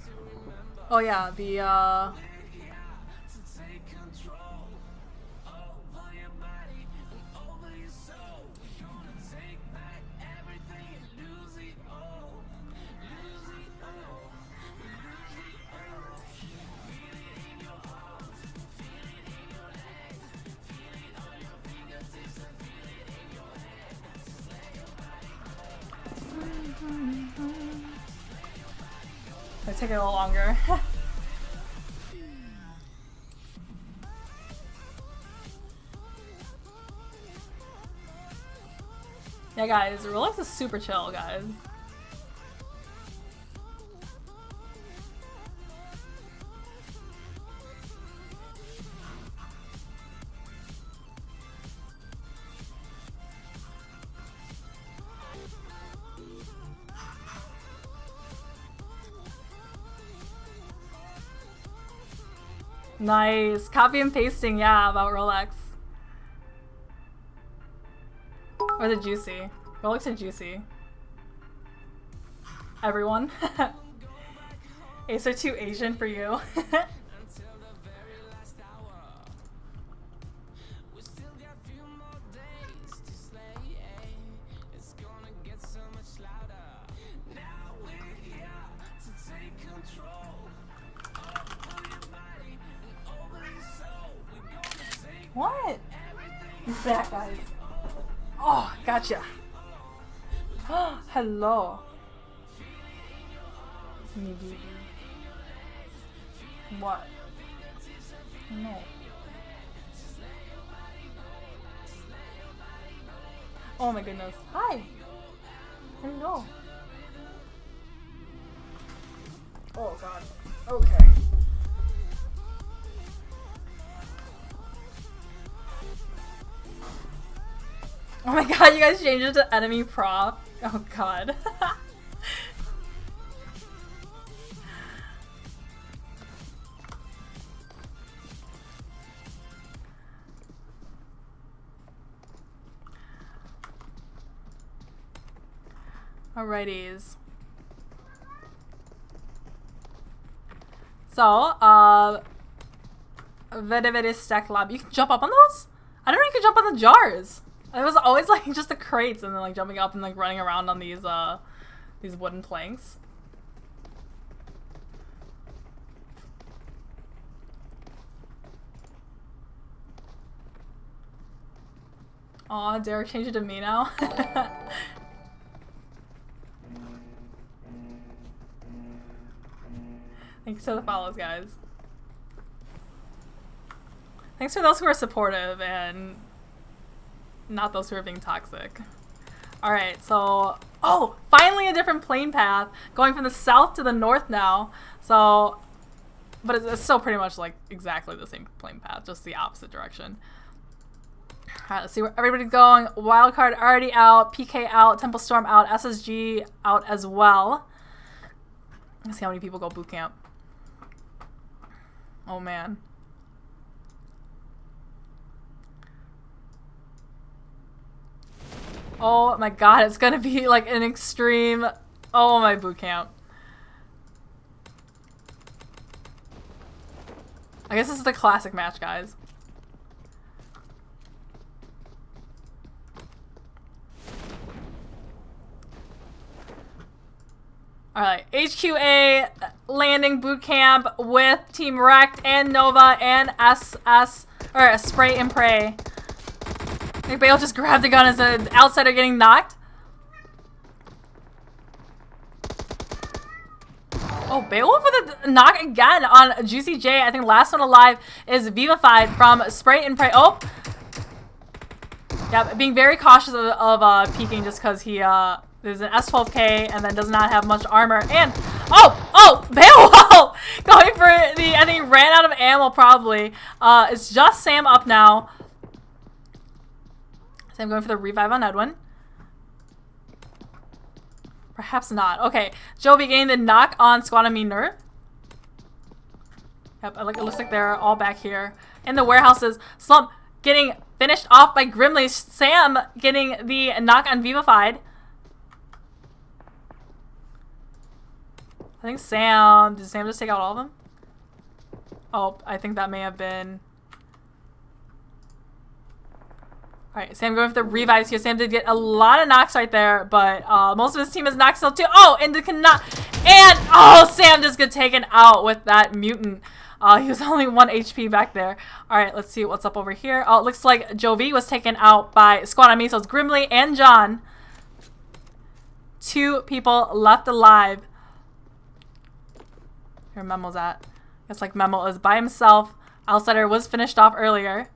S1: Oh yeah, the It'll take a little longer. Yeah, guys, Rolex is super chill, guys. Nice. Copy and pasting, yeah, about Rolex. Or the Juicy. Rolex and Juicy. Everyone. Ace are too Asian for you. What? He's back, guys. Oh, gotcha. Hello. What? No. Oh my goodness. Hi. Hello. Oh god. Okay. Oh my god, you guys changed it to enemy prop. Oh god. Alrighties. So, very stack lab. You can jump up on those? I don't know if you can jump on the jars. It was always like just the crates and then like jumping up and like running around on these wooden planks. Aw, Derek changed it to me now. Thanks for the follows, guys. Thanks for those who are supportive and not those who are being toxic. Alright, so... Oh! Finally a different plane path! Going from the south to the north now. So... But it's still pretty much like exactly the same plane path, just the opposite direction. Alright, let's see where everybody's going. Wildcard already out, PK out, Temple Storm out, SSG out as well. Let's see how many people go boot camp. Oh man. Oh my god, it's gonna be like an extreme... Oh my boot camp. I guess this is the classic match, guys. Alright, HQA landing boot camp with Team Wrecked and Nova and SS, or Spray and Pray. I think Bale just grabbed the gun as an outsider getting knocked. Oh, Beowulf with a knock again on Juicy J. I think last one alive is Vivified from Spray and Pray. Oh! Yeah, being very cautious of peeking just because he, there's an S12K and then does not have much armor. And, oh, Beowulf! Going for the, I think he ran out of ammo probably. It's just Sam up now. Sam going for the revive on Edwin. Perhaps not. Okay, Jovi getting the knock on Squanami Nerf. Yep, it looks like they're all back here. In the warehouses, Slump getting finished off by Grimly. Sam getting the knock on Vivified. I think Sam... Did Sam just take out all of them? Oh, I think that may have been... Alright, Sam going for the revives here. Sam did get a lot of knocks right there, but most of his team is knocked still too. Oh, and cannot. And, oh, Sam just got taken out with that mutant. He was only 1 HP back there. Alright, let's see what's up over here. Oh, it looks like Jovi was taken out by Squanami, so it's Grimly and John. 2 people left alive. Here Memo's at. Looks like Memo is by himself. Outsider was finished off earlier.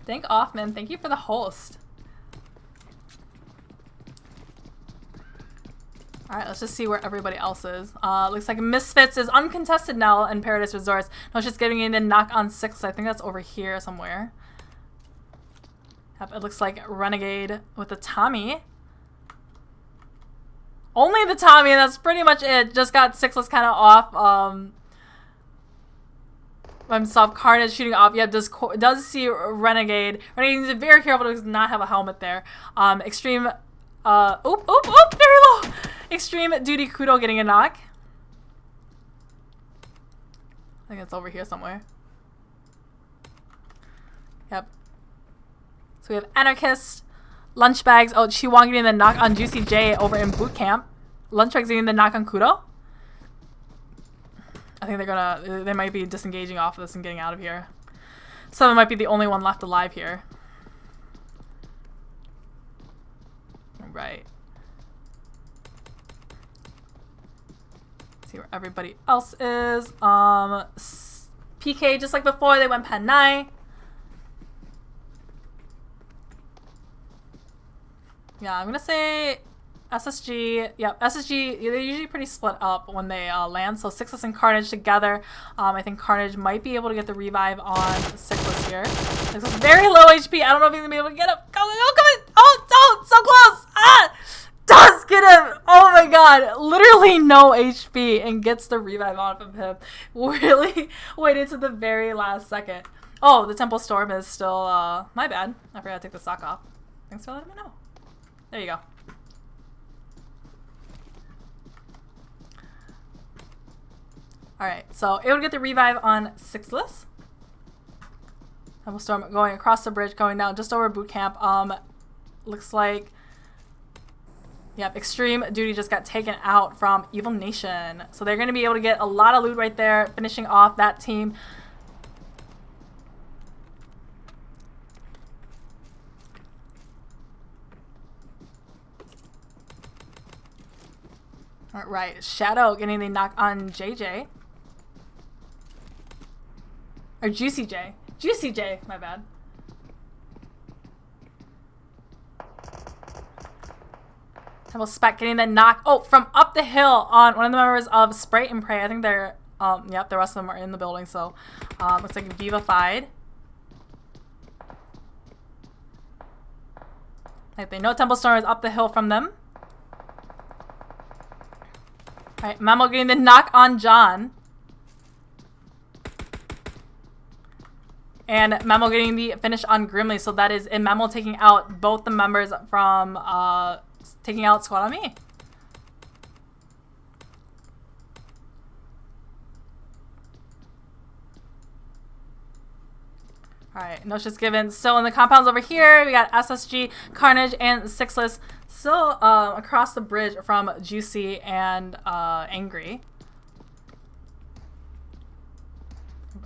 S1: Thank Offman. Thank you for the host. Alright, let's just see where everybody else is. Looks like Misfits is uncontested now in Paradise Resorts. No, it's just getting in and knock on 6. I think that's over here somewhere. Yep, it looks like Renegade with the Tommy. Only the Tommy, and that's pretty much it. Just got 6less kind of off. Himself, Carnage shooting off. Yeah, does see Renegade. Renegade needs to be very careful, does not have a helmet there. Extreme, very low. Extreme Duty Kudo getting a knock. I think it's over here somewhere. Yep. So we have Anarchist, Lunchbags. Oh, Chiwang getting the knock on Juicy J over in Boot Camp. Lunchbags getting the knock on Kudo. I think they might be disengaging off of this and getting out of here. Seven might be the only one left alive here. Right. See where everybody else is. PK, just like before, they went Pen 9. Yeah, I'm gonna say SSG. Yep, SSG, they're usually pretty split up when they land. So Sixless and Carnage together. I think Carnage might be able to get the revive on Sixless here. This is very low HP. I don't know if he's gonna be able to get him. Come in! Oh, so close! Ah! Does get him! Oh my god, literally no HP and gets the revive off of him. Really waited to the very last second. Oh, the Temple Storm is still, my bad. I forgot to take the sock off. Thanks for letting me know. There you go. Alright, so able to get the revive on Sixless. Temple Storm going across the bridge, going down just over Boot Camp. Looks like, yep, Extreme Duty just got taken out from Evil Nation. So they're going to be able to get a lot of loot right there, finishing off that team. Alright, Shadow getting the knock on JJ. Or Juicy J. Juicy J, my bad. Temple Spec getting the knock. Oh, from up the hill on one of the members of Spray and Pray. I think they're, yep, the rest of them are in the building. So, looks like Vivified. Like they know Temple Storm is up the hill from them. Alright, Memo getting the knock on John. And Memo getting the finish on Grimly. So that is Memo taking out both the members from taking out Squad on Me. Alright, no shit's given. Still in the compounds over here. We got SSG, Carnage, and Sixless still across the bridge from Juicy and Angry.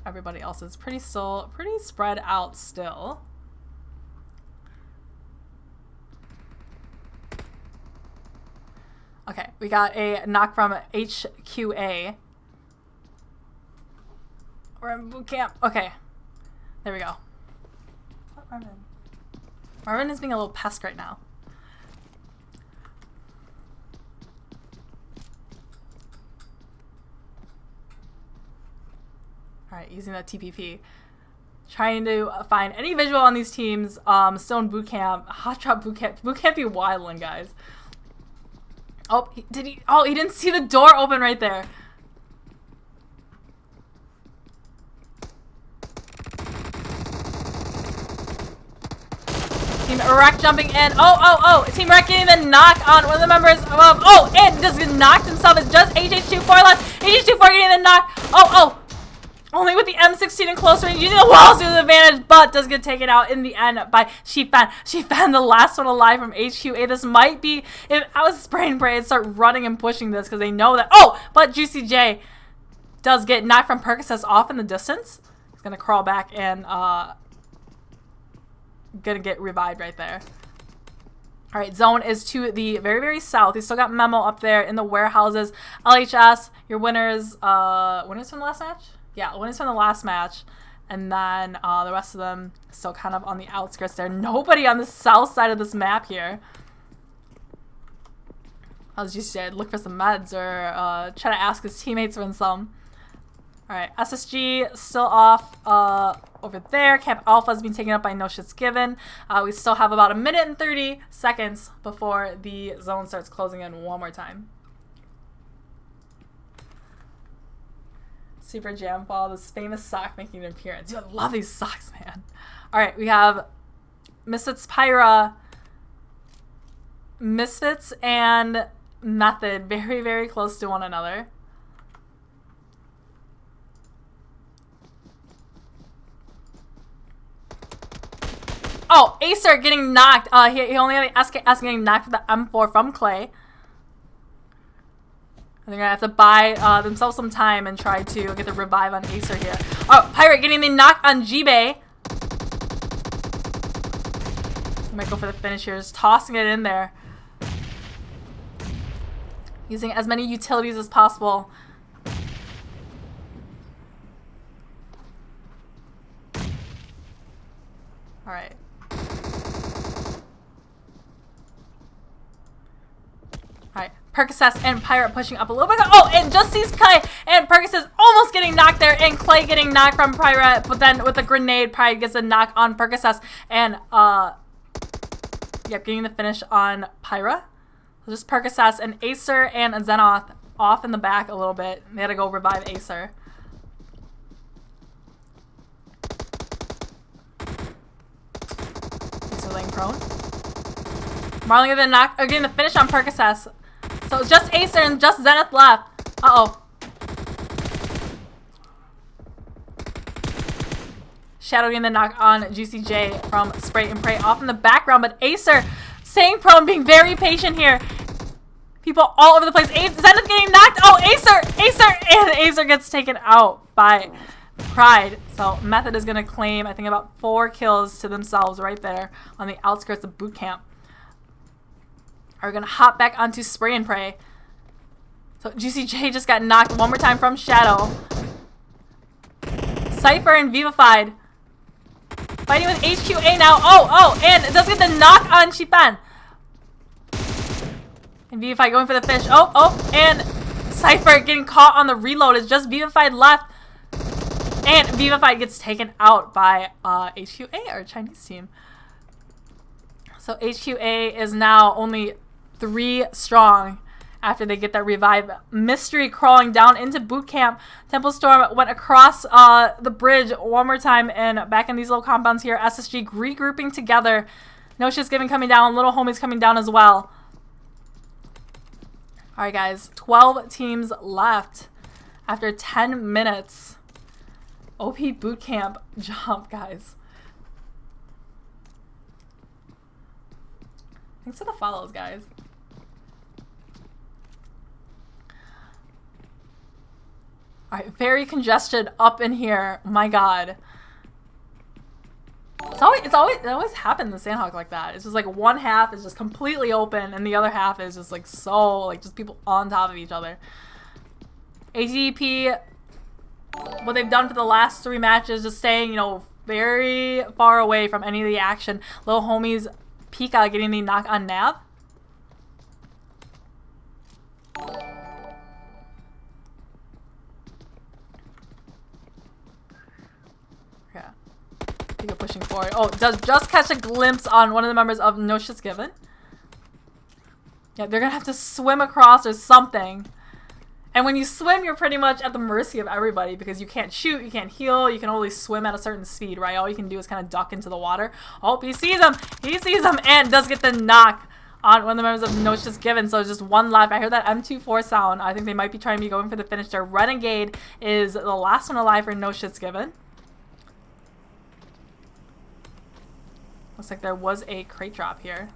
S1: Everybody else is pretty spread out still. Okay, we got a knock from HQA. We're in boot camp. Okay, there we go. Marvin. Marvin is being a little pest right now. Alright, using that TPP. Trying to find any visual on these teams. Still in boot camp. Hot drop boot camp. Boot camp be wildin', guys. Oh, he didn't see the door open right there. Team Wreck jumping in. Oh. Team Wreck getting the knock on one of the members of, and just knocked himself. It's just HH24 left. HH24 getting the knock. Oh. Only with the M16 in close range, using the walls to the advantage, but does get taken out in the end by Shifan. Shifan, the last one alive from HQA. This might be, if I was spraying Pray, I'd start running and pushing this because they know that, but Juicy J does get knocked from Percocets off in the distance. He's going to crawl back and going to get revived right there. All right, Zone is to the very, very south. He's still got Memo up there in the warehouses. LHS, your winners from the last match? Yeah, winners from the last match. And then the rest of them still kind of on the outskirts there. Nobody on the south side of this map here. I was just saying, look for some meds or try to ask his teammates for some. Alright, SSG still off over there. Camp Alpha has been taken up by No Shits Given. We still have about 1 minute and 30 seconds before the zone starts closing in one more time. Super Jam Ball, this famous sock making an appearance. Dude, I love these socks, man. Alright, we have Misfits Pyra, Misfits, and Method very, very close to one another. Oh, Acer getting knocked. He only had S getting knocked with the M4 from Clay. They're gonna have to buy themselves some time and try to get the revive on Acer here. Oh, Pirate getting the knock on G-Bay. Might go for the finish here, just tossing it in there. Using as many utilities as possible. Alright. Alright, Percocet and Pirate pushing up a little bit. Oh, and just sees Clay, and Percocet almost getting knocked there, and Clay getting knocked from Pirate, but then with a grenade, Pirate gets a knock on Percocet, and yep, getting the finish on Pyra. So just Percocet and Acer and Xenoth off in the back a little bit. They had to go revive Acer. Acer laying prone. Marlon getting the finish on Percocet. So it's just Acer and just Zenith left. Uh-oh. Shadow getting the knock on GCJ from Spray and Pray off in the background, but Acer staying prone, being very patient here. People all over the place. Zenith getting knocked. Oh, Acer, and Acer gets taken out by Pride. So Method is going to claim, I think, about 4 kills to themselves right there on the outskirts of boot camp. Are going to hop back onto Spray and Pray. So GCJ just got knocked one more time from Shadow. Cypher and Vivified fighting with HQA now. Oh, and it does get the knock on Shipan. And Vivified going for the finish. Oh, and Cypher getting caught on the reload. It's just Vivified left. And Vivified gets taken out by HQA, our Chinese team. So HQA is now only 3 strong after they get that revive. Mystery crawling down into boot camp. Temple Storm went across the bridge one more time and back in these little compounds here. SSG regrouping together. No Shits Given coming down. Little Homies coming down as well. Alright guys, 12 teams left after 10 minutes. OP boot camp jump, guys. Thanks for the follows, guys. Alright, very congested up in here. My god. It always happens in Sandhawk like that. It's just like one half is just completely open and the other half is just like so, like just people on top of each other. ATP, what they've done for the last 3 matches, just staying, you know, very far away from any of the action. Little Homies Pika getting the knock on Nav. Yeah. Pika pushing forward. Oh, does just catch a glimpse on one of the members of No Shits Given. Yeah, they're gonna have to swim across or something. And when you swim, you're pretty much at the mercy of everybody because you can't shoot, you can't heal, you can only swim at a certain speed, right? All you can do is kind of duck into the water. Oh, he sees him! He sees him and does get the knock on one of the members of No Shits Given. So just one left. I heard that M24 sound. I think they might be trying to be going for the finish there. Renegade is the last one alive for No Shits Given. Looks like there was a crate drop here.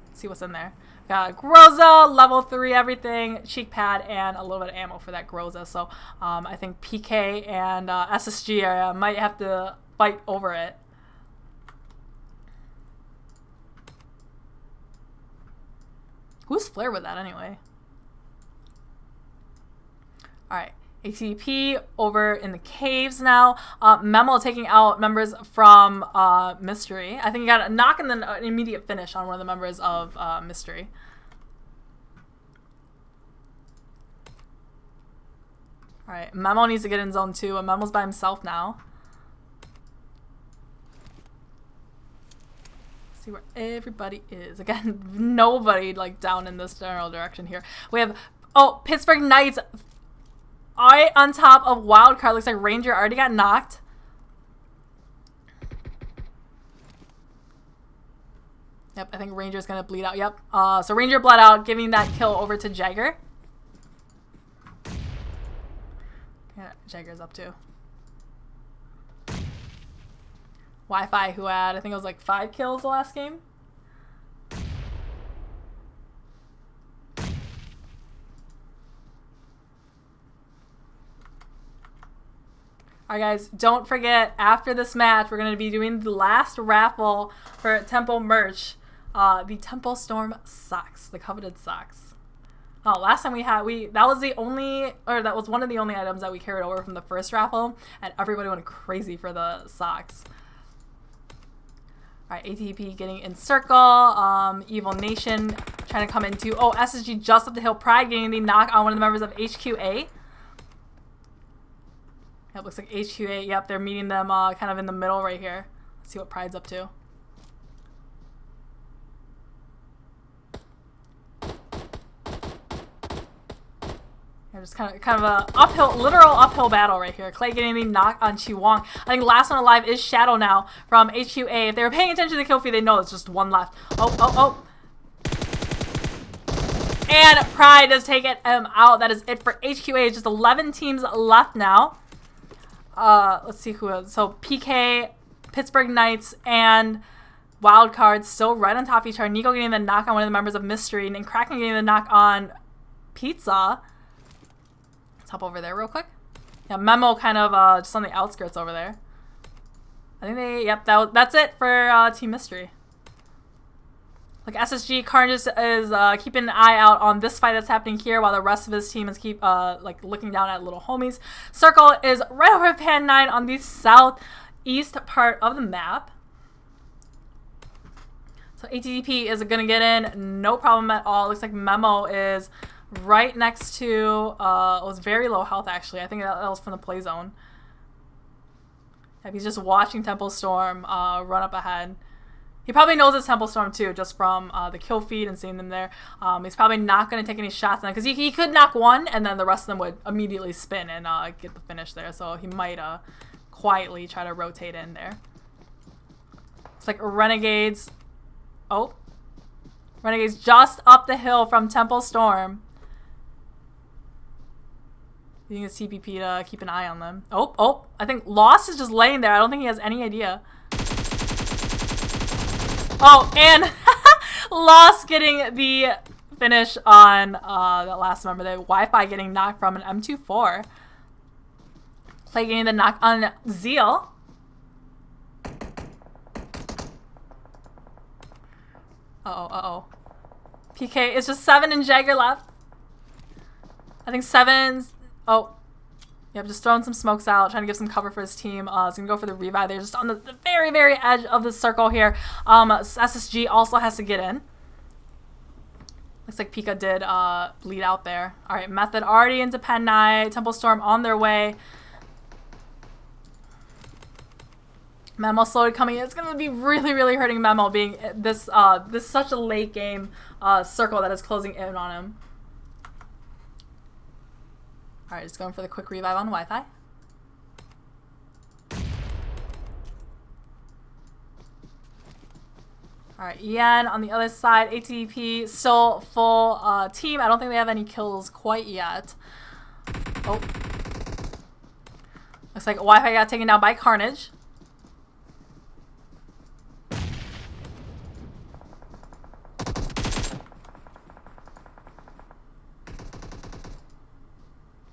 S1: Let's see what's in there. Got Groza, level 3 everything, cheek pad, and a little bit of ammo for that Groza. So I think PK and SSG might have to fight over it. Whose flare with that anyway? Alright, ATP over in the caves now. Memo taking out members from Mystery. I think he got a knock and then an immediate finish on one of the members of Mystery. Alright, Memo needs to get in zone 2, and Memo's by himself now. See where everybody is. Again, nobody like down in this general direction here. We have, oh, Pittsburgh Knights right on top of Wildcard. Looks like Ranger already got knocked. Yep, I think Ranger's gonna bleed out. Yep. So Ranger bled out, giving that kill over to Jagger. Yeah, Jagger's up too. Wi-Fi, who had, I think it was like 5 kills the last game. Alright guys, don't forget, after this match, we're going to be doing the last raffle for Temple merch. The Temple Storm socks, the coveted socks. Oh, last time that was the only, or that was one of the only items that we carried over from the first raffle, and everybody went crazy for the socks. Alright, ATP getting in circle, Evil Nation trying to come into, oh, SSG just up the hill, Pride getting the knock on one of the members of HQA. It looks like HQA, yep, they're meeting them kind of in the middle right here. Let's see what Pride's up to. Yeah, just kind of a uphill, literal uphill battle right here. Clay getting the knock on Chi Wong. I think last one alive is Shadow now from HQA. If they were paying attention to the kill feed, they know it's just one left. Oh. And Pride does take it out. That is it for HQA. Just 11 teams left now. Let's see who else. So PK, Pittsburgh Knights, and Wildcard still right on top of each other. Nico getting the knock on one of the members of Mystery, and Kraken getting the knock on Pizza. Let's hop over there real quick. Yeah, Memo kind of just on the outskirts over there. I think they, yep, that's it for Team Mystery. Like SSG, Carnage is keeping an eye out on this fight that's happening here, while the rest of his team is like looking down at little homies. Circle is right over Pan 9 on the southeast part of the map. So ATDP is gonna get in, no problem at all. Looks like Memo is right next to, it was very low health actually. I think that was from the play zone. Yeah, he's just watching Temple Storm run up ahead. He probably knows it's Temple Storm too, just from the kill feed and seeing them there. He's probably not going to take any shots on them, because he could knock one, and then the rest of them would immediately spin and get the finish there. So he might quietly try to rotate in there. It's like Renegades. Oh. Renegades just up the hill from Temple Storm. Using his TPP to keep an eye on them. Oh. I think Lost is just laying there. I don't think he has any idea. Oh, and Lost getting the finish on that last member. The Wi-Fi getting knocked from an M24. Clay getting the knock on Zeal. Uh-oh. PK, it's just 7 and Jagger left. I think 7's... Oh. Yep, just throwing some smokes out, trying to give some cover for his team. He's going to go for the revive there, just on the very, very edge of the circle here. SSG also has to get in. Looks like Pika did bleed out there. All right, Method already into Pen 9. Temple Storm on their way. Memo slowly coming in. It's going to be really, really hurting Memo being this such a late game circle that is closing in on him. Alright, just going for the quick revive on Wi-Fi. Alright, Ian on the other side. ATP still full team. I don't think they have any kills quite yet. Oh. Looks like Wi-Fi got taken down by Carnage.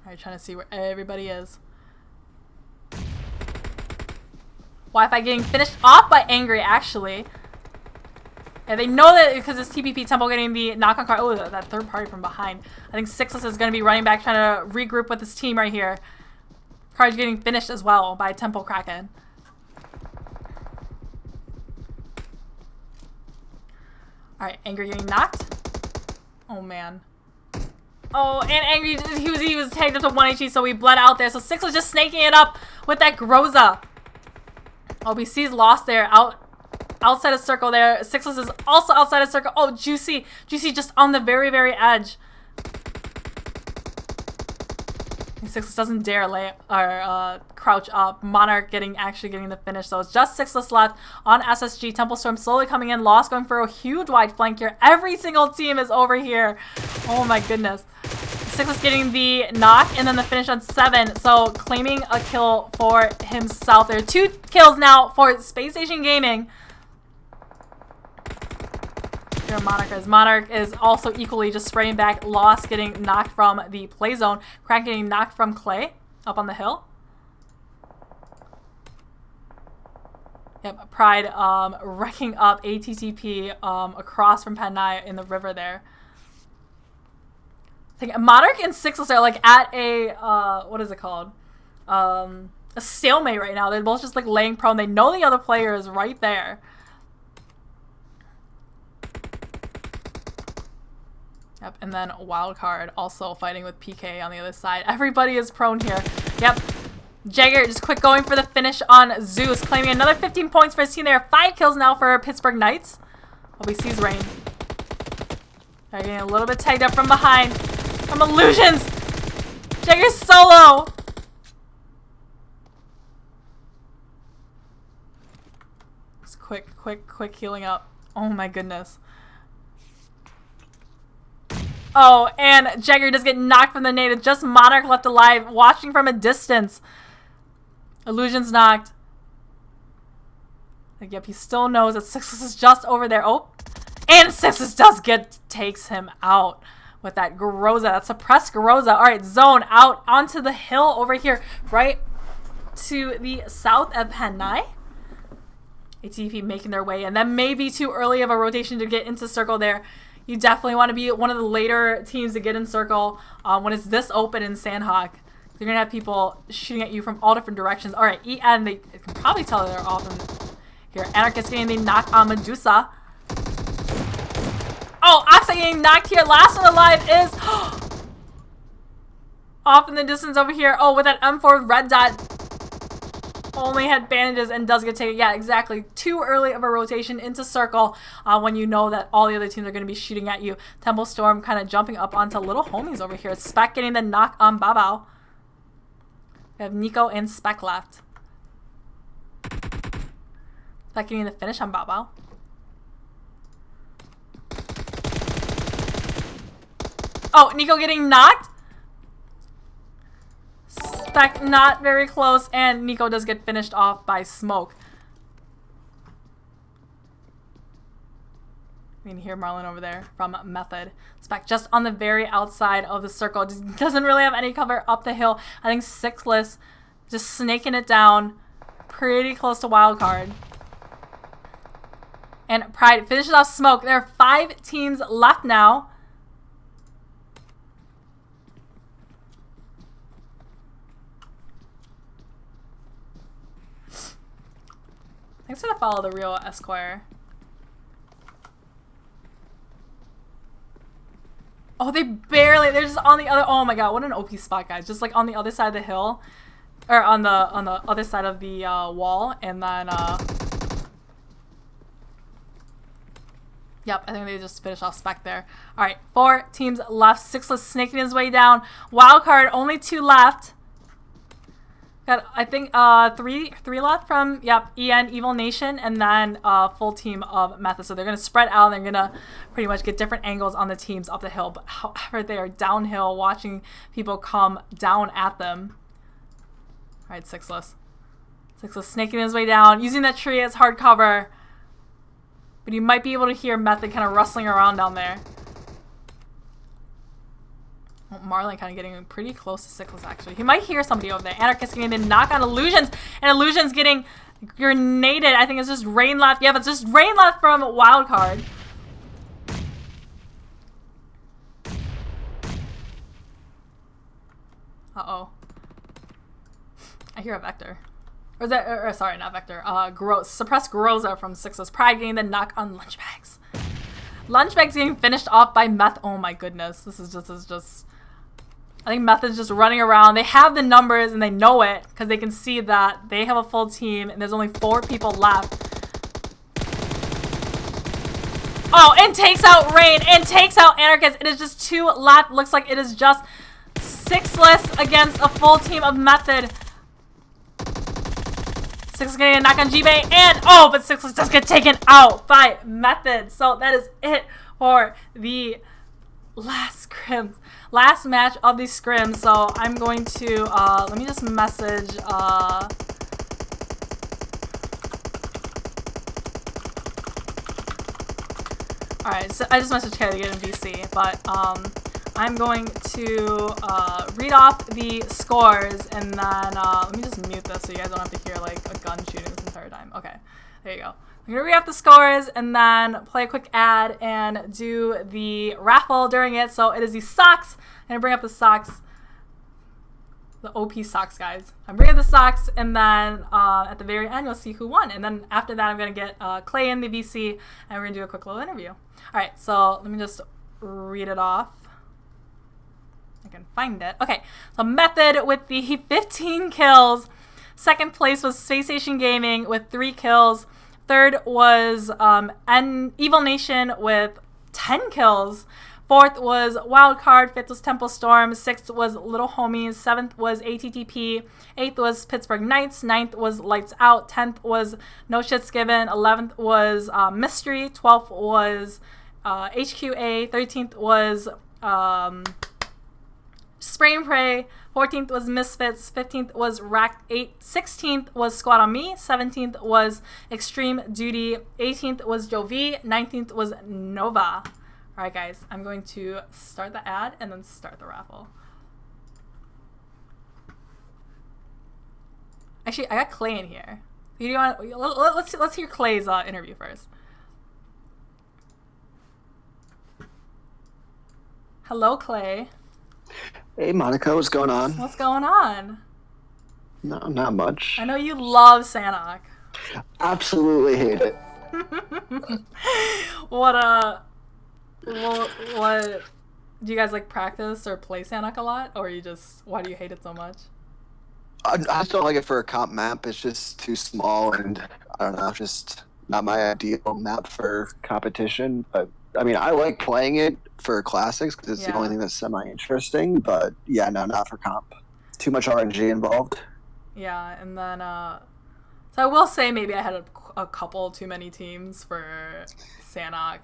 S1: Alright, trying to see where everybody is. Wi-Fi getting finished off by Angry, actually. Yeah, they know that because it's TPP. Temple getting the knock-on card. Oh, that third party from behind. I think Sixless is going to be running back, trying to regroup with his team right here. Card's getting finished as well by Temple Kraken. Alright, Angry getting knocked. Oh, man. Oh, and Angry, he was tagged up to 1 HP, so he bled out there. So Sixless just snaking it up with that Groza. OBC's lost there, outside of circle there. Sixless is also outside of circle. Oh, Juicy just on the very, very edge. Sixless doesn't dare lay or crouch up. Monarch actually getting the finish. So it's just Sixless left on SSG. Temple Storm slowly coming in. Lost going for a huge wide flank here. Every single team is over here. Oh my goodness. Sixless getting the knock and then the finish on 7. So claiming a kill for himself. There are 2 kills now for Space Station Gaming. Here Monarch is also equally just spraying back. Lost getting knocked from the play zone. Crack getting knocked from Clay up on the hill. Yep, Pride wrecking up ATTP across from Panay in the river there. I think Monarch and Sixless are like at a what is it called? A stalemate right now. They're both just like laying prone. They know the other player is right there. Yep, and then Wildcard also fighting with PK on the other side. Everybody is prone here. Yep. Jagger just quick going for the finish on Zeus, claiming another 15 points for his team. There are 5 kills now for Pittsburgh Knights. OBC's Rain. They're getting a little bit tagged up from behind. From Illusions! Jagger's solo! Just quick healing up. Oh my goodness. Oh, and Jagger does get knocked from the native. Just Monarch left alive, watching from a distance. Illusion's knocked. Yep, he still knows that Sixless is just over there. Oh, and Sixless takes him out with that Groza, that suppressed Groza. All right, zone out onto the hill over here, right to the south of Panay. ATP making their way, and that may be too early of a rotation to get into circle there. You definitely want to be one of the later teams to get in circle when it's this open in Sandhawk. You're going to have people shooting at you from all different directions. All right, EN, they can probably tell that they're off in here. Anarchist getting the knock on Medusa. Oh, Oxa getting knocked here. Last one alive is off in the distance over here. Oh, with that M4 red dot. Only had bandages and does get taken. Yeah, exactly. Too early of a rotation into circle when you know that all the other teams are going to be shooting at you. Temple Storm kind of jumping up onto little homies over here. Spec getting the knock on Babao. We have Nico and Spec left. Spec getting the finish on Babao. Oh, Nico getting knocked. Spec not very close, and Nico does get finished off by Smoke. You can hear Marlon over there from Method. Spec just on the very outside of the circle. Just doesn't really have any cover up the hill. I think Sixless just snaking it down pretty close to Wildcard. And Pride finishes off Smoke. There are 5 teams left now. Thanks for the follow, the real Esquire. Oh, they're just on the other, oh my god, what an OP spot, guys. Just like on the other side of the hill, or on the other side of the wall, and then, yep, I think they just finished off Spec there. All right, 4 teams left. Sixless snaking his way down. Wildcard, only 2 left. Got, I think, 3 left from, yep, EN, Evil Nation, and then full team of Method. So they're going to spread out, and they're going to pretty much get different angles on the teams up the hill. But however, they are downhill, watching people come down at them. All right, Sixless. Sixless snaking his way down, using that tree as hard cover. But you might be able to hear Method kind of rustling around down there. Marlon kind of getting pretty close to Sixless, actually. He might hear somebody over there. Anarchist getting the knock on Illusions, and Illusions getting grenaded. I think it's just Rain left. Yeah, but it's just Rain left from Wildcard. Uh-oh. I hear a Vector. Or is that, or sorry, not Vector. Suppressed Groza from Six's Pride getting the knock on Lunchbags. Lunchbags getting finished off by Meth. Oh my goodness. This is just... I think Meth is just running around. They have the numbers and they know it because they can see that they have a full team and there's only 4 people left. Oh, and takes out Rain and takes out Anarchist. It is just 2 left. Looks like it is just 6less against a full team of Method. 6 is getting a knock on G-Bay, and oh, but 6 just get taken out by Method. So that is it for the last scrims, last match of the scrims. So I'm going to let me just message all right, so I just messaged Kelly to get in VC, but I'm going to read off the scores, and then let me just mute this so you guys don't have to hear like a gun shooting this entire time. Okay, there you go. I'm gonna read off the scores and then play a quick ad and do the raffle during it. So it is the socks. I'm gonna bring up the socks, the OP socks, guys. I'm bringing the socks, and then at the very end you'll see who won. And then after that I'm gonna get Clay in the VC, and we're gonna do a quick little interview. All right, so let me just read it off. I can find it. Okay, so Method with the 15 kills. Second place was Space Station Gaming with 3 kills. Third was Evil Nation with 10 kills. Fourth was Wildcard. Fifth was Temple Storm. Sixth was Little Homies. Seventh was ATTP. Eighth was Pittsburgh Knights. Ninth was Lights Out. 10th was No Shits Given. 11th was Mystery. 12th was HQA. 13th was Spray and Pray. 14th was Misfits. 15th was Rack 8. 16th was Squad on Me. 17th was Extreme Duty. 18th was Jovi. 19th was Nova. Alright guys, I'm going to start the ad and then start the raffle. Actually, I got Clay in here. You want, let's hear Clay's interview first. Hello, Clay.
S9: Hey, Monica, what's going on?
S1: What's going on?
S9: No, not much.
S1: I know you love Sanok.
S9: Absolutely hate it.
S1: What do you guys like practice or play Sanok a lot, or you just, why do you hate it so much?
S9: I just don't like it for a comp map. It's just too small, and I don't know, just not my ideal map for competition. But I mean, I like playing it for classics because it's the only thing that's semi-interesting. But yeah, no, not for comp. Too much RNG involved.
S1: Yeah, and then so I will say maybe I had a couple too many teams for Sanok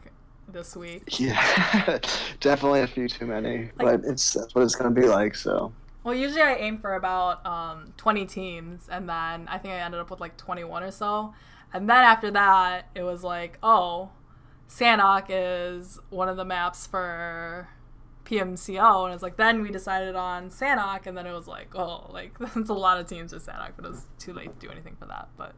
S1: this week.
S9: Yeah, definitely a few too many, but that's what it's gonna be like. So.
S1: Well, usually I aim for about 20 teams, and then I think I ended up with like 21 or so. And then after that, it was like, oh, Sanok is one of the maps for PMCO, and it's like, then we decided on Sanok, and then it was like, oh, like that's a lot of teams with Sanok, but it was too late to do anything for that. But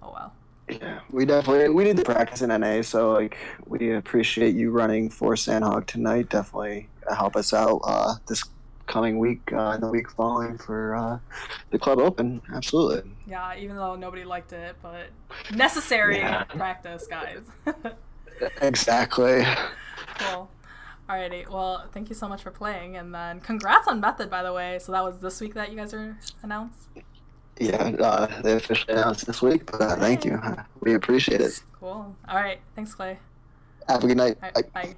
S1: oh well.
S9: Yeah, we need to practice in NA, so like we appreciate you running for Sandhog tonight. Definitely help us out this coming week and the week following for the club open. Absolutely.
S1: Yeah, even though nobody liked it, but necessary practice, guys.
S9: Exactly.
S1: Cool. Alrighty, well, thank you so much for playing, and then congrats on Method, by the way. So that was this week that you guys are announced?
S9: Yeah, they officially announced this week, but thank you. We appreciate it.
S1: Cool. Alright, thanks, Clay.
S9: Have a good night.
S1: Right, bye.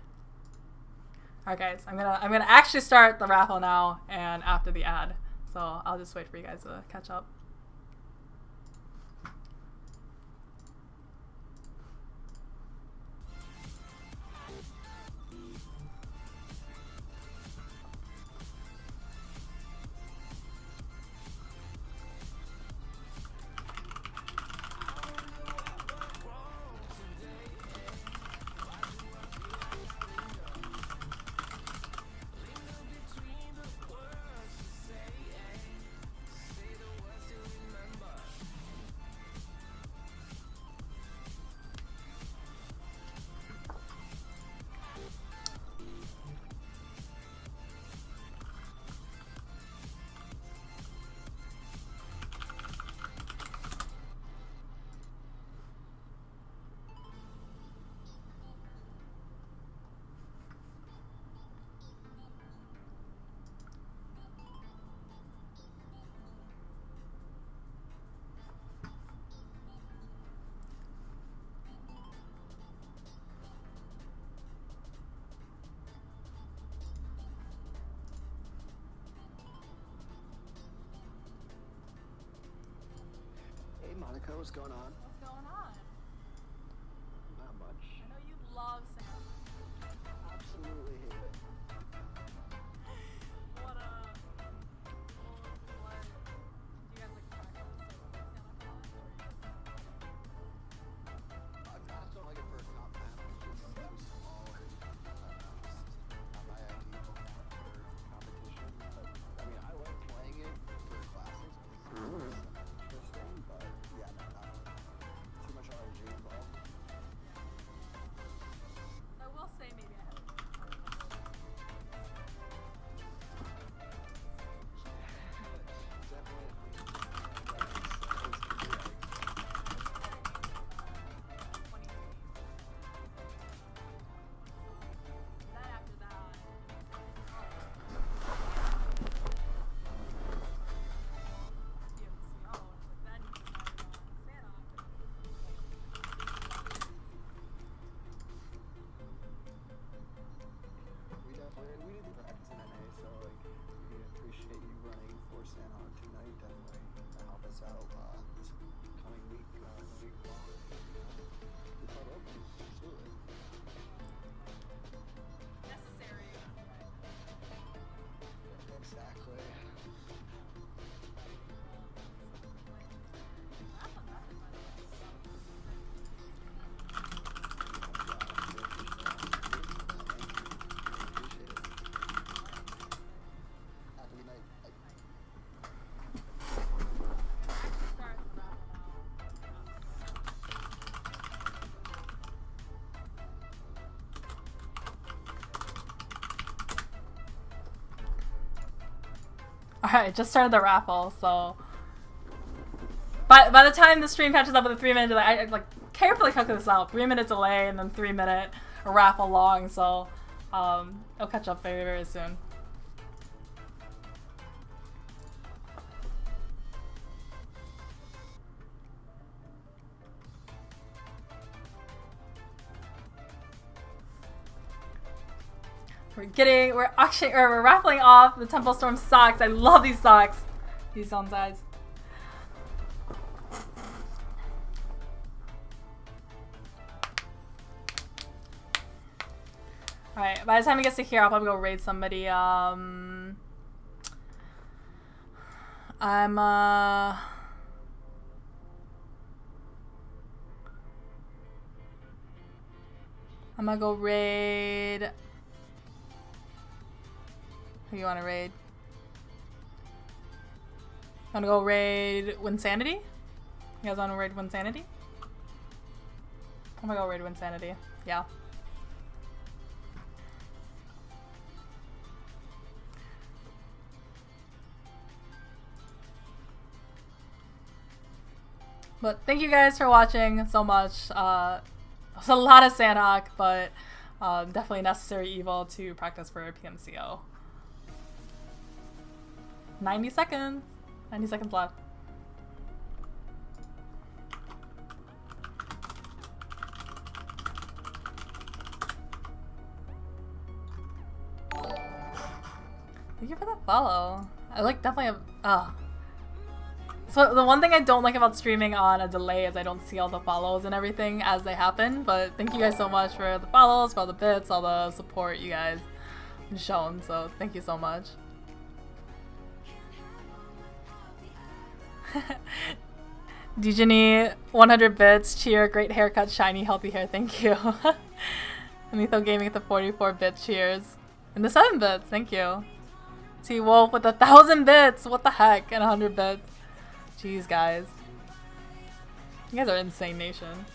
S1: Alright guys, I'm gonna actually start the raffle now and after the ad. So I'll just wait for you guys to catch up.
S9: What's going on?
S1: What's going on?
S9: Not much.
S1: I know you love Santa.
S9: Absolutely hate it.
S1: What do you guys like practice Santa Claus?
S9: I just don't like it for a comp map. It's just too small and just not my ideal map for competition. But I mean, I like playing it for classics because it's interesting. But yeah, no, not too much RNG involved.
S1: I will say maybe I have
S9: We did practice in NA, so like we appreciate you running for San Juan tonight. Definitely help us out this coming week, week long. We thought open, absolutely.
S1: necessary.
S9: Exactly. Happy night.
S1: Alright, just started the raffle, so by the time the stream catches up with a 3-minute delay, I like carefully calculate this out. 3-minute delay and then 3-minute raffle long, so it'll catch up very, very soon. We're raffling off the Temple Storm socks. I love these socks. These sound size. Alright, by the time he gets to here, I'll probably go raid somebody. I'm gonna go raid. Who you wanna raid? Wanna go raid Winsanity? You guys wanna raid Winsanity? I'm gonna go raid Winsanity. Yeah. But thank you guys for watching so much. It was a lot of Sandhawk, but definitely necessary evil to practice for PMCO. 90 seconds. 90 seconds left. Thank you for that follow. I like definitely have. So the one thing I don't like about streaming on a delay is I don't see all the follows and everything as they happen. But thank you guys so much for the follows, for all the bits, all the support you guys have shown. So thank you so much. Dijini, 100 bits, cheer, great haircut, shiny, healthy hair, thank you. Lethal Gaming with the 44 bits, cheers. And the 7 bits, thank you. T Wolf with 1,000 bits, what the heck, and 100 bits. Jeez, guys. You guys are insane nation.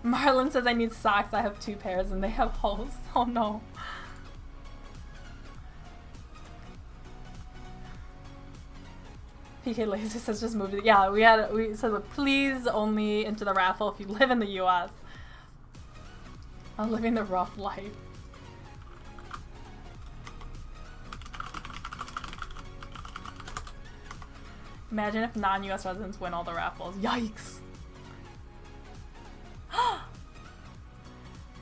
S1: Marlon says I need socks. I have 2 pairs and they have holes. Oh no. PK Laser says just move it. Yeah, we said please only into the raffle if you live in the US. I'm living the rough life. Imagine if non-US residents win all the raffles. Yikes.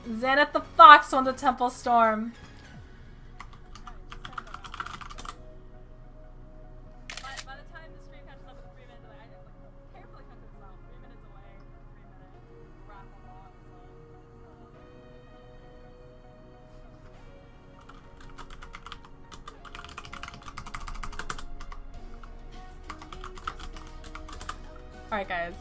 S1: Xanath the Fox won the Temple Storm. Alright, guys.